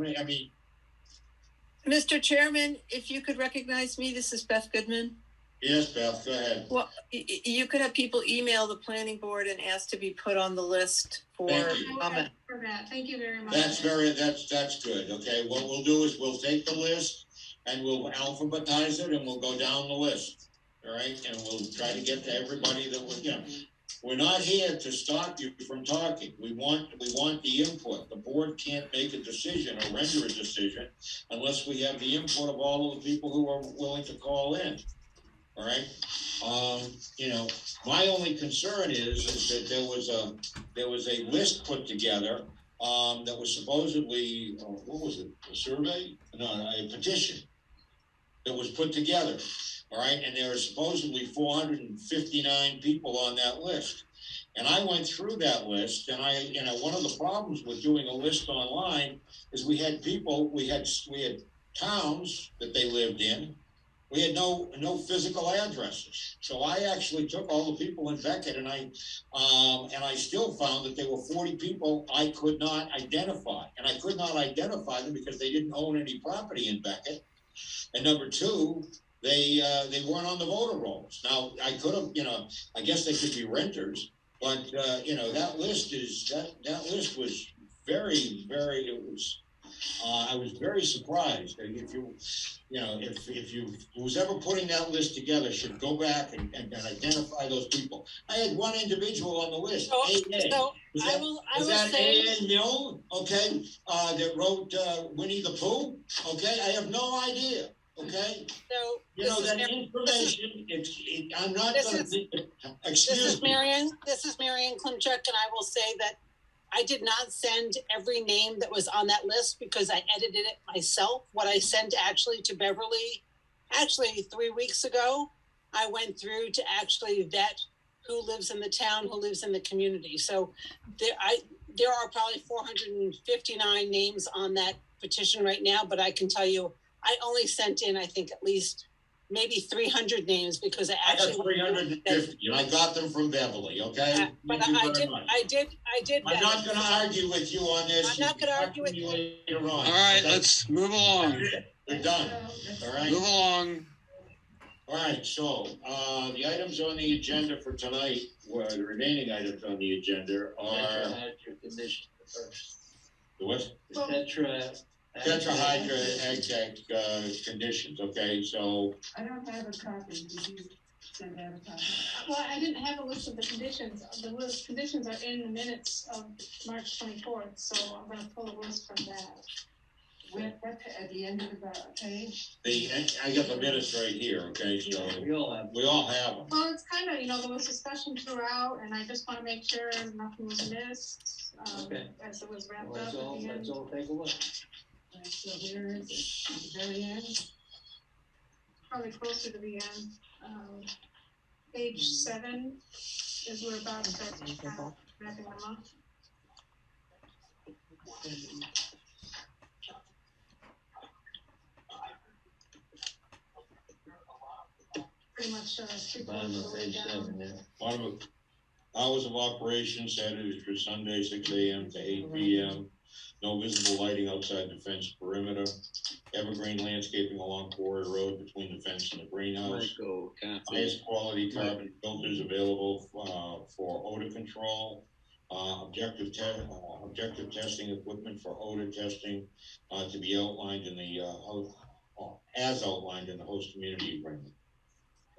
Mr. Chairman, if you could recognize me, this is Beth Goodman. Yes, Beth, go ahead. Well, you could have people email the planning board and ask to be put on the list for comment. For that. Thank you very much. That's good. Okay, what we'll do is we'll take the list and we'll alphabetize it and we'll go down the list. All right, and we'll try to get to everybody that was, we're not here to stop you from talking. We want the input. The board can't make a decision or render a decision unless we have the input of all of the people who are willing to call in. All right. My only concern is that there was a list put together that was supposedly what was it? A survey? No, a petition. that was put together, all right? And there are supposedly 459 people on that list. And I went through that list, and one of the problems with doing a list online is we had towns that they lived in. We had no physical addresses. So I actually took all the people in Becket, and I still found that there were 40 people I could not identify. And I could not identify them because they didn't own any property in Becket. And number two, they weren't on the voter rolls. Now, I could have, I guess they could be renters, but, that list was very, very, I was very surprised. If you who's ever putting that list together should go back and identify those people. I had one individual on the list. Was that A.N. Milne? Okay, that wrote Winnie the Pooh. Okay, I have no idea. Okay, that information. I'm not going to. Excuse me. This is Marianne Klimchuk, and I will say that I did not send every name that was on that list because I edited it myself. What I sent actually to Beverly, 3 weeks ago, I went through to actually vet who lives in the town, who lives in the community. So there are probably 459 names on that petition right now, but I can tell you, I only sent in, I think, at least maybe 300 names because I got 350, and I got them from Beverly. Okay, but I did. I'm not going to argue with you on this. I'm not going to argue with you later on. All right, okay? let's move along. We're done. All right. Move along. All right. So the items on the agenda for tonight, the remaining items on the agenda are Condition first. the what? Tetrahydra Tetrahydra conditions. Okay, so I don't have a copy. Did you send out a copy? Well, I didn't have a list of the conditions. The list conditions are in the minutes of March 24th, so I'm going to pull a list from that. What at the end of the page? I got the minutes right here. Okay, so we all have them. Well, it's kind of, there was discussion throughout, and I just want to make sure nothing was missed as it was wrapped up. Let's all take a look. Right, so where is it? At the very end? Probably closer to the end. Page 7 is where Bob starts wrapping them up. Pretty much bottom of page 7 there. Bottom of hours of operation, Saturday through Sunday, 6 a.m. to 8 p.m. No visible lighting outside the fence perimeter. Evergreen landscaping along Quarry Road between the fence and the greenhouse. Highest quality carbon filters available for odor control. Objective testing equipment for odor testing to be outlined in the as outlined in the host community agreement.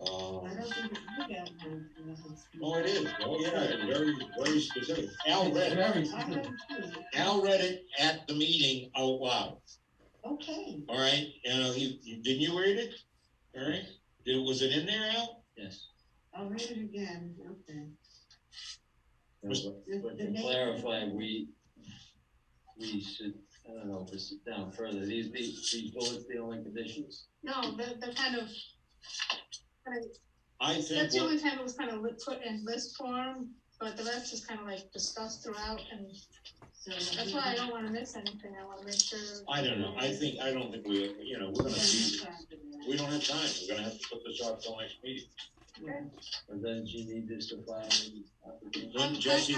I don't think it's you got one in the house. Oh, it is. Oh, yeah, very, very specific. Al read it. Al read it at the meeting out loud. Okay. All right. Didn't you read it? All right. Was it in there, Al? Yes. I'll read it again. Okay. But to clarify, we should, I don't know if we sit down further. These bullets, the only conditions? No, they're kind of. I think that's the only time it was kind of put in list form, but the rest is kind of like discussed throughout, and so that's why I don't want to miss anything. I want to make sure. I don't know. I don't think we're gonna we don't have time. We're gonna have to put this off till next meeting. Okay. And then you need this to file. Jesse.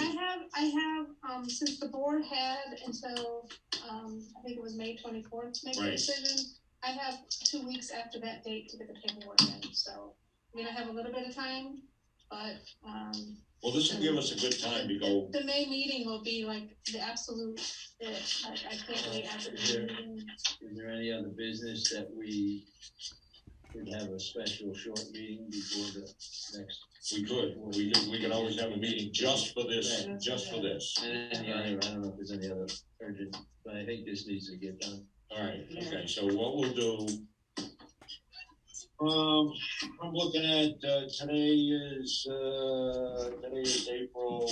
I have since the board had until I think it was May 24th to make a decision. I have 2 weeks after that date to get the paperwork in. So, I mean, I have a little bit of time, but. Well, this will give us a good time to go. The May meeting will be like the absolute I can't wait after the meeting. Is there any other business that we could have a special short meeting before the next? We could. We could always have a meeting just for this. Just for this. And any other, I don't know if there's any other urgent, but I think this needs to get done. All right, okay, so what we'll do, I'm looking at, today is April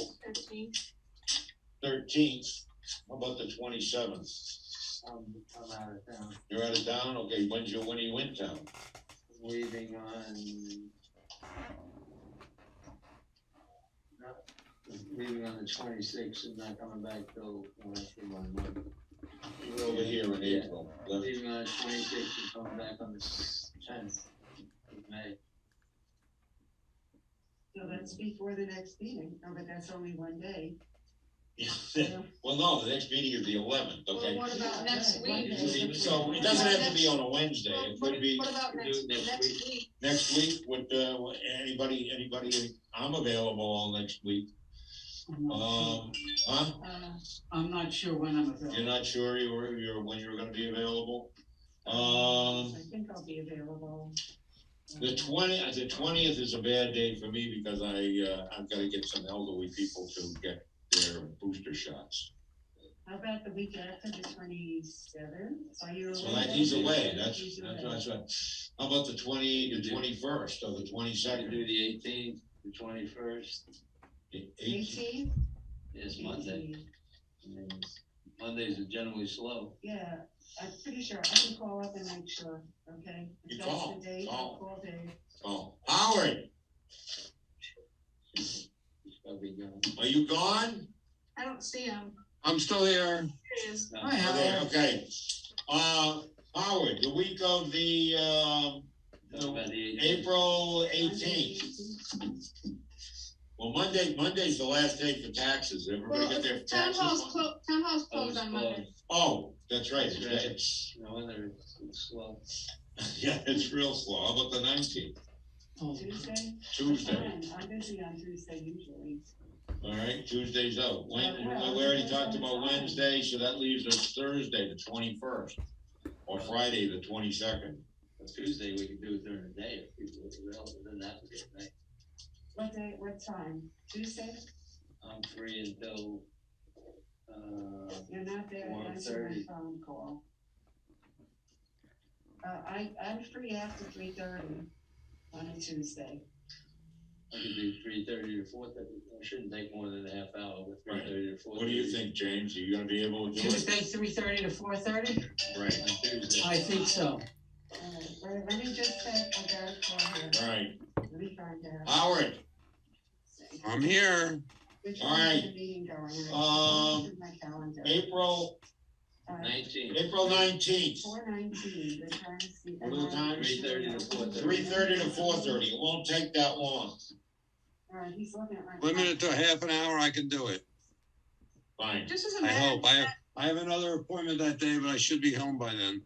13th. How about the 27th? I'm out of town. You're out of town? Okay, when are you in town? Leaving on the 26th and not coming back till after 1 month. You're over here in April. Leaving on the 26th and coming back on the 10th of May. So that's before the next meeting. No, but that's only one day. Well, no, the next meeting is the 11th, okay? Well, what about next week? So it doesn't have to be on a Wednesday, it could be What about next week? next week with, anybody, I'm available all next week. I'm not sure when I'm available. You're not sure when you're gonna be available? I think I'll be available. The 20th is a bad day for me because I've gotta get some elderly people to get their booster shots. How about the week after, the 27th? Are you away? So he's away, that's right. How about the 21st or the 22nd? Do the 18th, the 21st. 18th? Yes, Monday. Mondays are generally slow. Yeah, I'm pretty sure. I can call up and make sure, okay? If You that's call. the date, I'll call Dave. Oh, Howard, are you gone? I don't see him. I'm still here. Here he is. Hi, Howard. Okay. Howard, the week of the April 18th. Well, Monday's the last day for taxes. Everybody get their Town taxes? hall's closed on Monday. Oh, that's right. No wonder it's slow. Yeah, it's real slow. How about the 19th? Tuesday? Tuesday. I'm busy on Tuesday usually. All right, Tuesday's out. We already talked about Wednesday, so that leaves us Thursday, the 21st, or Friday, the 22nd. Tuesday, we can do it during the day if people are available, then that would be nice. What day, what time? Tuesday? I'm free until, You're not there to answer my phone call. I'm free after 3:30 on a Tuesday. I could do 3:30 to 4:30. It shouldn't take more than a half hour with 3:30 to 4:30. What do you think, James? Are you gonna be able to do it? Tuesday, 3:30 to 4:30? Right. On Tuesday. I think so. Let me just check. I got a call here. All right. Let me find out. Howard. I'm here. Which All one is right. the meeting going? My calendar. April 19th. April 19th. 4:19. The time is the. What are the times? 3:30 to 4:30. 3:30 to 4:30. It won't take that long. All right, he's looking at my. Limited to half an hour, I can do it. Fine. Just as a I matter, hope. I have another appointment that day, but I should be home by then.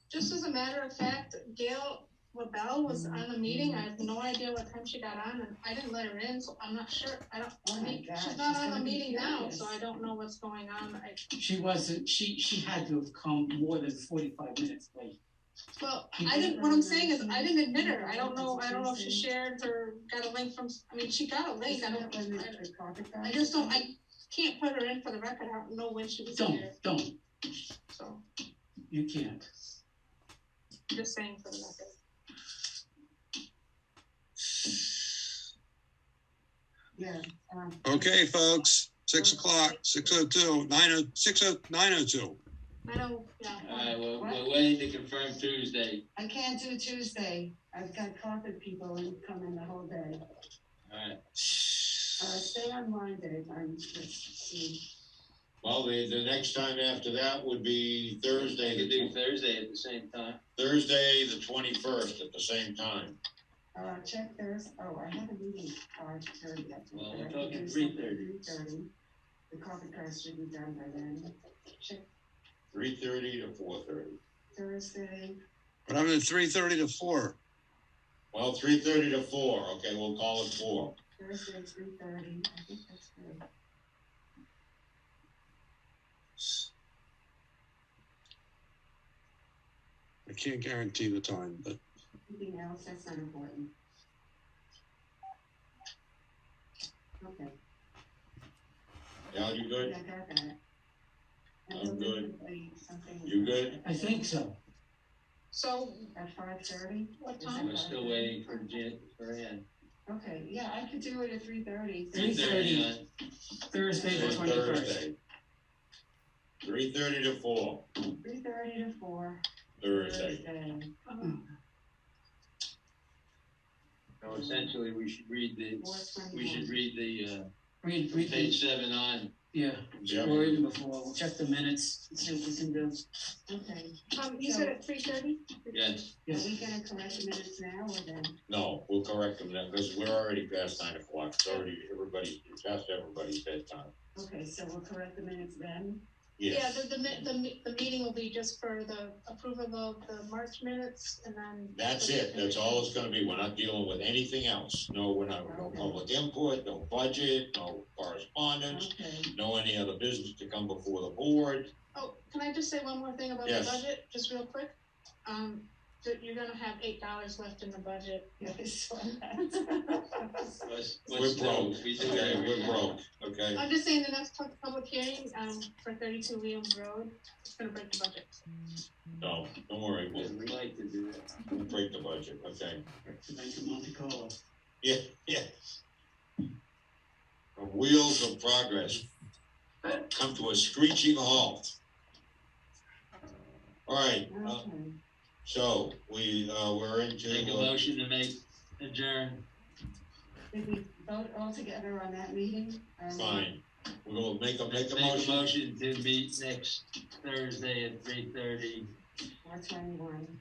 just as a matter of fact, Gail LaBelle was on the meeting. I have no idea what time she got on, and I didn't let her in, so I'm not sure. I mean, she's not on the meeting now, so I don't know what's going on. She wasn't, she had to have come more than 45 minutes late. Well, what I'm saying is, I didn't admit her. I don't know if she shared or got a link from, I mean, she got a link. I just don't, I can't put her in for the record. I don't know when she was here. Don't. So, You can't. I'm just saying for the record. Yeah. Okay, folks, 6 o'clock, 6:02, 9:02. I know, yeah. All right, well, we're waiting to confirm Tuesday. I can't do Tuesday. I've got carpet people who come in the whole day. All right. Stay online, Dave. Let's see. Well, the next time after that would be Thursday. I could do Thursday at the same time. Thursday, the 21st at the same time. Check Thursday. Oh, I have a meeting at 5:30. Well, we're talking 3:30. 3:30. The carpet cars should be done by then. Check 3:30 to 4:30. Thursday. But I'm at 3:30 to 4. Well, 3:30 to 4. Okay, we'll call it 4. Thursday, 3:30. I think that's good. I can't guarantee the time, but Anything else? That's not important. Okay. Yeah, you good? Yeah, I got that. I'm good. Something. You good? I think so. So, At 5:30? what time? We're still waiting for Ann. Okay, yeah, I could do it at 3:30. 3:30. Thursday, the 21st. Thursday. 3:30 to 4, 3:30 to 4. Thursday. So essentially, we should read the, Read page 7 on. Yeah, Yep. we'll read them before, we'll check the minutes, and see what we can do. Okay. You said at 3:30? Yes. Are we gonna correct the minutes now or then? No, we'll correct them then, because we're already past 9 o'clock. It's already, it's past everybody's bedtime. Okay, so we'll correct the minutes then? Yes. Yeah, the meeting will be just for the approval of the March minutes and then. That's it. That's all it's gonna be. We're not dealing with anything else. No, we're not, no public input, no budget, no correspondence, Okay. no any other business to come before the board. Oh, can I just say one more thing about the Yes. budget, just real quick? That you're gonna have $8 left in the budget. Yes. We're broke. Okay, we're broke, okay? I'm just saying the next public hearing, for 32 Williams Road, it's gonna break the budget. No, don't worry. We like to do that. We'll break the budget, okay? To make a Monte Carlo. Yeah, yeah. The wheels of progress come to a screeching halt. All right, Okay. so we're into. Make a motion to make adjourn. Did we vote all together on that meeting? Fine. We'll make a Make a motion. motion to meet next Thursday at 3:30. 421.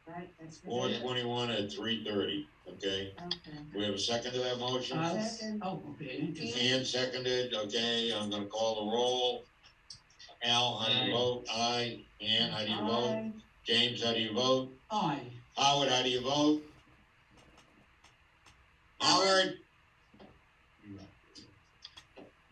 Right, that's. the 421 at 3:30, okay? Okay. We have a second to that motion? Second. Oh, okay. And seconded, okay, I'm gonna call the roll. Al, how do you Aye. vote? Aye. Ann, how do you vote? Aye. James, how do you vote? Aye. Howard, how do you vote? Howard?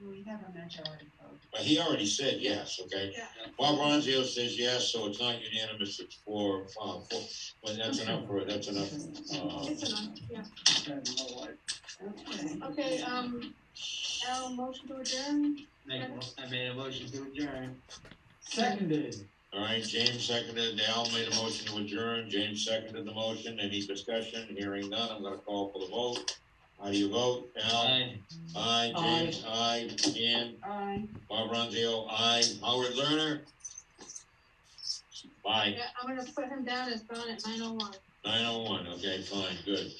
We have a majority vote. But he already said yes, okay? Yeah. Bob Ronzio says yes, so it's not unanimous, it's four, well, that's enough for, that's enough. It's enough, yeah. Okay. Okay, Al, motion to adjourn? I made a motion to adjourn. Seconded. All right, James seconded, Al made a motion to adjourn, James seconded the motion, any discussion, hearing none, I'm gonna call for the vote. How do you vote, Al? Aye. Aye, James, aye, Ann, Aye. Bob Ronzio, aye, Howard Lerner? Bye, Yeah, I'm gonna put him down as gone at 9:01. 9:01, okay, fine, good.